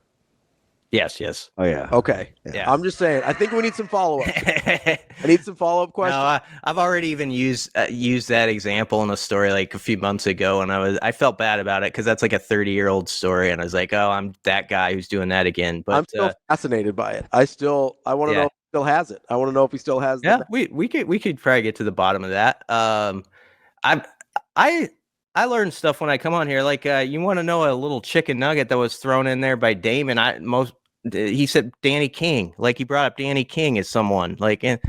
Yes. Oh, yeah. Okay. Yeah. I'm just saying, I think we need some follow-up. I need some follow-up questions. No, I've already even used that example in a story like a few months ago, and I felt bad about it because that's like a 30-year-old story, and I was like, oh, I'm that guy who's doing that again. But I'm still fascinated by it. I want to know if he still has it. I want to know if he still has. Yeah, we could probably get to the bottom of that. I learned stuff when I come on here. Like you want to know a little chicken nugget that was thrown in there by Damon. He said Danny King. Like he brought up Danny King as someone. Like, and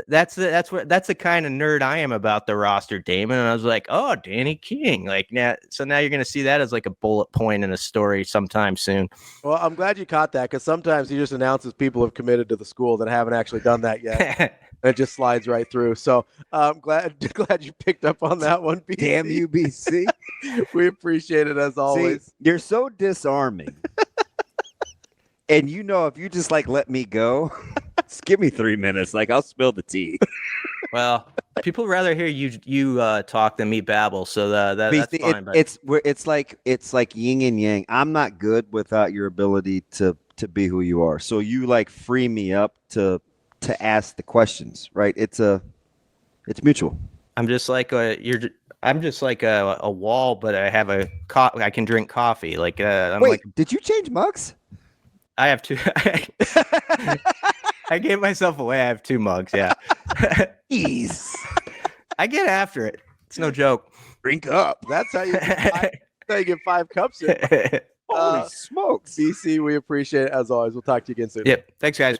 that's the kind of nerd I am about the roster, Damon. And I was like, oh, Danny King. Like now you're gonna see that as like a bullet point in a story sometime soon. Well, I'm glad you caught that because sometimes he just announces people have committed to the school that haven't actually done that yet. It just slides right through. So I'm glad you picked up on that one. BC. Damn you, BC. We appreciate it as always. See, you're so disarming. And if you just let me go, just give me 3 minutes. Like I'll spill the tea. Well, people rather hear you talk than me babble. So that's fine. It's like yin and yang. I'm not good without your ability to be who you are. So you free me up to ask the questions, right? It's mutual. I'm just like a wall, but I have I can drink coffee. Like wait, did you change mugs? I have two. I gave myself away. I have 2 mugs. Yeah. Jeez. I get after it. It's no joke. Drink up. That's how you get 5 cups in. Holy smokes. BC, we appreciate it as always. We'll talk to you again soon. Yep. Thanks, guys.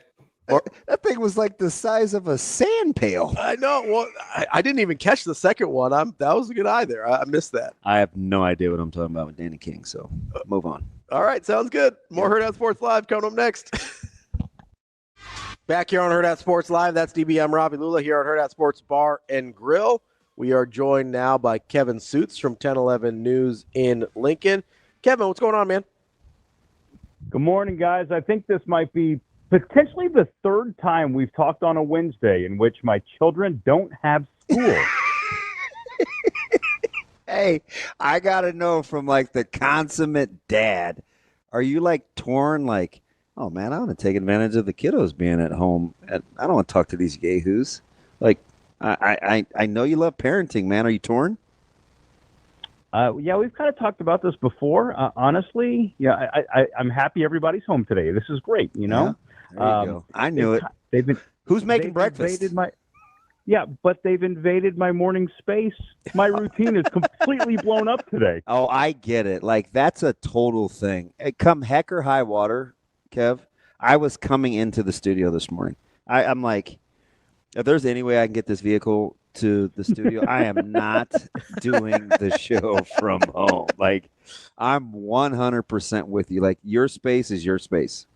That thing was like the size of a sand pail. I know. Well, I didn't even catch the second one. That was a good eye there. I missed that. I have no idea what I'm talking about with Danny King, so move on. All right, sounds good. More Hurrdat Sports Live coming up next. Back here on Hurrdat Sports Live, that's DB. I'm Ravi Lulla here on Hurrdat Sports Bar and Grill. We are joined now by Kevin Sjuts from 1011 News in Lincoln. Kevin, what's going on, man? Good morning, guys. I think this might be potentially the 3rd time we've talked on a Wednesday in which my children don't have school. Hey, I got to know from the consummate dad, are you torn oh man, I want to take advantage of the kiddos being at home. I don't want to talk to these yahoos. I know you love parenting, man. Are you torn? Yeah, we've kind of talked about this before. Honestly, yeah, I'm happy everybody's home today. This is great, Yeah, there you go. I knew it. Who's making breakfast? But they've invaded my morning space. My routine is completely blown up today. Oh, I get it. That's a total thing. Come heck or high water, Kev, I was coming into the studio this morning. I'm like, if there's any way I can get this vehicle to the studio. I am not doing the show from home. Like, I'm 100% with you. Like, your space is your space.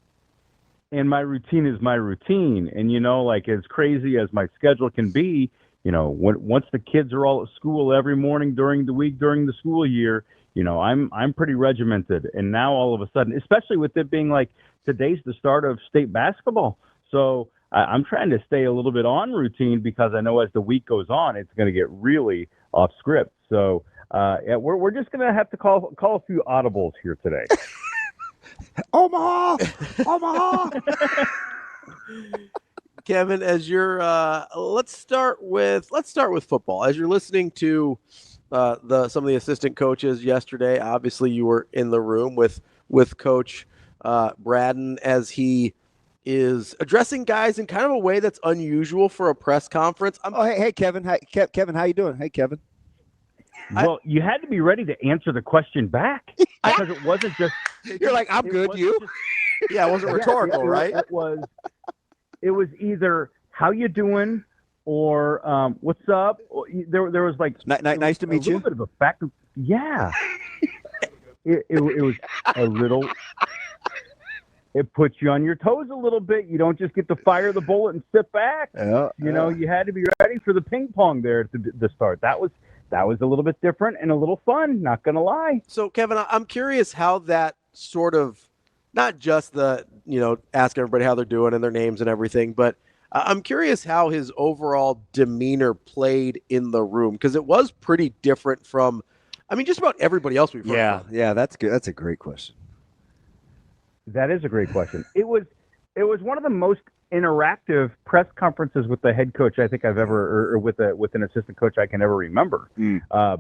And my routine is my routine. And, like as crazy as my schedule can be, once the kids are all at school every morning during the week, during the school year, I'm pretty regimented. And now all of a sudden, especially with it being like today's the start of state basketball. So I'm trying to stay a little bit on routine because I know as the week goes on, it's going to get really off script. So we're just going to have to call a few audibles here today. Omaha! Omaha! Kevin, as you're let's start with football. As you're listening to some of the assistant coaches yesterday, obviously you were in the room with Coach Braden as he is addressing guys in kind of a way that's unusual for a press conference. Hey, Kevin. Hi, Kevin, how you doing? Hey, Kevin. Well, you had to be ready to answer the question back because it wasn't just. You're like, I'm good. You? Yeah, it wasn't rhetorical, right? It was either how you doing or what's up. There was like nice to meet you. A little bit of a fact. Yeah. it was a little. It puts you on your toes a little bit. You don't just get to fire the bullet and sit back. You had to be ready for the ping pong there at the start. That was a little bit different and a little fun, not going to lie. So, Kevin, I'm curious how that sort of, not just the, ask everybody how they're doing and their names and everything, but I'm curious how his overall demeanor played in the room, because it was pretty different from, just about everybody else we've heard from. Yeah, that's good. That's a great question. That is a great question. It was one of the most interactive press conferences with the head coach I think I've ever, or with an assistant coach I can ever remember,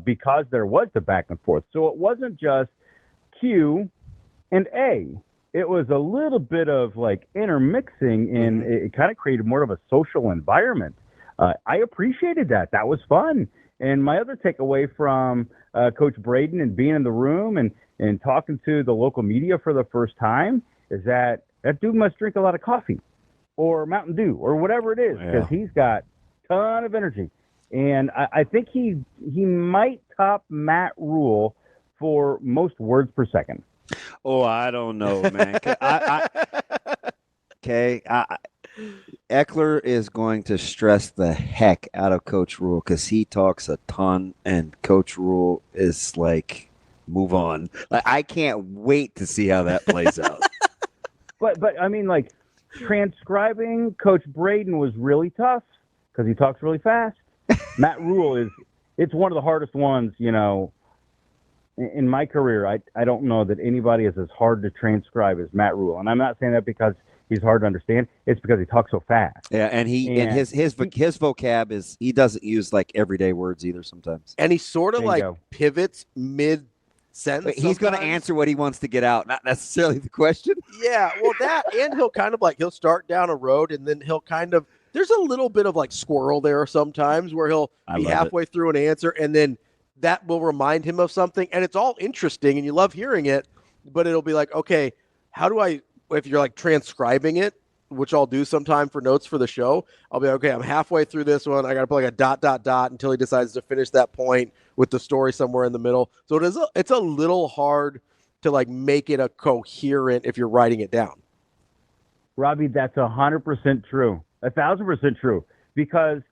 because there was the back and forth. So it wasn't just Q and A. It was a little bit of like intermixing, and it kind of created more of a social environment. I appreciated that. That was fun. And my other takeaway from Coach Braden and being in the room and talking to the local media for the first time is that dude must drink a lot of coffee or Mountain Dew or whatever it is, because he's got a ton of energy. And I think he might top Matt Rhule for most words per second. Oh, I don't know, man. Eckler is going to stress the heck out of Coach Rhule because he talks a ton, and Coach Rhule is like, move on. Like, I can't wait to see how that plays out. But transcribing Coach Braden was really tough because he talks really fast. Matt Rhule it's one of the hardest ones, in my career. I don't know that anybody is as hard to transcribe as Matt Rhule. And I'm not saying that because he's hard to understand. It's because he talks so fast. Yeah, and his vocab is, he doesn't use like everyday words either sometimes. And he sort of pivots mid-sentence. He's going to answer what he wants to get out, not necessarily the question. Yeah, well, that, and he'll kind of he'll start down a road, and then he'll kind of, there's a little bit of squirrel there sometimes where he'll be halfway through an answer, and then that will remind him of something, and it's all interesting, and you love hearing it, but it'll be like, okay, how do I, if you're transcribing it, which I'll do sometime for notes for the show, I'll be okay, I'm halfway through this one, I got to put a ... until he decides to finish that point with the story somewhere in the middle. So it's a little hard to make it a coherent if you're writing it down. Ravi, that's 100% true, 1,000% true, because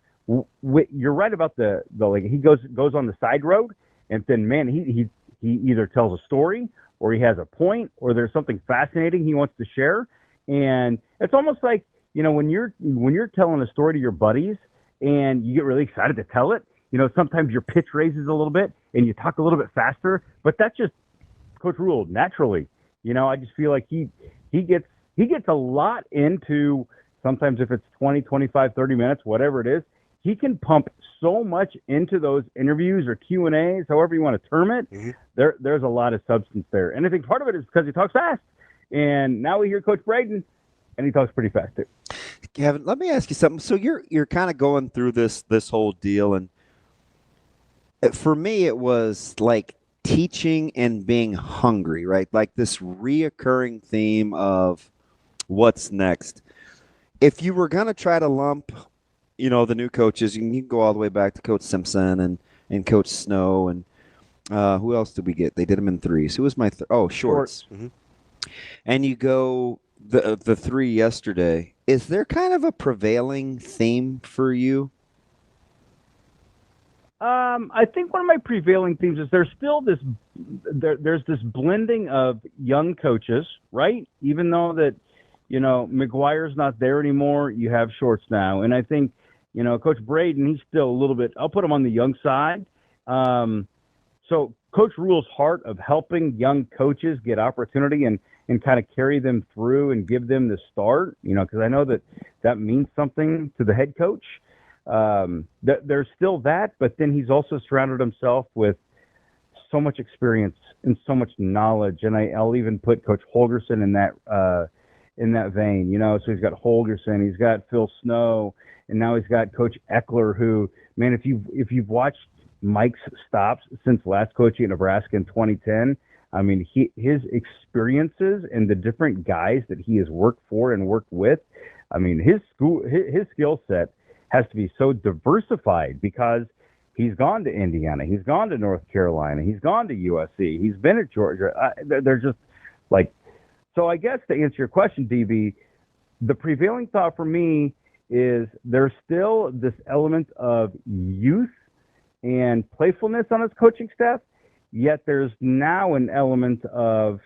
you're right about the he goes on the side road, and then he either tells a story or he has a point or there's something fascinating he wants to share, and it's almost like when you're telling a story to your buddies and you get really excited to tell it, sometimes your pitch raises a little bit and you talk a little bit faster, but that's just Coach Rhule naturally. I just feel like he gets a lot into, sometimes if it's 20, 25, 30 minutes, whatever it is. He can pump so much into those interviews or Q&As, however you want to term it. Mm-hmm. There's a lot of substance there. And I think part of it is because he talks fast. And now we hear Coach Braden, and he talks pretty fast too. Kevin, let me ask you something. So you're kind of going through this whole deal, and for me it was like teaching and being hungry, right? Like this reoccurring theme of what's next. If you were going to try to lump the new coaches, you can go all the way back to Coach Simpson and Coach Snow. And who else did we get? They did them in threes. Who was my Shorts. Mm-hmm. And you go the three yesterday. Is there kind of a prevailing theme for you? I think one of my prevailing themes is there's still there's this blending of young coaches, right? Even though that, McGuire's not there anymore, you have Shorts now. And I think, Coach Braden, he's still a little bit, I'll put him on the young side. So Coach Rhule's heart of helping young coaches get opportunity and kind of carry them through and give them the start, because I know that means something to the head coach. There's still that, but then he's also surrounded himself with so much experience and so much knowledge. And I'll even put Coach Holgerson in that vein, so he's got Holgerson, he's got Phil Snow, and now he's got Coach Eckler, who, man, if you've watched Mike's stops since last coaching at Nebraska in 2010, I mean, his experiences and the different guys that he has worked for and worked with, I mean, his skill set has to be so diversified because he's gone to Indiana, he's gone to North Carolina, he's gone to USC, he's been at Georgia. They're just like, so I guess to answer your question, DB, the prevailing thought for me is there's still this element of youth and playfulness on his coaching staff, yet there's now an element of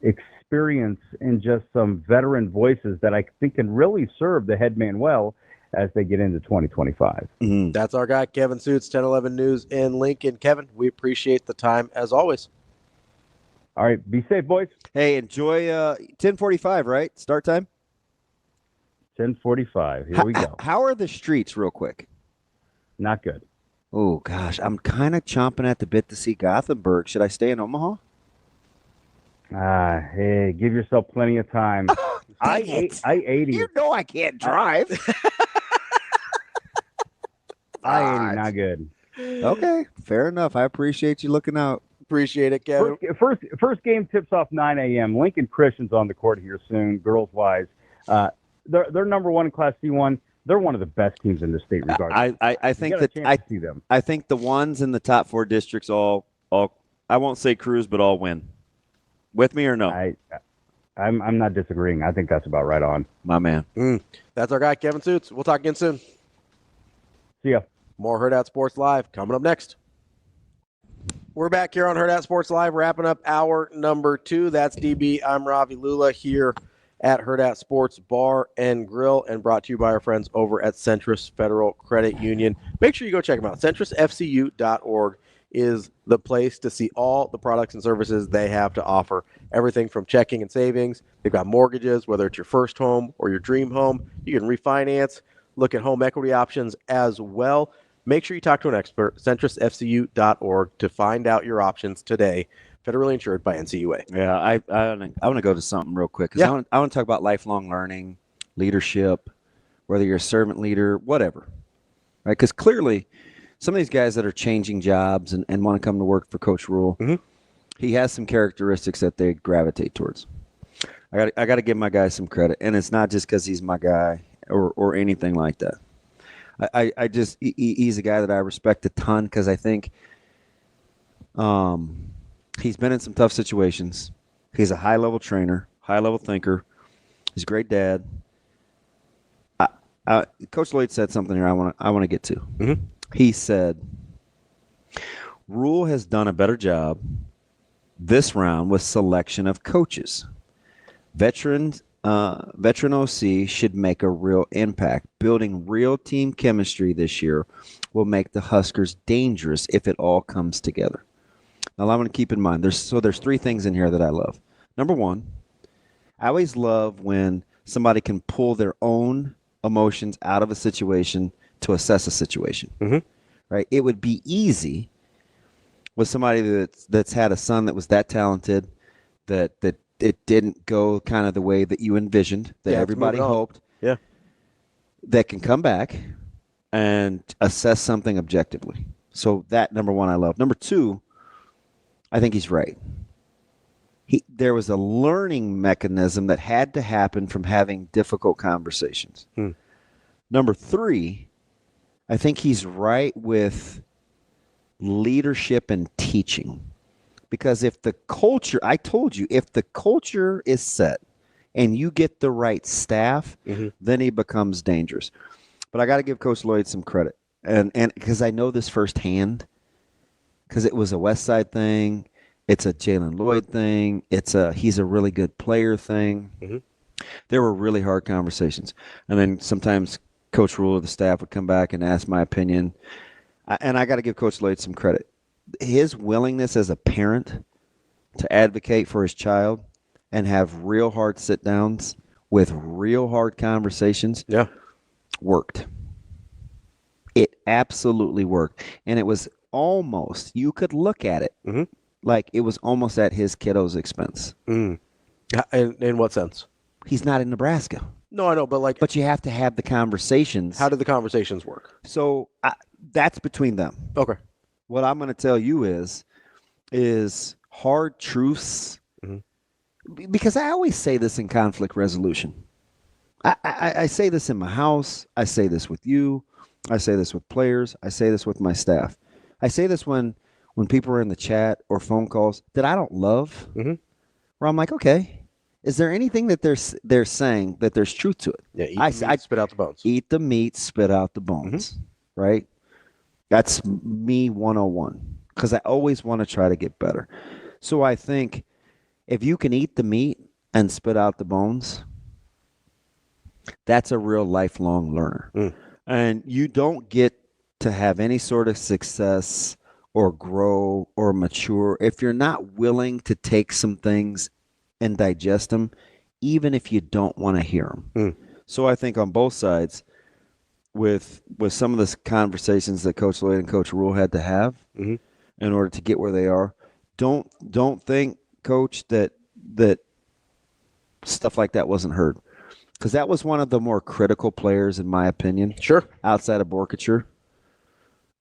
experience and just some veteran voices that I think can really serve the head man well as they get into 2025. Mm-hmm. That's our guy, Kevin Sjuts, 1011 News in Lincoln. Kevin, we appreciate the time as always. All right, be safe, boys. Hey, enjoy 10:45, right? Start time? 10:45. Here we go. How are the streets, real quick? Not good. Oh, gosh. I'm kind of chomping at the bit to see Gothenburg. Should I stay in Omaha? Hey, give yourself plenty of time. I-80. You know I can't drive. I-80, not good. Okay, fair enough. I appreciate you looking out. Appreciate it, Kevin. First game tips off 9 a.m. Lincoln Christian's on the court here soon, girls-wise. They're number one in Class C1. They're one of the best teams in the state, regardless. I think that see them. I think the ones in the top four districts all I won't say cruise, but all win. With me or no? I'm not disagreeing. I think that's about right on. My man. That's our guy, Kevin Sjuts. We'll talk again soon. See ya. More Hurrdat Sports Live coming up next. We're back here on Hurrdat Sports Live, wrapping up hour number 2. That's DB. I'm Ravi. Lulla here at Hurrdat Sports Bar and Grill, and brought to you by our friends over at Centris Federal Credit Union. Make sure you go check them out. CentrisFCU.org is the place to see all the products and services they have to offer. Everything from checking and savings. They've got mortgages, whether it's your first home or your dream home. You can refinance, look at home equity options as well. Make sure you talk to an expert, CentrisFCU.org, to find out your options today. Federally insured by NCUA. Yeah, I want to go to something real quick. I want to talk about lifelong learning, leadership, whether you're a servant leader, whatever. Right? Because clearly, some of these guys that are changing jobs and want to come to work for Coach Rhule, he has some characteristics that they gravitate towards. I got to give my guy some credit, and it's not just because he's my guy or anything like that. I just he's a guy that I respect a ton because I think he's been in some tough situations. He's a high-level trainer, high-level thinker. He's a great dad. Coach Lloyd said something here I want to get to. He said, Rhule has done a better job this round with selection of coaches. Veteran OC should make a real impact. Building real team chemistry this year will make the Huskers dangerous if it all comes together. Now, I want to keep in mind, there's 3 things in here that I love. Number 1, I always love when somebody can pull their own emotions out of a situation to assess a situation. Right? It would be easy with somebody that's had a son that was that talented, that it didn't go kind of the way that you envisioned, that everybody hoped. Yeah. That can come back and assess something objectively. So that, number 1, I love. Number 2, I think he's right. There was a learning mechanism that had to happen from having difficult conversations. Number 3, I think he's right with leadership and teaching. Because if the culture, I told you, if the culture is set and you get the right staff, then he becomes dangerous. But I got to give Coach Lloyd some credit. And because I know this firsthand, because it was a West Side thing, it's a Jalen Lloyd thing, he's a really good player thing. There were really hard conversations. And then sometimes Coach Rhule or the staff would come back and ask my opinion. And I got to give Coach Lloyd some credit. His willingness as a parent to advocate for his child and have real hard sit-downs with real hard conversations worked. It absolutely worked. And it was almost, you could look at it like it was almost at his kiddo's expense. In what sense? He's not in Nebraska. No, I know, but you have to have the conversations. How did the conversations work? So that's between them. Okay. What I'm going to tell you is hard truths, because I always say this in conflict resolution. I say this in my house. I say this with you. I say this with players. I say this with my staff. I say this when people are in the chat or phone calls that I don't love, where I'm like, okay, is there anything that they're saying that there's truth to it? Yeah, eat the meat, spit out the bones. Eat the meat, spit out the bones, right? That's me 101, because I always want to try to get better. So I think if you can eat the meat and spit out the bones, that's a real lifelong learner. And you don't get to have any sort of success or grow or mature if you're not willing to take some things and digest them, even if you don't want to hear them. So I think on both sides, with some of the conversations that Coach Lloyd and Coach Rhule had to have in order to get where they are, don't think, Coach, that stuff like that wasn't heard, because that was one of the more critical players, in my opinion. Sure. Outside of Borkature,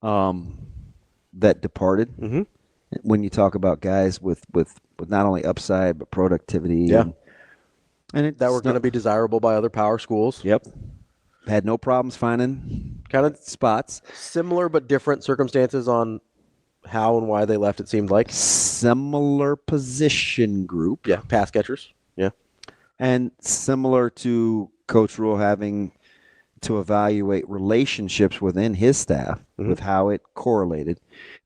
that departed. When you talk about guys with not only upside but productivity, that were going to be desirable by other power schools. Yep. Had no problems finding kind of spots. Similar but different circumstances on how and why they left, it seemed like. Similar position group. Yeah, pass catchers. Yeah. And similar to Coach Rhule having to evaluate relationships within his staff with how it correlated,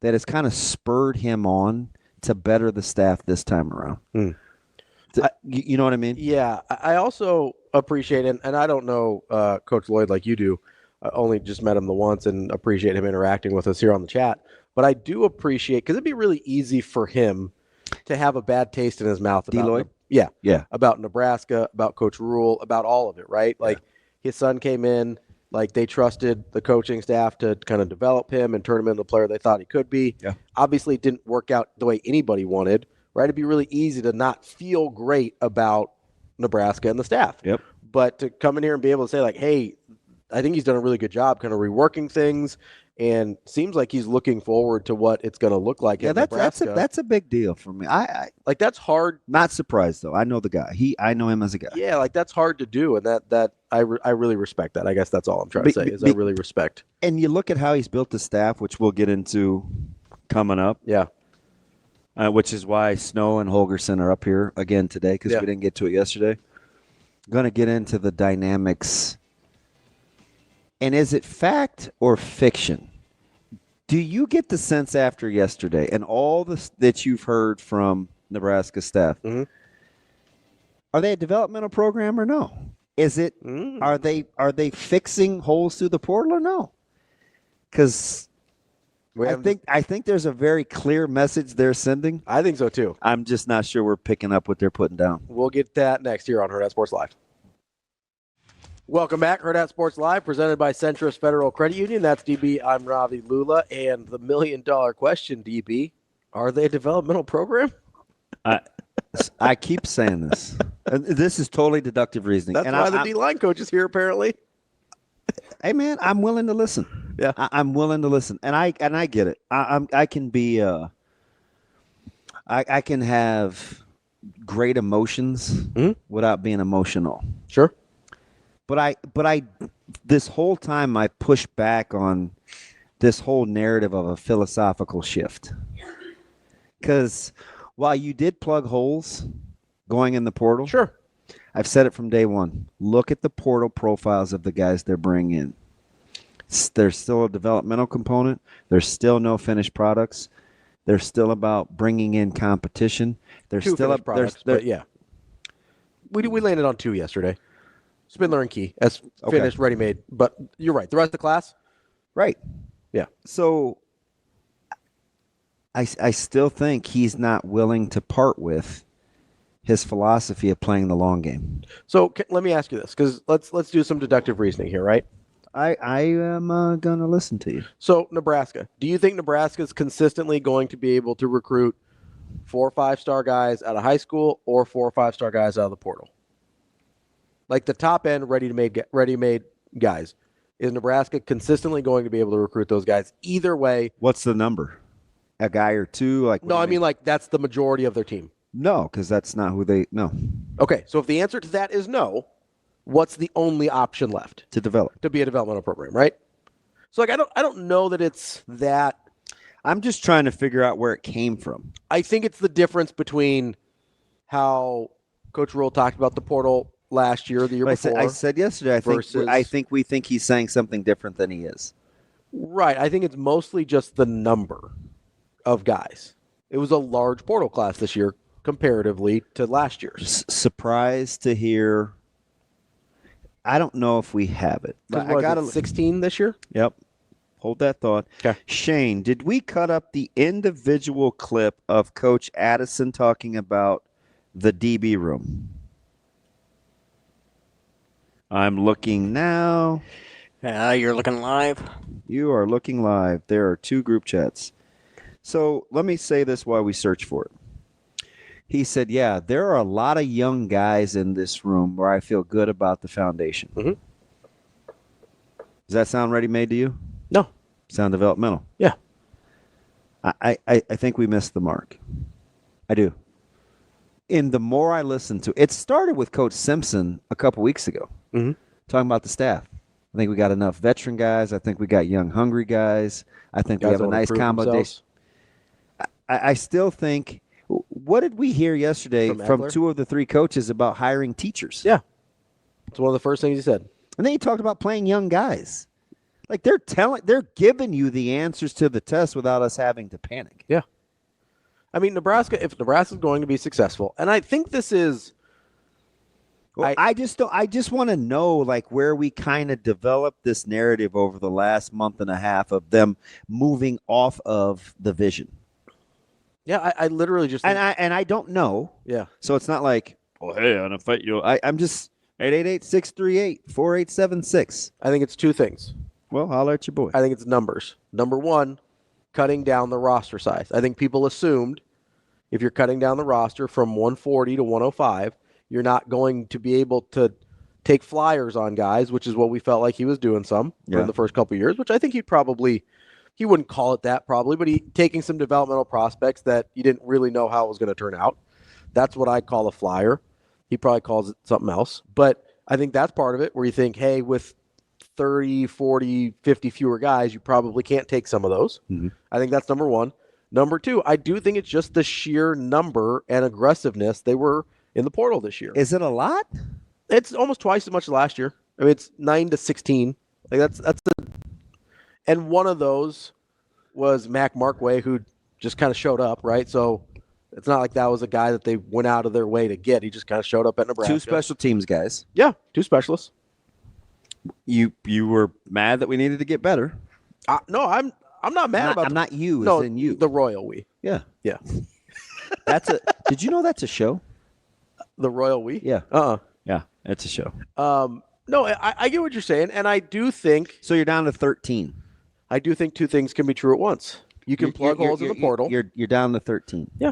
that has kind of spurred him on to better the staff this time around. You know what I mean? Yeah. I also appreciate, and I don't know Coach Lloyd like you do. I only just met him the once and appreciate him interacting with us here on the chat. But I do appreciate, because it'd be really easy for him to have a bad taste in his mouth about Lloyd? Yeah. About Nebraska, about Coach Rhule, about all of it, right? Like his son came in, like they trusted the coaching staff to kind of develop him and turn him into the player they thought he could be. Yeah. Obviously, it didn't work out the way anybody wanted, right? It'd be really easy to not feel great about Nebraska and the staff. Yep. But to come in here and be able to say, like, hey, I think he's done a really good job kind of reworking things, and seems like he's looking forward to what it's going to look like in Nebraska. That's a big deal for me. I like, that's hard. Not surprised though. I know the guy. I know him as a guy. Yeah, like that's hard to do, and that I really respect that. I guess that's all I'm trying to say is I really respect. And you look at how he's built the staff, which we'll get into coming up. Yeah. Which is why Snow and Holgerson are up here again today, because we didn't get to it yesterday. Going to get into the dynamics. And is it fact or fiction? Do you get the sense after yesterday and all this that you've heard from Nebraska staff, are they a developmental program or no? Is it are they fixing holes through the portal or no? Because I think there's a very clear message they're sending. I think so too. I'm just not sure we're picking up what they're putting down. We'll get that next year on Hurrdat Sports Live. Welcome back, Hurrdat Sports Live, presented by Centris Federal Credit Union. That's DB. I'm Ravi, Lulla, and the $1 million question, DB: are they a developmental program? I keep saying this. This is totally deductive reasoning. That's why the D-line coach is here, apparently. Hey, man, I'm willing to listen. Yeah, I'm willing to listen, and I get it. I can be I can have great emotions without being emotional. Sure. But this whole time I push back on this whole narrative of a philosophical shift. Because while you did plug holes going in the portal, Sure. I've said it from day one. Look at the portal profiles of the guys they're bringing in. There's still a developmental component. There's still no finished products. They're still about bringing in competition. There's Two still finished products, but yeah. We landed on 2 yesterday. Spindler and Key as finished, ready-made. But you're right. The rest of the class? Right. Yeah. So I still think he's not willing to part with his philosophy of playing the long game. So let me ask you this, because let's do some deductive reasoning here, right? I am going to listen to you. So Nebraska, do you think Nebraska is consistently going to be able to recruit 4 or 5-star guys out of high school or 4 or 5-star guys out of the portal? Like the top end ready-made guys. Is Nebraska consistently going to be able to recruit those guys either way? What's the number? A guy or two? No, I mean like that's the majority of their team. No, because that's not who they no. Okay, so if the answer to that is no, what's the only option left? To develop. To be a developmental program, right? So like I don't know that it's that. I'm just trying to figure out where it came from. I think it's the difference between how Coach Rhule talked about the portal last year, the year before. I said yesterday, I think we think he's saying something different than he is. Right. I think it's mostly just the number of guys. It was a large portal class this year comparatively to last year's. Surprised to hear. I don't know if we have it. I got 16 this year. Yep. Hold that thought. Okay. Shane, did we cut up the individual clip of Coach Addison talking about the DB room? I'm looking now. You're looking live. You are looking live. There are 2 group chats. So let me say this while we search for it. He said, yeah, there are a lot of young guys in this room where I feel good about the foundation. Mm-hmm. Does that sound ready-made to you? No. Sound developmental? Yeah. I think we missed the mark. I do. And the more I listen to it, started with Coach Simpson a couple weeks ago, talking about the staff. I think we got enough veteran guys. I think we got young, hungry guys. I think we have a nice combination. I still think. What did we hear yesterday from 2 of the 3 coaches about hiring teachers? Yeah. It's one of the first things he said. And then he talked about playing young guys. Like they're giving you the answers to the test without us having to panic. Yeah. I mean, if Nebraska's going to be successful, and I think this is. Well, I just want to know like where we kind of developed this narrative over the last month and a half of them moving off of the vision. Yeah, I literally just and I don't know. Yeah. So it's not like, well, hey, I'm gonna fight you. I'm just 888-638-4876. I think it's 2 things. Well, holler at your boy. I think it's numbers. Number 1, cutting down the roster size. I think people assumed if you're cutting down the roster from 140 to 105, you're not going to be able to take flyers on guys, which is what we felt like he was doing some for the first couple of years, which I think he wouldn't call it that probably, but taking some developmental prospects that you didn't really know how it was going to turn out. That's what I'd call a flyer. He probably calls it something else. But I think that's part of it where you think, hey, with 30, 40, 50 fewer guys, you probably can't take some of those. Mm-hmm. I think that's number 1. Number 2, I do think it's just the sheer number and aggressiveness they were in the portal this year. Is it a lot? It's almost twice as much as last year. I mean, it's 9 to 16. Like and one of those was Mac Markway, who just kind of showed up, right? So it's not like that was a guy that they went out of their way to get. He just kind of showed up at Nebraska. 2 special teams guys. Yeah, 2 specialists. You were mad that we needed to get better. No, I'm not mad about. I'm not you. No, as in you. The Royal We. Yeah. Yeah. Did you know that's a show? The Royal We. Yeah. Yeah, it's a show. No, I get what you're saying, and I do think. So you're down to 13. I do think 2 things can be true at once. You can plug holes in the portal. You're down to 13. Yeah.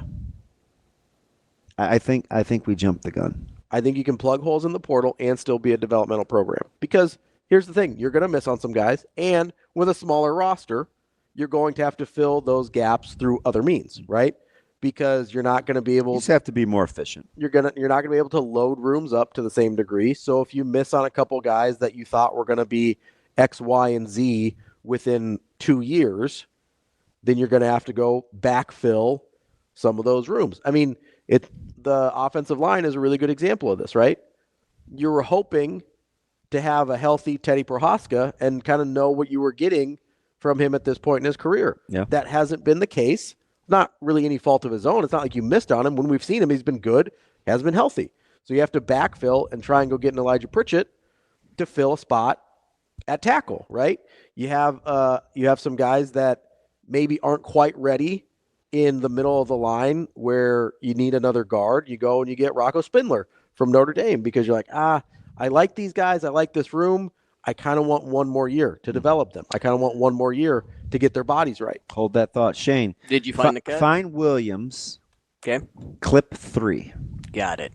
I think we jumped the gun. I think you can plug holes in the portal and still be a developmental program. Because here's the thing, you're going to miss on some guys, and with a smaller roster, you're going to have to fill those gaps through other means, right? because you're not going to be able. You just have to be more efficient. You're not going to be able to load rooms up to the same degree. So if you miss on a couple guys that you thought were going to be X, Y, and Z within 2 years, then you're going to have to go backfill some of those rooms. I mean, the offensive line is a really good example of this, right? You were hoping to have a healthy Teddy Prohaska and kind of know what you were getting from him at this point in his career. Yeah. That hasn't been the case. Not really any fault of his own. It's not like you missed on him. When we've seen him, he's been good, has been healthy. So you have to backfill and try and go get an Elijah Pritchett to fill a spot at tackle, right? You have some guys that maybe aren't quite ready in the middle of the line where you need another guard. You go and you get Rocco Spindler from Notre Dame because you're like, I like these guys. I like this room. I kind of want one more year to develop them. I kind of want one more year to get their bodies right. Hold that thought. Shane. Did you find the cut? Find Williams. Okay. Clip 3. Got it.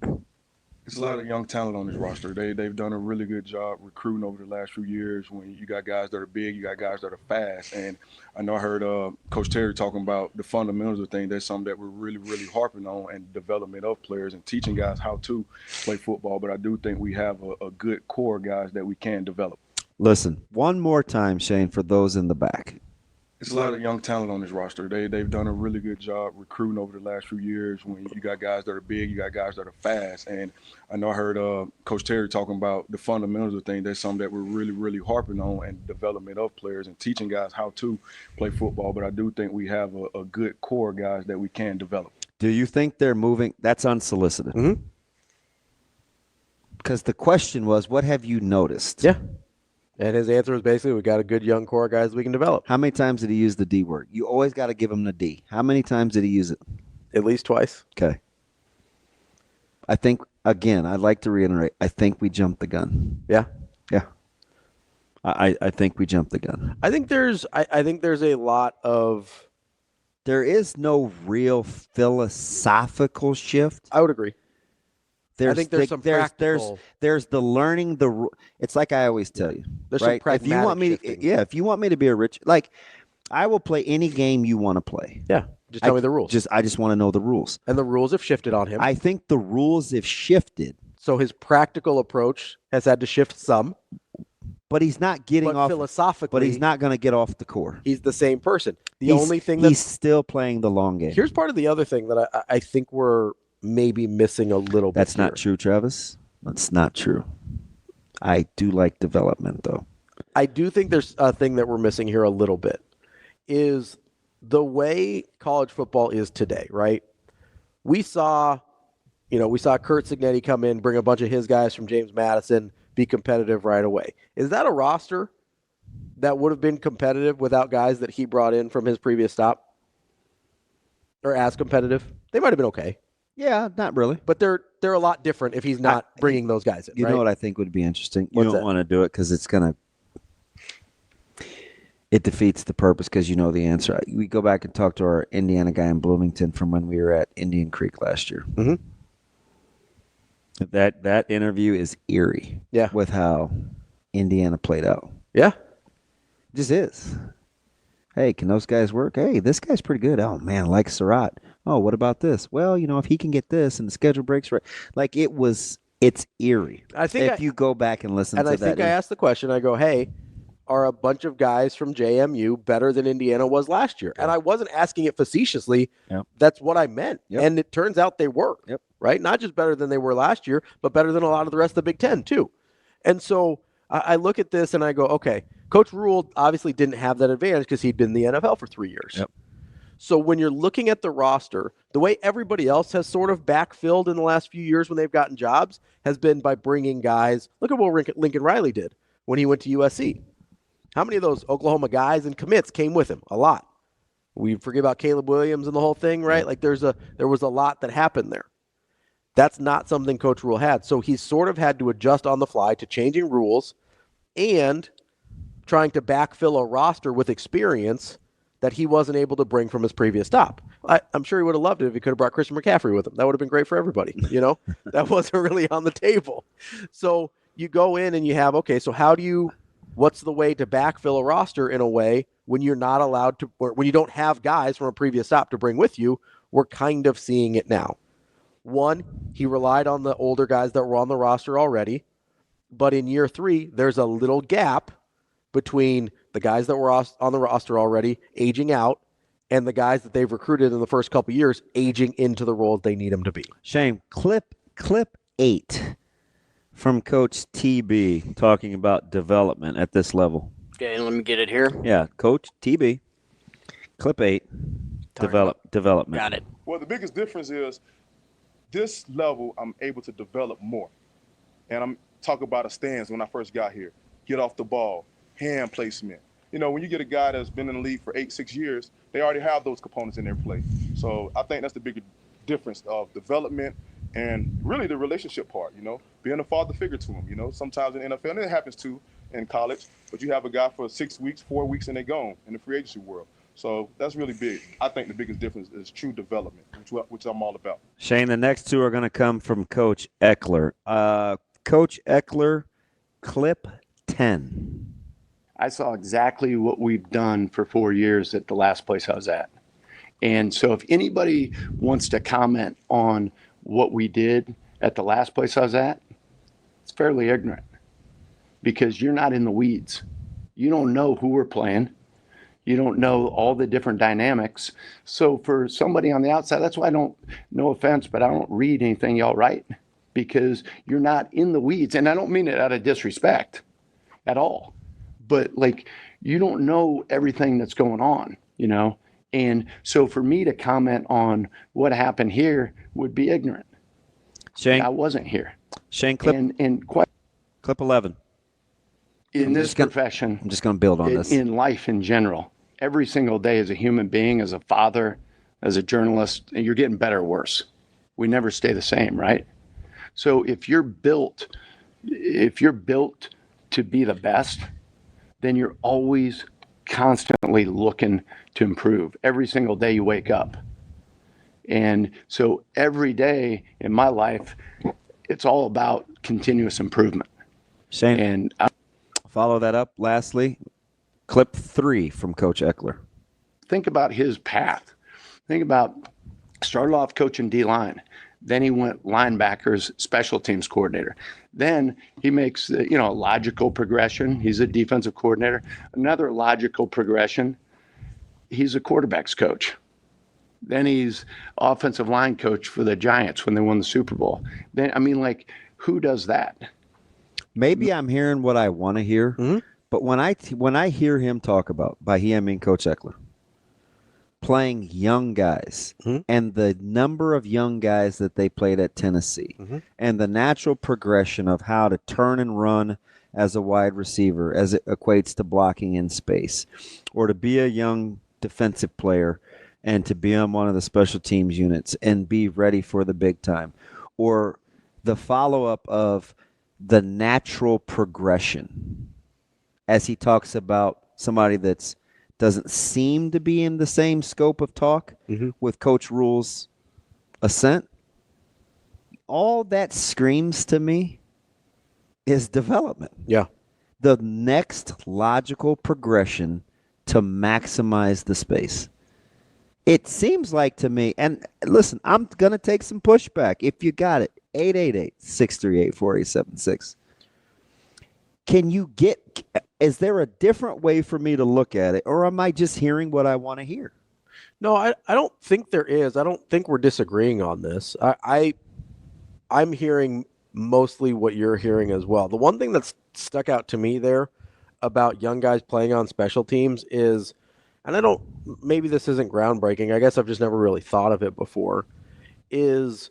It's a lot of young talent on this roster. They've done a really good job recruiting over the last few years. When you got guys that are big, you got guys that are fast. And I know I heard Coach Terry talking about the fundamentals of things. That's something that we're really, really harping on, and development of players and teaching guys how to play football. But I do think we have a good core of guys that we can develop. Listen, one more time, Shane, for those in the back. It's a lot of young talent on this roster. They've done a really good job recruiting over the last few years. When you got guys that are big, you got guys that are fast. And I know I heard Coach Terry talking about the fundamentals of things. That's something that we're really, really harping on, and development of players and teaching guys how to play football. But I do think we have a good core of guys that we can develop. Do you think they're moving? That's unsolicited. Mm-hmm. Because the question was, what have you noticed? Yeah. And his answer was basically, we got a good young core of guys we can develop. How many times did he use the D word? You always got to give him the D. How many times did he use it? At least twice. Okay. I think, again, I'd like to reiterate, I think we jumped the gun. Yeah. Yeah. I think we jumped the gun. I think there's a lot of. There is no real philosophical shift. I would agree. I think there's some practical. There's the learning it's like I always tell you. There's right? some pragmatic if you want me shifting. if you want me to be a rich, like, I will play any game you want to play. Yeah. Just tell me the rules. I just want to know the rules. And the rules have shifted on him. I think the rules have shifted. So his practical approach has had to shift some. But he's not getting off philosophically. But he's not going to get off the core. He's the same person. He's still playing the long game. Here's part of the other thing that I think we're maybe missing a little bit. That's not true, Travis. That's not true. I do like development, though. I do think there's a thing that we're missing here a little bit, is the way college football is today, right? We saw Kurt Cignetti come in, bring a bunch of his guys from James Madison, be competitive right away. Is that a roster that would have been competitive without guys that he brought in from his previous stop? Or as competitive? They might have been okay. Yeah, not really. But they're a lot different if he's not bringing those guys in. You right? know what I think would be interesting? You What's don't that? want to do it because it defeats the purpose, because you know the answer. We go back and talk to our Indiana guy in Bloomington from when we were at Indian Creek last year. Mm-hmm. That interview is eerie. Yeah. With how Indiana played out. Yeah. It just is. Hey, can those guys work? Hey, this guy's pretty good. Oh, man, I like Surratt. Oh, what about this? Well, if he can get this and the schedule breaks right. Like, it's eerie. I think you go back and listen to that. And I think I asked the question, I go, hey, are a bunch of guys from JMU better than Indiana was last year? And I wasn't asking it facetiously. Yep. That's what I meant. Yep. And it turns out they were. Yep. Right? Not just better than they were last year, but better than a lot of the rest of the Big Ten, too. And so I look at this and I go, okay, Coach Rhule obviously didn't have that advantage because he'd been in the NFL for 3 years. Yep. So when you're looking at the roster, the way everybody else has sort of backfilled in the last few years when they've gotten jobs has been by bringing guys. Look at what Lincoln Riley did when he went to USC. How many of those Oklahoma guys and commits came with him? A lot. We forget about Caleb Williams and the whole thing, right? Like there was a lot that happened there. That's not something Coach Rhule had. So he's sort of had to adjust on the fly to changing rules and trying to backfill a roster with experience that he wasn't able to bring from his previous stop. I'm sure he would have loved it if he could have brought Christian McCaffrey with him. That would have been great for everybody. That wasn't really on the table. So you go in and you have, okay, so what's the way to backfill a roster in a way when you're not allowed to, or when you don't have guys from a previous stop to bring with you, we're kind of seeing it now. One, he relied on the older guys that were on the roster already. But in year 3, there's a little gap between the guys that were on the roster already aging out and the guys that they've recruited in the first couple of years aging into the roles they need them to be. Shane, clip 8 from Coach TB talking about development at this level. Okay, let me get it here. Yeah, Coach TB, clip 8, development. Got it. Well, the biggest difference is this level I'm able to develop more. And I'm talking about a stance when I first got here. Get off the ball, hand placement. When you get a guy that's been in the league for 6 years, they already have those components in their play. So I think that's the bigger difference of development and really the relationship part, being a father figure to them. Sometimes in the NFL, and it happens too in college, but you have a guy for 6 weeks, 4 weeks, and they're gone in the free agency world. So that's really big. I think the biggest difference is true development, which I'm all about. Shane, the next two are going to come from Coach Eckler. Coach Eckler, clip 10. I saw exactly what we've done for 4 years at the last place I was at. And so if anybody wants to comment on what we did at the last place I was at, it's fairly ignorant because you're not in the weeds. You don't know who we're playing. You don't know all the different dynamics. So for somebody on the outside, that's why no offense, but I don't read anything y'all write because you're not in the weeds. And I don't mean it out of disrespect at all. But you don't know everything that's going on, And so for me to comment on what happened here would be ignorant. Shane, I wasn't here. Shane, clip 11. In this profession, I'm just going to build on this. In life in general, every single day as a human being, as a father, as a journalist, you're getting better or worse. We never stay the same, right? So if you're built to be the best, then you're always constantly looking to improve every single day you wake up. And so every day in my life, it's all about continuous improvement. Shane, and follow that up. Lastly, clip 3 from Coach Eckler. Think about his path. Think about started off coaching D-line. Then he went linebackers, special teams coordinator. Then he makes a logical progression. He's a defensive coordinator. Another logical progression, he's a quarterbacks coach. Then he's offensive line coach for the Giants when they won the Super Bowl. Then who does that? Maybe I'm hearing what I want to hear, but when I hear him talk about, by he I mean Coach Eckler, playing young guys and the number of young guys that they played at Tennessee and the natural progression of how to turn and run as a wide receiver as it equates to blocking in space, or to be a young defensive player and to be on one of the special teams units and be ready for the big time, or the follow-up of the natural progression as he talks about somebody that's doesn't seem to be in the same scope of talk with Coach Rhule's ascent. All that screams to me is development. Yeah. The next logical progression to maximize the space. It seems like to me, and listen, I'm going to take some pushback. If you got it, 888-638-4876. Is there a different way for me to look at it, or am I just hearing what I want to hear? No, I don't think there is. I don't think we're disagreeing on this. I'm hearing mostly what you're hearing as well. The one thing that's stuck out to me there about young guys playing on special teams is, and maybe this isn't groundbreaking, I guess I've just never really thought of it before, is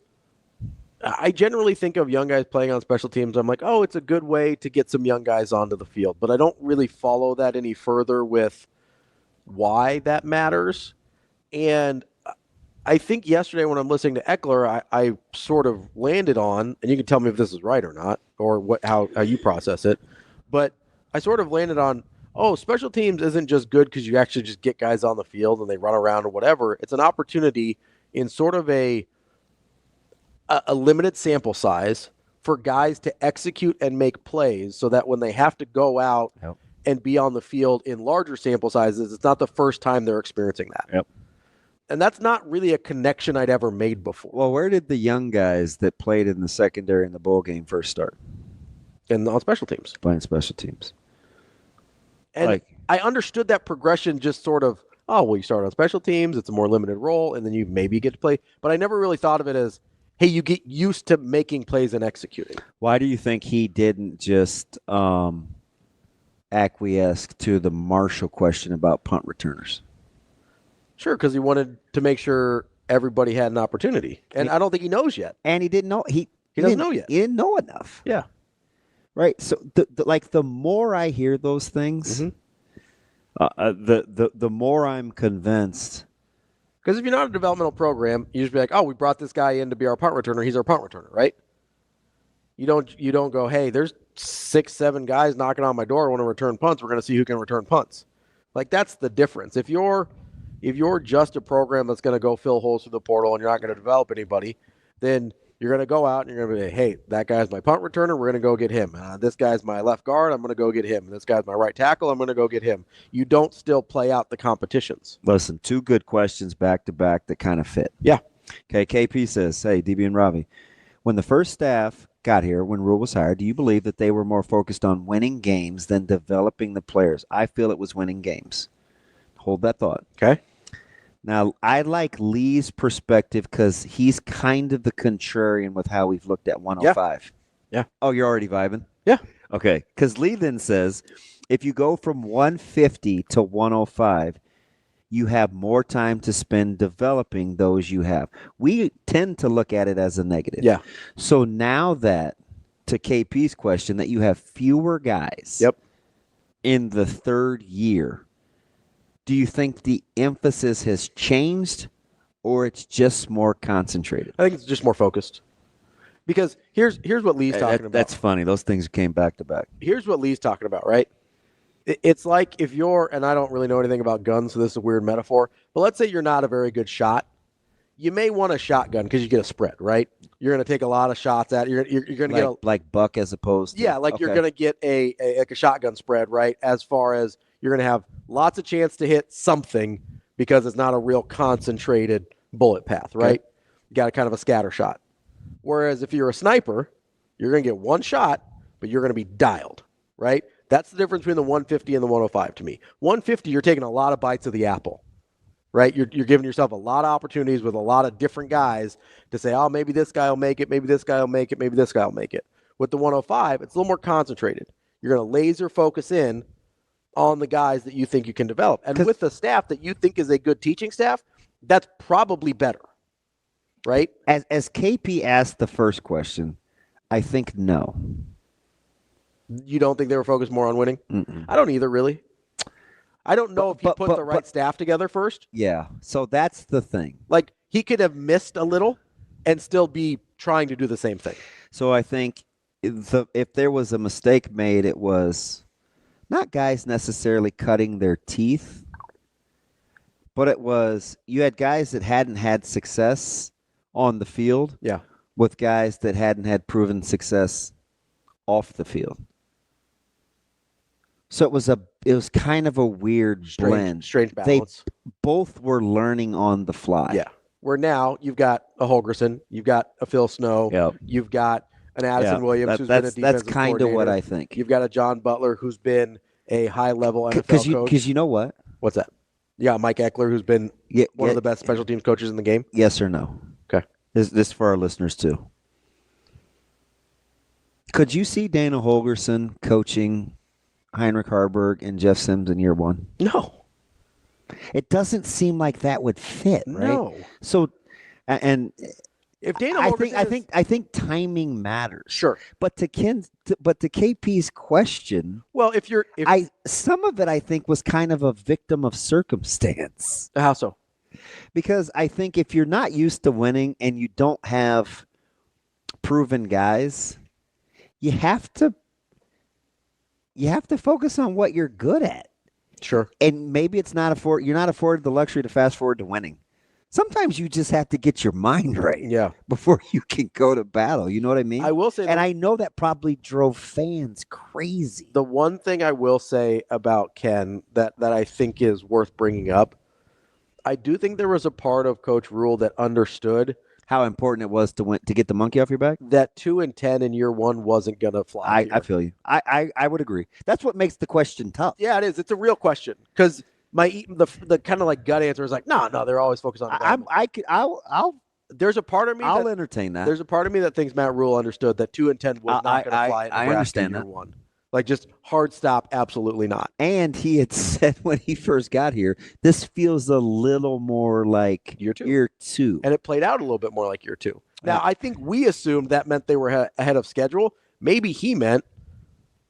I generally think of young guys playing on special teams. I'm like, oh, it's a good way to get some young guys onto the field. But I don't really follow that any further with why that matters. And I think yesterday when I'm listening to Eckler, I sort of landed on, and you can tell me if this is right or not, or how you process it, but I sort of landed on, special teams isn't just good because you actually just get guys on the field and they run around or whatever. It's an opportunity in sort of a limited sample size for guys to execute and make plays so that when they have to go out and be on the field in larger sample sizes, it's not the first time they're experiencing that. And that's not really a connection I'd ever made before. Well, where did the young guys that played in the secondary in the bowl game first start? On special teams. Playing special teams. And I understood that progression just sort of, you start on special teams, it's a more limited role, and then you maybe get to play. But I never really thought of it as, hey, you get used to making plays and executing. Why do you think he didn't just acquiesce to the Marshall question about punt returners? Sure, because he wanted to make sure everybody had an opportunity. And I don't think he knows yet. And he didn't know. He doesn't know yet. He didn't know enough. Yeah. Right. So, the more I hear those things, the more I'm convinced. Because if you're not a developmental program, you just be like, we brought this guy in to be our punt returner. He's our punt returner, right? You don't go, hey, there's 6-7 guys knocking on my door want to return punts. We're going to see who can return punts. Like, that's the difference. If you're just a program that's going to go fill holes through the portal and you're not going to develop anybody, then you're going to go out and you're going to be, hey, that guy's my punt returner. We're going to go get him. This guy's my left guard. I'm going to go get him. This guy's my right tackle. I'm going to go get him. You don't still play out the competitions. Listen, 2 good questions back to back that kind of fit. Yeah. Okay, KP says, hey, DB and Ravi, when the first staff got here, when Rhule was hired, do you believe that they were more focused on winning games than developing the players? I feel it was winning games. Hold that thought. Okay. Now, I like Lee's perspective because he's kind of the contrarian with how we've looked at 105. Yeah. Oh, you're already vibing? Yeah. Okay. Because Lee then says, if you go from 150 to 105, you have more time to spend developing those you have. We tend to look at it as a negative. Yeah. So now that, to KP's question, that you have fewer guys in the third year, do you think the emphasis has changed or it's just more concentrated? I think it's just more focused. Because here's what Lee's talking about. That's funny. Those things came back to back. Here's what Lee's talking about, right? It's like if you're, and I don't really know anything about guns, so this is a weird metaphor, but let's say you're not a very good shot. You may want a shotgun because you get a spread, right? You're going to take a lot of shots at it. You're going to get like buck as opposed to you're going to get a shotgun spread, right? As far as you're going to have lots of chance to hit something because it's not a real concentrated bullet path, right? Okay. You got a kind of a scatter shot. Whereas if you're a sniper, you're going to get one shot, but you're going to be dialed, right? That's the difference between the 150 and the 105 to me. 150, you're taking a lot of bites of the apple, right? You're giving yourself a lot of opportunities with a lot of different guys to say, maybe this guy will make it, maybe this guy will make it, maybe this guy will make it. With the 105, it's a little more concentrated. You're going to laser focus in on the guys that you think you can develop. And with the staff that you think is a good teaching staff, that's probably better, right? As KP asked the first question, I think no. You don't think they were focused more on winning? Mm-mm. I don't either, really. I don't know if he put the right staff together first. Yeah, so that's the thing. Like, he could have missed a little and still be trying to do the same thing. So I think if there was a mistake made, it was not guys necessarily cutting their teeth, but it was you had guys that hadn't had success on the field with guys that hadn't had proven success off the field. So it was kind of a weird blend. Strange balance. They both were learning on the fly. Yeah. Where now you've got a Holgerson, you've got a Phil Snow, you've got an Addison Williams who's been a defensive That's kind of what I think. You've got a John Butler who's been a high-level NFL coach. Because you know what? What's that? You got Mike Eckler who's been one of the best special teams coaches in the game? Yes or no? Okay. This for our listeners too. Could you see Dana Holgerson coaching Heinrich Harburg and Jeff Sims in year one? No. It doesn't seem like that would fit, right? No. So, and if Dana Holgerson I think timing matters. Sure. But to KP's question, well, some of it I think was kind of a victim of circumstance. How so? Because I think if you're not used to winning and you don't have proven guys, you have to focus on what you're good at. Sure. And maybe you're not afforded the luxury to fast forward to winning. Sometimes you just have to get your mind right before you can go to battle. You know what I mean? I will say, and I know that probably drove fans crazy. The one thing I will say about Ken that I think is worth bringing up I do think there was a part of Coach Rhule that understood how important it was to get the monkey off your back. That 2-10 in year one wasn't going to fly. I feel you. I would agree. That's what makes the question tough. Yeah, it is. It's a real question because the kind of like gut answer is like, no, they're always focused on. I'll. There's a part of me. I'll entertain that. There's a part of me that thinks Matt Rhule understood that 2-10 was not going to fly. I understand that. One. Like just hard stop, absolutely not. And he had said when he first got here, this feels a little more like year two. And it played out a little bit more like year two. Now, I think we assumed that meant they were ahead of schedule. Maybe he meant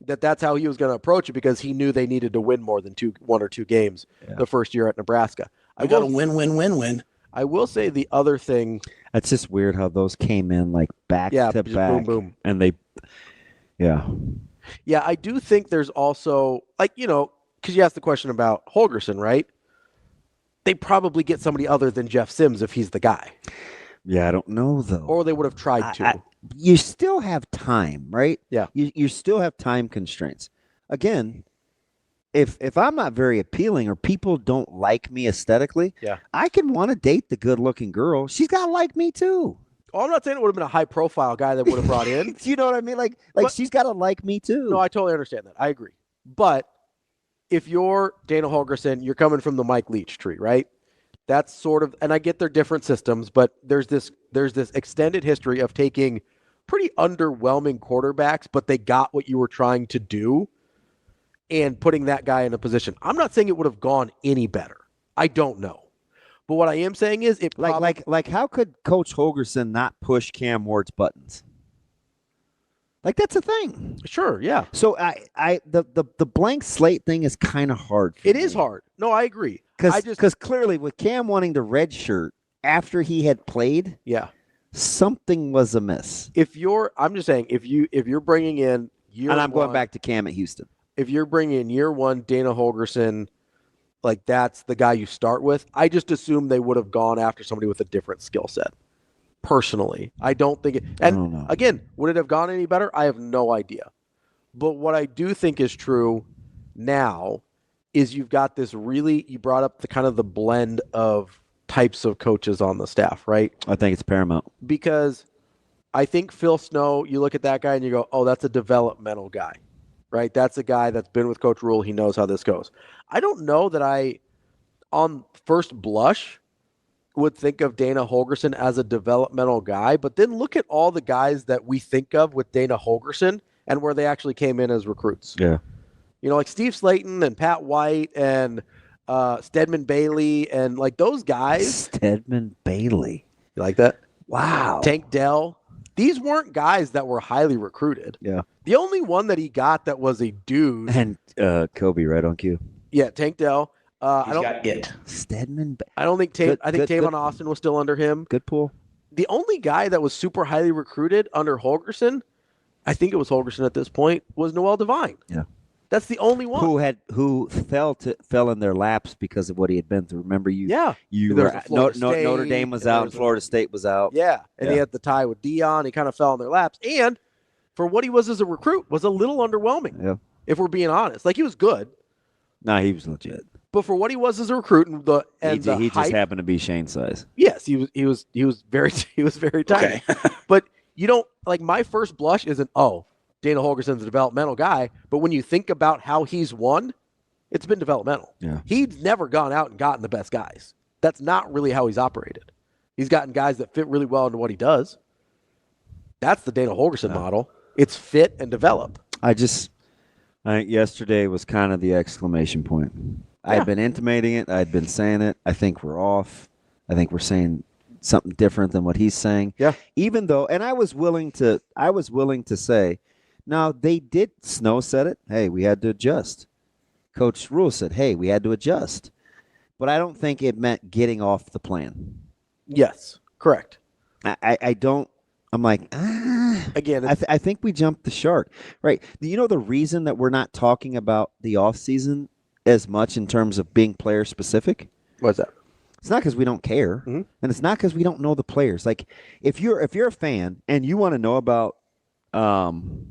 that that's how he was going to approach it because he knew they needed to win more than 1 or 2 games the first year at Nebraska. I got a win. I will say the other thing. It's just weird how those came in like back to back. Boom, boom. And they, Yeah, I do think there's also, like, because you asked the question about Holgorsen, right? They probably get somebody other than Jeff Sims if he's the guy. Yeah, I don't know, though. Or they would have tried to. You still have time, right? Yeah. You still have time constraints. Again, if I'm not very appealing or people don't like me aesthetically, I can want to date the good-looking girl. She's got to like me, too. Oh, I'm not saying it would have been a high-profile guy that would have brought in. You know what I mean? Like she's got to like me, too. No, I totally understand that. I agree. But if you're Dana Holgorsen, you're coming from the Mike Leach tree, right? That's sort of, and I get their different systems, but there's this extended history of taking pretty underwhelming quarterbacks, but they got what you were trying to do and putting that guy in a position. I'm not saying it would have gone any better. I don't know. But what I am saying is it like how could Coach Holgorsen not push Cam Ward's buttons? Like that's a thing. Sure, yeah. So the blank slate thing is kind of hard. It is hard. No, I agree. Because clearly with Cam wanting to redshirt after he had played, something was amiss. I'm just saying if you're bringing in going back to Cam at Houston. If you're bringing in year one Dana Holgorsen, like that's the guy you start with. I just assume they would have gone after somebody with a different skill set. Personally, I don't think it. And again, would it have gone any better? I have no idea. But what I do think is true now is you've got this you brought up the kind of the blend of types of coaches on the staff, right? I think it's paramount. Because I think Phil Snow, you look at that guy and you go, oh, that's a developmental guy, right? That's a guy that's been with Coach Rhule. He knows how this goes. I don't know that on first blush, would think of Dana Holgorsen as a developmental guy, but then look at all the guys that we think of with Dana Holgorsen and where they actually came in as recruits. Yeah. Like Steve Slayton and Pat White and Stedman Bailey and like those guys. Stedman Bailey. You like that? Wow. Tank Dell. These weren't guys that were highly recruited. Yeah. The only one that he got that was a dude. And Kobe right on cue. Yeah, Tank Dell. I don't get Stedman. I don't think Tavon Austin was still under him. Good pull. The only guy that was super highly recruited under Holgorsen, I think it was Holgorsen at this point, was Noel Devine. Yeah. That's the only one who fell in their laps because of what he had been through. Remember you? Yeah. Notre Dame was out and Florida State was out. Yeah, and he had the tie with Dion. He kind of fell in their laps, and for what he was as a recruit, was a little underwhelming. Yeah. If we're being honest, like he was good. Nah, he was legit. But for what he was as a recruit, he just happened to be Shane's size. Yes, he was very tiny. Okay. But you don't like my first blush isn't Dana Holgorsen's a developmental guy, but when you think about how he's won, it's been developmental. Yeah. He's never gone out and gotten the best guys. That's not really how he's operated. He's gotten guys that fit really well into what he does. That's the Dana Holgorsen model. It's fit and develop. I think yesterday was kind of the exclamation point. I had been intimating it. I had been saying it. I think we're off. I think we're saying something different than what he's saying. Yeah. Even though, and I was willing to say, now they did. Snow said it. Hey, we had to adjust. Coach Rhule said, hey, we had to adjust. But I don't think it meant getting off the plan. Yes, correct. I don't. I'm like, again, I think we jumped the shark. Right. You know the reason that we're not talking about the offseason as much in terms of being player specific? What's that? It's not because we don't care, and it's not because we don't know the players. Like if you're a fan and you want to know about Deshaun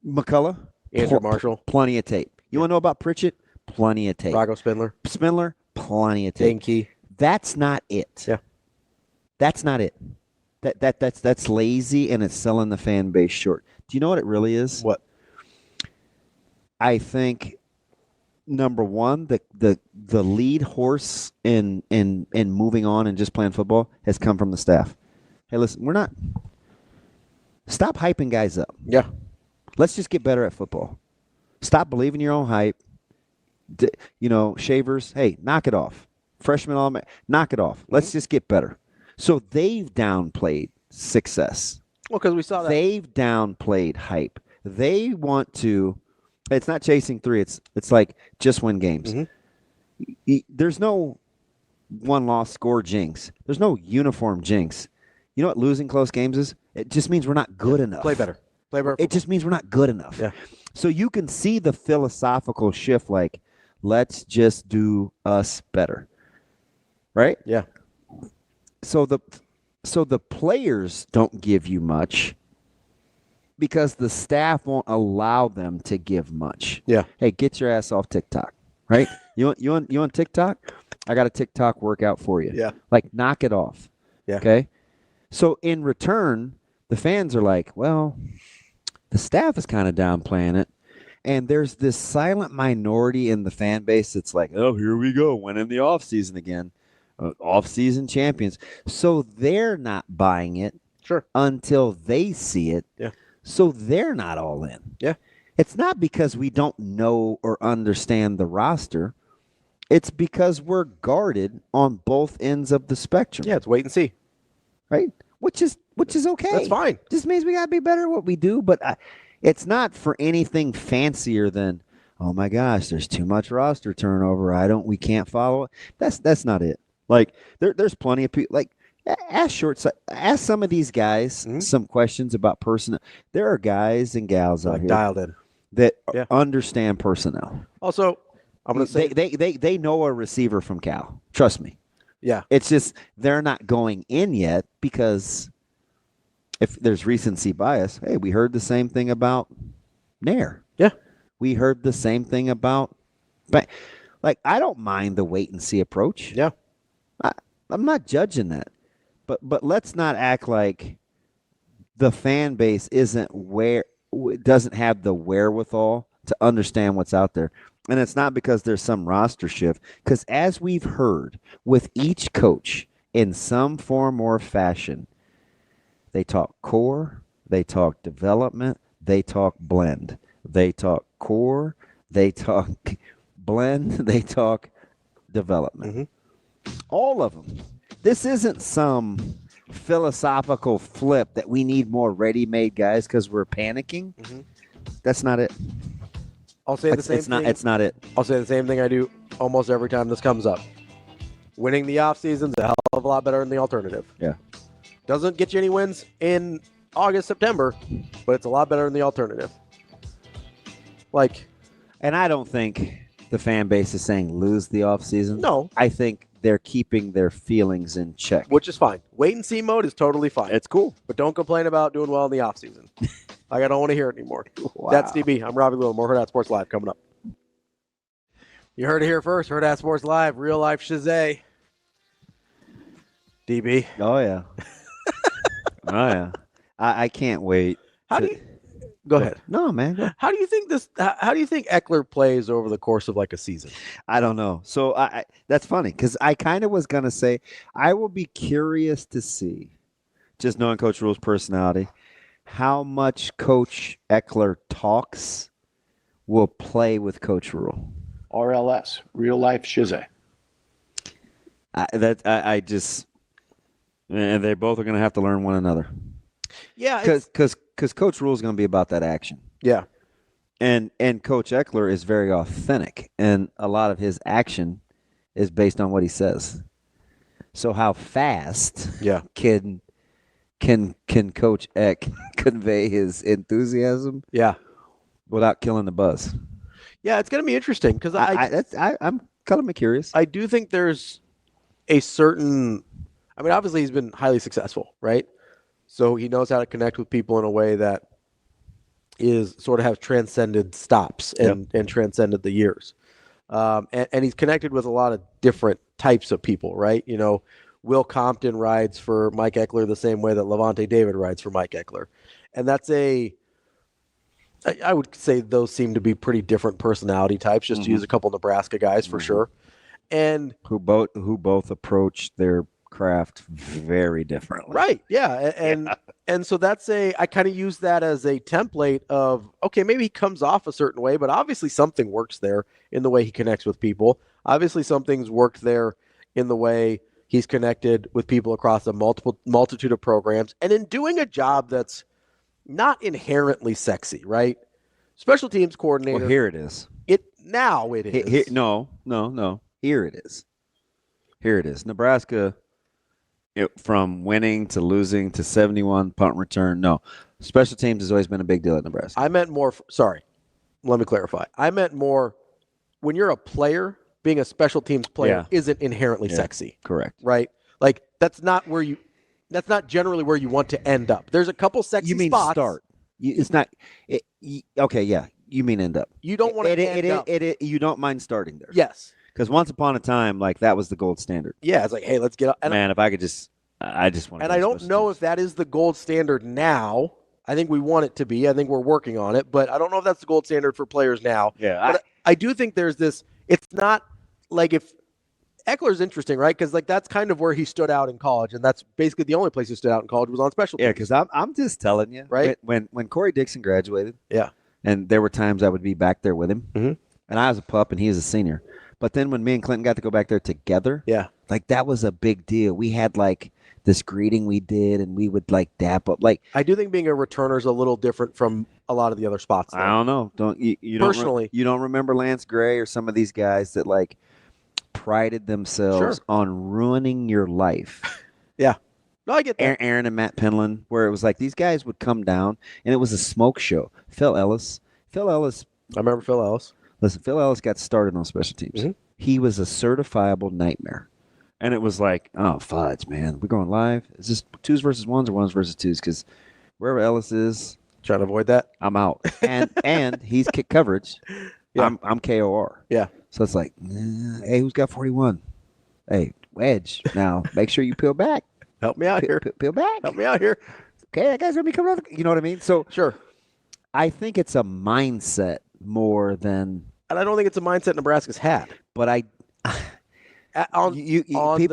McCullough, Andrew Marshall, plenty of tape. You want to know about Pritchett? Plenty of tape. Rocco Spindler, plenty of tape. Key. That's not it. Yeah. That's not it. That's lazy, and it's selling the fan base short. Do you know what it really is? What? I think number one, the lead horse in moving on and just playing football has come from the staff. Hey, listen, stop hyping guys up. Yeah. Let's just get better at football. Stop believing your own hype. Shavers, hey, knock it off. Freshmen, knock it off. Let's just get better. So they've downplayed success. Well, because we saw that. They've downplayed hype. They want to. It's not chasing three. It's like just win games. Mm-hmm. There's no one-loss score jinx. There's no uniform jinx. You know what losing close games is? It just means we're not good enough. Play better. It just means we're not good enough. Yeah. So you can see the philosophical shift, like, let's just do us better. Right? Yeah. So the players don't give you much because the staff won't allow them to give much. Yeah. Hey, get your ass off TikTok. Right? You on TikTok? I got a TikTok workout for you. Yeah. Like, knock it off. Yeah. Okay? So in return, the fans are like, well, the staff is kind of downplaying it. And there's this silent minority in the fan base that's like, oh, here we go, winning the offseason again. Off-season champions. So they're not buying it until they see it. Yeah. So they're not all in. Yeah. It's not because we don't know or understand the roster. It's because we're guarded on both ends of the spectrum. Yeah, it's wait and see. Right? Which is okay. That's fine. Just means we got to be better at what we do, but it's not for anything fancier than, oh my gosh, there's too much roster turnover. We can't follow it. That's not it. Like there's plenty of people. Like ask some of these guys some questions about personnel. There are guys and gals out here dialed in that understand personnel. Also, I'm going to say they know a receiver from Cal. Trust me. Yeah. It's just they're not going in yet because if there's recency bias. Hey, we heard the same thing about Nair. Yeah. We heard the same thing about. But like, I don't mind the wait and see approach. Yeah. I'm not judging that, but let's not act like the fan base doesn't have the wherewithal to understand what's out there. And it's not because there's some roster shift, because as we've heard with each coach in some form or fashion, they talk core, they talk development, they talk blend, they talk core, they talk blend, they talk development. Mm-hmm. All of them. This isn't some philosophical flip that we need more ready-made guys because we're panicking. Mm-hmm. That's not it. I'll say the same thing. It's not it. I'll say the same thing I do almost every time this comes up. Winning the offseason is a hell of a lot better than the alternative. Yeah. Doesn't get you any wins in August, September, but it's a lot better than the alternative. And I don't think the fan base is saying lose the offseason. No. I think they're keeping their feelings in check. Which is fine. Wait and see mode is totally fine. It's cool. But don't complain about doing well in the offseason. I don't want to hear it anymore. Wow. That's DB. I'm Ravi. Lulla. More Hurrdat Sports Live coming up. You heard it here first. Hurrdat Sports Live. Real life Shazay. DB. Oh, yeah. Oh, yeah. I can't wait. Go ahead. No, man. How do you think Eckler plays over the course of like a season? I don't know. So that's funny because I kind of was going to say I will be curious to see, just knowing Coach Rhule's personality, how much Coach Eckler talks will play with Coach Rhule. RLS, real life Shizay. And they both are going to have to learn one another. Yeah, because Coach Rhule is going to be about that action. Yeah, and Coach Eckler is very authentic, and a lot of his action is based on what he says. So how fast can Coach Eck convey his enthusiasm? Yeah, without killing the buzz. Yeah, it's going to be interesting because I'm kind of curious. I do think there's a certain. I mean, obviously he's been highly successful, right? So he knows how to connect with people in a way that is sort of have transcended stops and transcended the years. And he's connected with a lot of different types of people, right? You know, Will Compton rides for Mike Eckler the same way that Levante David rides for Mike Eckler. And that's I would say those seem to be pretty different personality types, just to use a couple Nebraska guys for sure. And who both approach their craft very differently. Right. Yeah. And so I kind of use that as a template of, okay, maybe he comes off a certain way, but obviously something works there in the way he connects with people. Obviously something's worked there in the way he's connected with people across a multitude of programs, and in doing a job that's not inherently sexy, right? Special teams coordinator. Well, here it is. Now it is. No. Here it is. Here it is. Nebraska, from winning to losing to 71 punt return. No, special teams has always been a big deal at Nebraska. I meant more. Sorry, let me clarify. I meant more when you're a player. Being a special teams player isn't inherently sexy. Correct. Right? Like that's not generally where you want to end up. There's a couple sexy spots. You mean start. It's not. Okay, yeah. You mean end up. You don't want to end up. You don't mind starting there. Yes. Because once upon a time, like that was the gold standard. Yeah, it's like, hey, let's get up. Man, if I could I just want to. And I don't know if that is the gold standard now. I think we want it to be. I think we're working on it, but I don't know if that's the gold standard for players now. Yeah. But I do think there's this. It's not like if Eckler's interesting, right? Because like that's kind of where he stood out in college, and that's basically the only place he stood out in college was on special teams. Yeah, because I'm just telling you, right? When Corey Dixon graduated, yeah, and there were times I would be back there with him, and I was a pup and he was a senior. But then when me and Clinton got to go back there together, like that was a big deal. We had like this greeting we did, and we would like dap up. Like I do think being a returner is a little different from a lot of the other spots. Though. I don't know. Don't you personally? You don't remember Lance Gray or some of these guys that like prided themselves on ruining your life. Yeah. No, I get that. Aaron and Matt Penland, where it was like these guys would come down and it was a smoke show. Phil Ellis. I remember Phil Ellis. Listen, Phil Ellis got started on special teams. He was a certifiable nightmare. And it was like, oh, fudge, man. We're going live. Is this 2s versus 1s or 1s versus 2s? Because wherever Ellis is, trying to avoid that, I'm out. And he's kick coverage. Yeah. I'm KOR. Yeah. So it's like, hey, who's got 41? Hey, wedge. Now, make sure you peel back. Help me out here. Peel back. Help me out here. Okay, that guy's going to be coming out. You know what I mean? So sure. I think it's a mindset more than. And I don't think it's a mindset Nebraska's had. But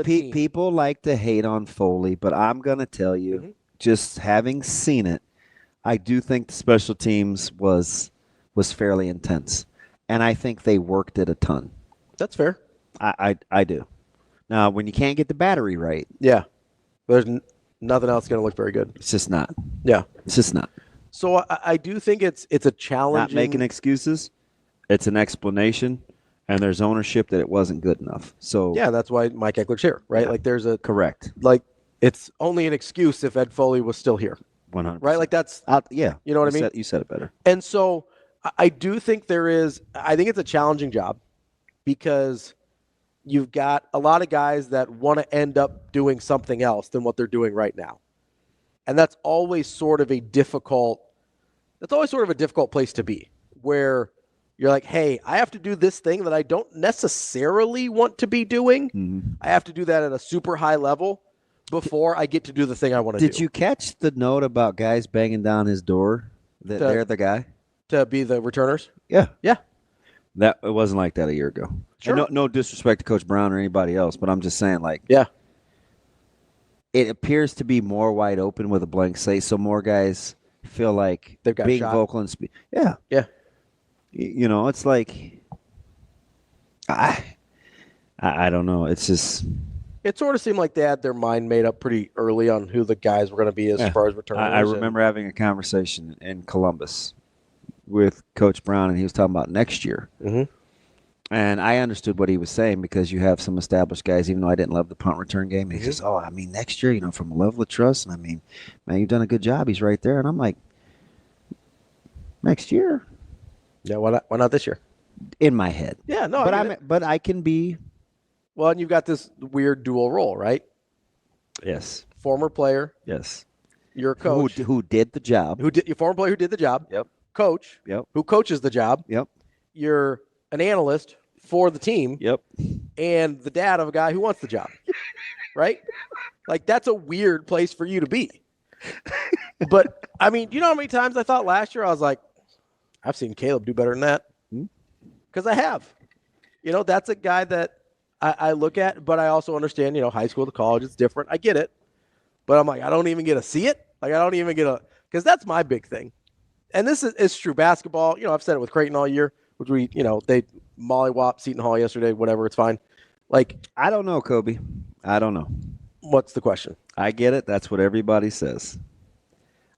people like to hate on Foley, but I'm going to tell you, just having seen it, I do think the special teams was fairly intense. And I think they worked it a ton. That's fair. I do. Now, when you can't get the battery right. Yeah. There's nothing else going to look very good. It's just not. Yeah. It's just not. So I do think it's a challenge. Not making excuses. It's an explanation. And there's ownership that it wasn't good enough. So yeah, that's why Mike Eckler's here, right? Like there's a correct. Like it's only an excuse if Ed Foley was still here. 100%. Right? Like that's yeah. You know what I mean? You said it better. And so I do think I think it's a challenging job because you've got a lot of guys that want to end up doing something else than what they're doing right now. And that's always sort of a difficult place to be, where you're like, hey, I have to do this thing that I don't necessarily want to be doing. I have to do that at a super high level before I get to do the thing I want to do. Did you catch the note about guys banging down his door that they're the guy? To be the returners? Yeah. Yeah. It wasn't like that a year ago. Sure. No disrespect to Coach Brown or anybody else, but I'm just saying, like, yeah, it appears to be more wide open with a blank slate, so more guys feel like they've got being shot. Vocal and speak. Yeah. Yeah. You know, it's like I don't know. It's just it sort of seemed like they had their mind made up pretty early on who the guys were going to be as far as returners. I remember having a conversation in Columbus with Coach Brown, and he was talking about next year. And I understood what he was saying because you have some established guys, even though I didn't love the punt return game. And he says, oh, I mean, next year, from a level of trust. And I mean, man, you've done a good job. He's right there. And I'm like, next year? Yeah, why not this year? In my head. Yeah, no, but I can be. Well, and you've got this weird dual role, right? Yes. Former player. Yes. You're a coach. Who did the job. Your former player who did the job. Yep. Coach. Yep. Who coaches the job. Yep. You're an analyst for the team. Yep. And the dad of a guy who wants the job. Right? Like, that's a weird place for you to be. But, I mean, you know how many times I thought last year, I was like, I've seen Caleb do better than that. Because I have. You know, that's a guy that I look at, but I also understand, you know, high school to college, it's different. I get it. But I'm like, I don't even get to see it. Like, I don't even get to, because that's my big thing. And this is true basketball. You know, I've said it with Creighton all year, which we, you know, they mollywhopped Seton Hall yesterday, whatever, it's fine. Like, I don't know, Kobe. I don't know. What's the question? I get it. That's what everybody says.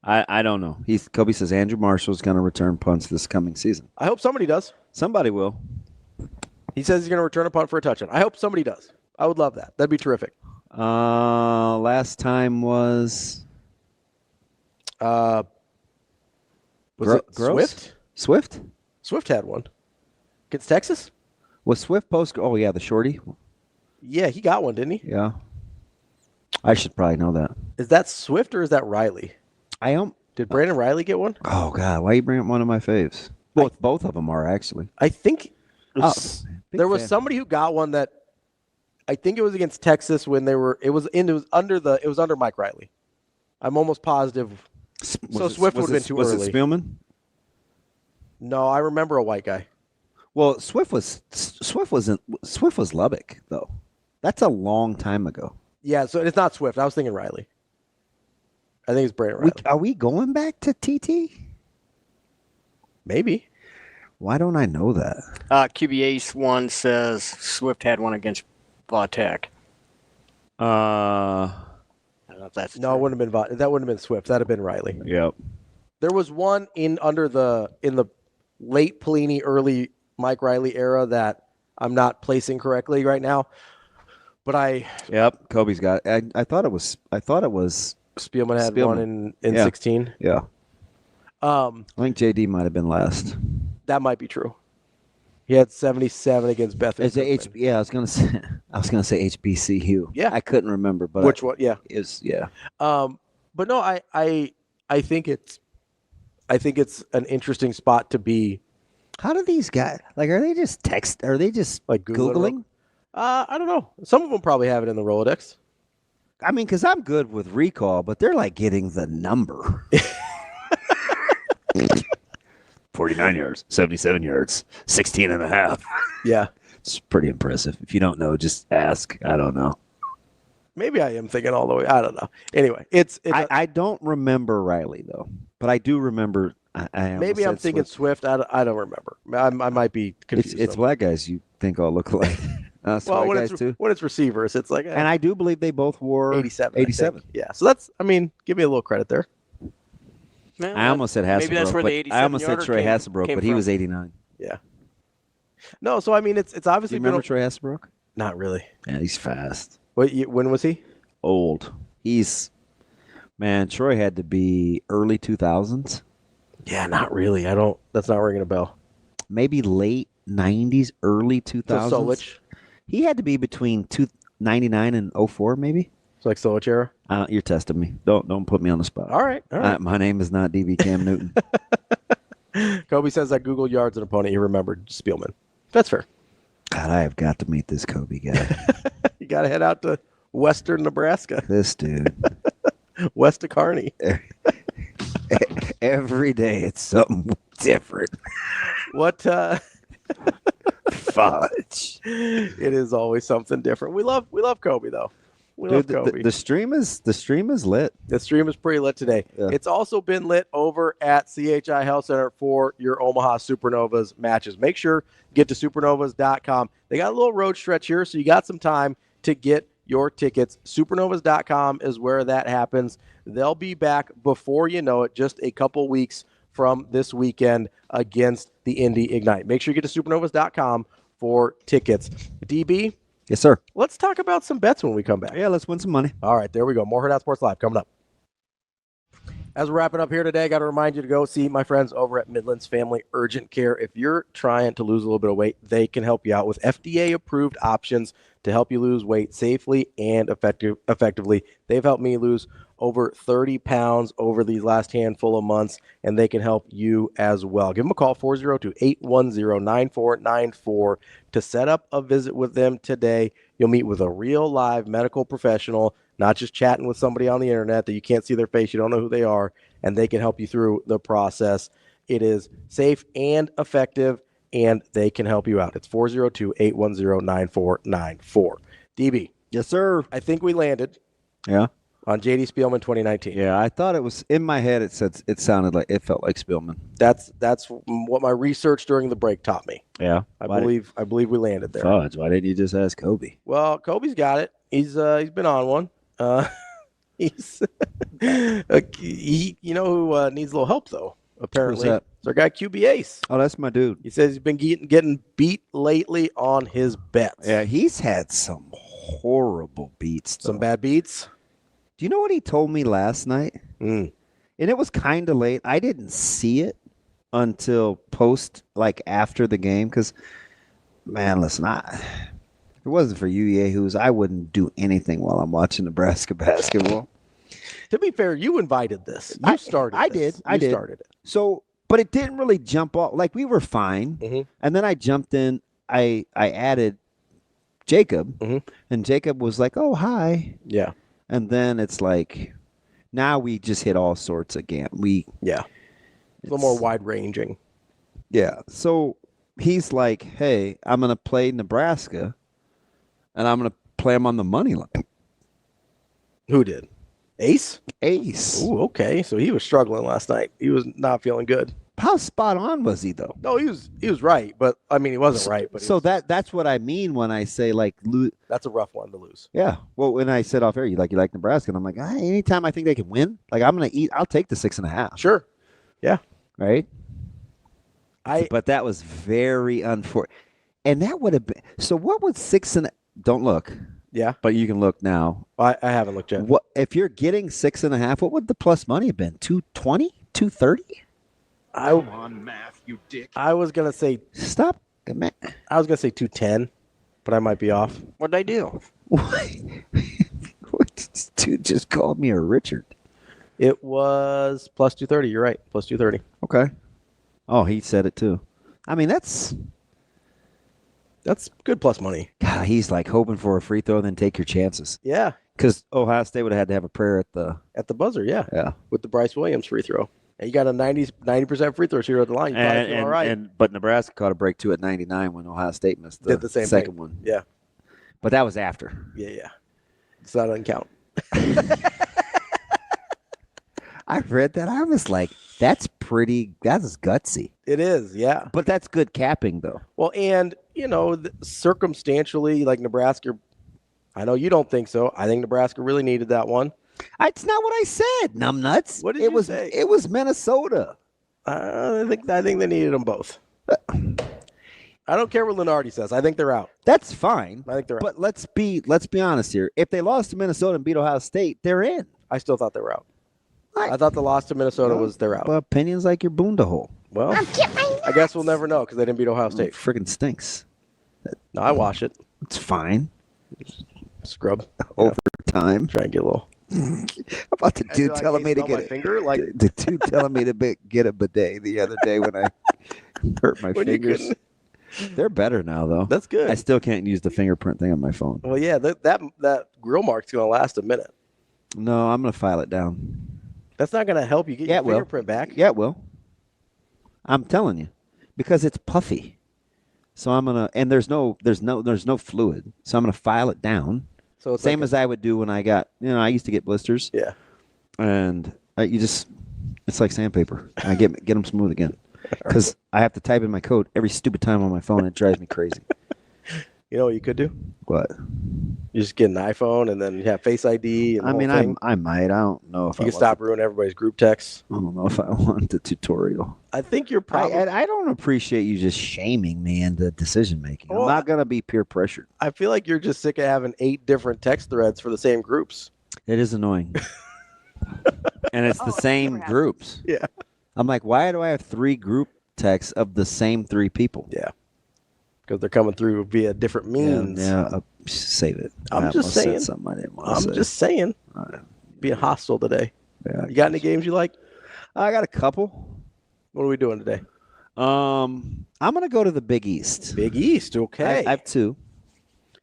I don't know. Kobe says Andrew Marshall's going to return punts this coming season. I hope somebody does. Somebody will. He says he's going to return a punt for a touchdown. I hope somebody does. I would love that. That'd be terrific. Last time was it Gross? Swift? Swift had one. Against Texas? Was Swift post? Oh, yeah, the shorty. Yeah, he got one, didn't he? Yeah. I should probably know that. Is that Swift or is that Riley? Did Brandon Riley get one? Oh, God. Why you bring up one of my faves? Both of them are, actually. I think there was fan. somebody who got one that I think it was against Texas when they were. It was under Mike Riley. I'm almost positive. Swift would have been too early. Was it Spielman? No, I remember a white guy. Well, Swift was Lubbock though. That's a long time ago. Yeah, so it's not Swift. I was thinking Riley. I think it's Brandon Riley. Are we going back to TT? Maybe. Why don't I know that? QB one says Swift had one against Tech. I don't know if that's no, it wouldn't have been that wouldn't have been Swift. That'd have been Riley. Yep. There was one in the late Pelini, early Mike Riley era that I'm not placing correctly right now. But Yep, Kobe's got it. I thought it was Spielman had one in 16. Yeah. I think JD might have been last. That might be true. He had 77 against Bethel. I was gonna say HBCU. Yeah, I couldn't remember, but which one? Yeah, But no, I think it's an interesting spot to be. How do these guys are they just Are they just like Googling? I don't know. Some of them probably have it in the Rolodex. I mean, because I'm good with recall, but they're like getting the number. 49 yards, 77 yards, 16 and a half. Yeah. It's pretty impressive. If you don't know, just ask. I don't know. Maybe I am thinking all the way. I don't know. Anyway, I don't remember Riley, though. But I do remember. Maybe I'm thinking Swift. I don't remember. I might be confused. It's black guys you think all look alike. Well, when it's receivers, it's like. And I do believe they both wore 87. 87. Yeah. So give me a little credit there. Man, I almost said Hasselbrook. Maybe that's where the 87 I almost said Trey Hasselbrook, but he was 89. Yeah. No, so it's obviously. Do you remember Trey Hasselbrook? Not really. Yeah, he's fast. When was he? Old. Troy had to be early 2000s. Yeah, not really. That's not ringing a bell. Maybe late 90s, early 2000s. So Solich? He had to be between 99 and 04, maybe. So like Solich era? You're testing me. Don't put me on the spot. All right. My name is not DB Cam Newton. Kobe says I Googled yards and opponent. He remembered Spielman. That's fair. God, I have got to meet this Kobe guy. You got to head out to Western Nebraska. This dude. West of Kearney. Every day it's something different. What? Fudge. It is always something different. We love Kobe though. We love Kobe. The stream is lit. The stream is pretty lit today. Yeah. It's also been lit over at CHI Health Center for your Omaha Supernovas matches. Make sure you get to supernovas.com. They got a little road stretch here, so you got some time to get your tickets. Supernovas.com is where that happens. They'll be back before you know it, just a couple weeks from this weekend against the Indy Ignite. Make sure you get to supernovas.com for tickets. DB? Yes, sir. Let's talk about some bets when we come back. Yeah, let's win some money. All right, there we go. More Hurrdat Sports Live coming up. As we're wrapping up here today, I got to remind you to go see my friends over at Midlands Family Urgent Care. If you're trying to lose a little bit of weight, they can help you out with FDA-approved options to help you lose weight safely and effectively. They've helped me lose over 30 pounds over these last handful of months, and they can help you as well. Give them a call, 402-810-9494, to set up a visit with them today. You'll meet with a real live medical professional, not just chatting with somebody on the internet that you can't see their face, you don't know who they are, and they can help you through the process. It is safe and effective, and they can help you out. It's 402-810-9494. DB. Yes, sir. I think we landed. Yeah. On J.D. Spielman 2019. Yeah, I thought it was in my head. It sounded like it felt like Spielman. That's what my research during the break taught me. Yeah, I believe we landed there. Fudge, why didn't you just ask Kobe? Well, Kobe's got it. He's been on one. He's you know who needs a little help though. Apparently, Who's that? It's our guy QB Ace. Oh, that's my dude. He says he's been getting beat lately on his bets. Yeah, he's had some horrible beats. Some bad beats. Do you know what he told me last night? And it was kind of late. I didn't see it until after the game because, man, listen, if it wasn't for you yahoos, I wouldn't do anything while I'm watching Nebraska basketball. To be fair, you invited this. You started I this. did. I did. Started it. So, but it didn't really jump off. Like, we were fine. Mm-hmm. And then I jumped in. I added Jacob. Mm-hmm. And Jacob was like, oh, hi. Yeah. And then it's like, now we just hit all sorts again. A little more wide ranging. Yeah. So he's like, hey, I'm going to play Nebraska, and I'm going to play them on the money line. Who did? Ace? Ace. Ooh, okay. So he was struggling last night. He was not feeling good. How spot on was he, though? No, he was right, but I mean, he wasn't right. But so that's what I mean when I say that's a rough one to lose. Yeah. Well, when I said off air, you like Nebraska, and I'm like, anytime I think they can win, I'll take the 6.5. Sure. Yeah. Right. But that was very unfortunate, and that would have been. So what would 6.5? Don't look. Yeah. But you can look now. I haven't looked yet. What if you're getting 6.5? What would the plus money have been? 220, 230. Come on, math, you dick. I was gonna say stop. Man. I was gonna say 210, but I might be off. What'd they do? What? Dude just called me a Richard. It was plus 230. You're right. Plus 230. Okay. Oh, he said it too. I mean, that's good plus money. God, he's like hoping for a free throw, then take your chances. Yeah. Because Ohio State would have had to have a prayer at the buzzer. Yeah. Yeah. With the Bryce Williams free throw. And you got a 90% free throw shooter at the line. You probably feel all right. But Nebraska caught a break too at 99 when Ohio State missed the same second thing. one. Yeah. But that was after. Yeah. So that doesn't count. I read that. I was like, that's gutsy. It is, yeah. But that's good capping, though. Well, and, circumstantially, like Nebraska, I know you don't think so. I think Nebraska really needed that one. It's not what I said, numbnuts. What did you say? It was Minnesota. I think they needed them both. I don't care what Lenardi says. I think they're out. That's fine. I think they're out. But let's be honest here. If they lost to Minnesota and beat Ohio State, they're in. I still thought they were out. I thought the loss to Minnesota was they're out. Well, opinions like your boondahole. Well, I guess we'll never know because they didn't beat Ohio State. Freaking stinks. No, I wash it. It's fine. Scrub. Over time. Try and get a little. How about the dude telling me to get finger? Like the dude telling me to get a bidet the other day when I hurt my fingers. They're better now, though. That's good. I still can't use the fingerprint thing on my phone. Well, yeah, that grill mark's going to last a minute. No, I'm going to file it down. That's not going to help you get your fingerprint back. Yeah, it will. I'm telling you, because it's puffy. So I'm gonna, and there's no fluid. So I'm gonna file it down. So it's same as I would do when I got, I used to get blisters. Yeah. And it's like sandpaper. I get them smooth again, because I have to type in my code every stupid time on my phone. It drives me crazy. You know what you could do? What? You just get an iPhone and then you have Face ID. And I mean, I might. I don't know if you can stop ruining everybody's group texts. I don't know if I want the tutorial. I think you're probably. I don't appreciate you just shaming me into decision making. I'm not gonna be peer pressured. I feel like you're just sick of having 8 different text threads for the same groups. It is annoying. And it's the same groups. Yeah. I'm like, why do I have 3 group texts of the same 3 people? Yeah. Because they're coming through via different means. Yeah, save it. I'm just saying. Something I didn't want to say. I'm just saying. Being hostile today. Yeah, you got any games you like? I got a couple. What are we doing today? I'm gonna go to the Big East. Big East, okay. I have 2.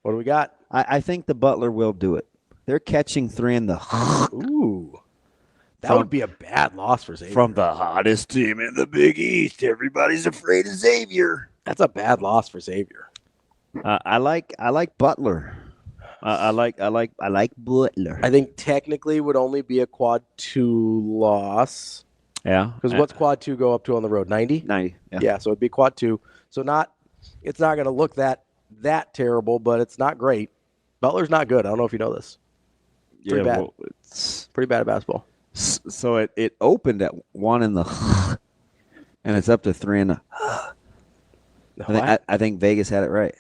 What do we got? I think the Butler will do it. They're catching 3 in the. Ooh, that would be a bad loss for Xavier. From the hottest team in the Big East, everybody's afraid of Xavier. That's a bad loss for Xavier. I like Butler. I like Butler. I think technically would only be a quad 2 loss. Yeah. Because what's quad 2 go up to on the road? 90? 90. Yeah, so it'd be quad 2. So it's not going to look that terrible, but it's not great. Butler's not good. I don't know if you know this. Pretty bad. Well, it's pretty bad at basketball. So it opened at 1 in the and it's up to 3 in the I think Vegas had it right.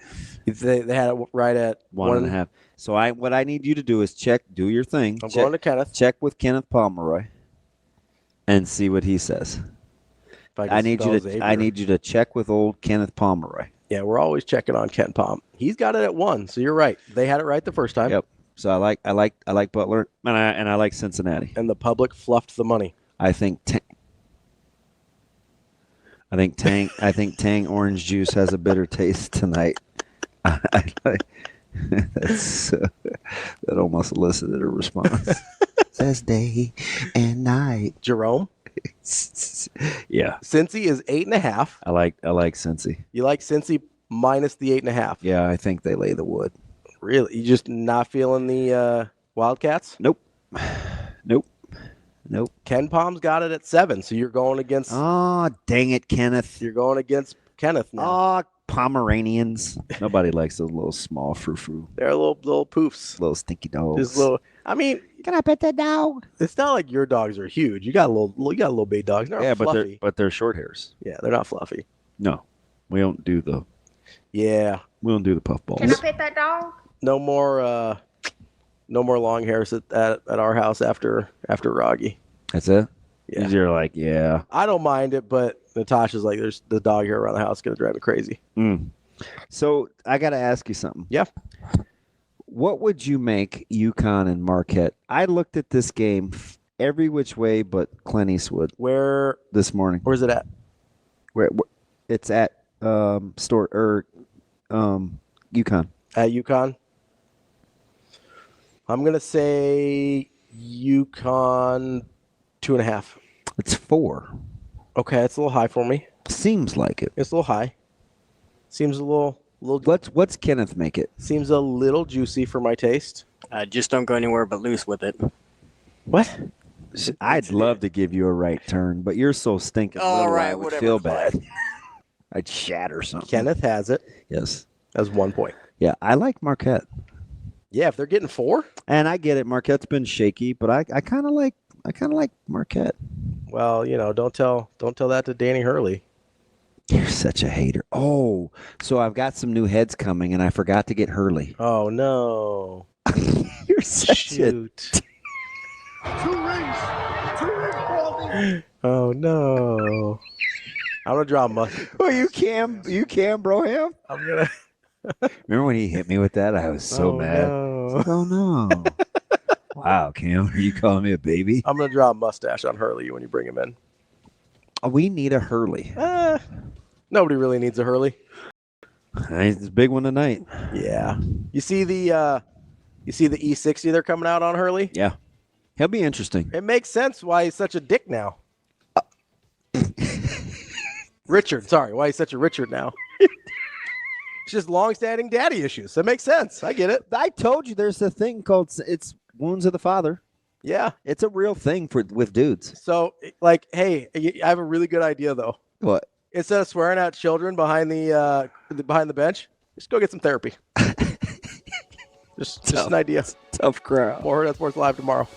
They had it right at 1.5. So what I need you to do is do your thing. I'm going to Kenneth. Check with Kenneth Pomeroy and see what he says. I need you to check with old Kenneth Pomeroy. Yeah, we're always checking on Ken Pom. He's got it at 1, so you're right. They had it right the first time. Yep. So I like Butler and I like Cincinnati. And the public fluffed the money. I think Tang orange juice has a bitter taste tonight. That almost elicited a response. Says day and night. Jerome? Yeah. Cincy is 8.5. I like Cincy. You like Cincy minus the 8.5? Yeah, I think they lay the wood. Really? You just not feeling the Wildcats? Nope. Ken Palm's got it at 7, so you're going against. Oh, dang it, Kenneth! You're going against Kenneth now. Oh, Pomeranians. Nobody likes those little small frou-frou. They're little poofs, little stinky dogs. Just little. I mean, can I pet that dog? It's not like your dogs are huge. You got little baby dogs. They're not fluffy. but they're short hairs. Yeah, they're not fluffy. No, we don't do the. Yeah, we don't do the puffballs. Can I pet that dog? No more long hairs at our house after Roggy. That's it. Yeah, you're like, yeah. I don't mind it, but Natasha's like, there's the dog hair around the house going to drive me crazy. So I got to ask you something. Yeah. What would you make UConn and Marquette? I looked at this game every which way but Clint Eastwood. Where this morning? Where's it at? Where it's at UConn. At UConn. I'm gonna say UConn 2.5. It's 4. Okay, it's a little high for me. Seems like it. It's a little high. Seems a little. What's Kenneth make it? Seems a little juicy for my taste. Just don't go anywhere but loose with it. What? I'd love to give you a right turn, but you're so stinking little. Right, I would whatever, feel bad. I'd shatter something. Kenneth has it. Yes. That's 1 point. Yeah, I like Marquette. Yeah, if they're getting 4. And I get it. Marquette's been shaky, but I kind of like Marquette. Well, don't tell that to Danny Hurley. You're such a hater. Oh, so I've got some new heads coming, and I forgot to get Hurley. Oh no! You're such a. Oh no! I'm gonna draw a mustache. Oh, you can, bro, him. I'm gonna. Remember when he hit me with that? I was so mad. No. Oh no! Wow, Cam, are you calling me a baby? I'm gonna draw a mustache on Hurley when you bring him in. Oh, we need a Hurley. Nobody really needs a Hurley. It's a big one tonight. Yeah. You see the E60 they're coming out on Hurley? Yeah. He'll be interesting. It makes sense why he's such a dick now. Richard, sorry, why he's such a Richard now. It's just long-standing daddy issues. That makes sense. I get it. I told you there's a thing called it's wounds of the father. Yeah. It's a real thing with dudes. So, like, hey, I have a really good idea, though. What? Instead of swearing at children behind the bench, just go get some therapy. just an idea. Tough crowd. More Hurrdat Sports Live tomorrow.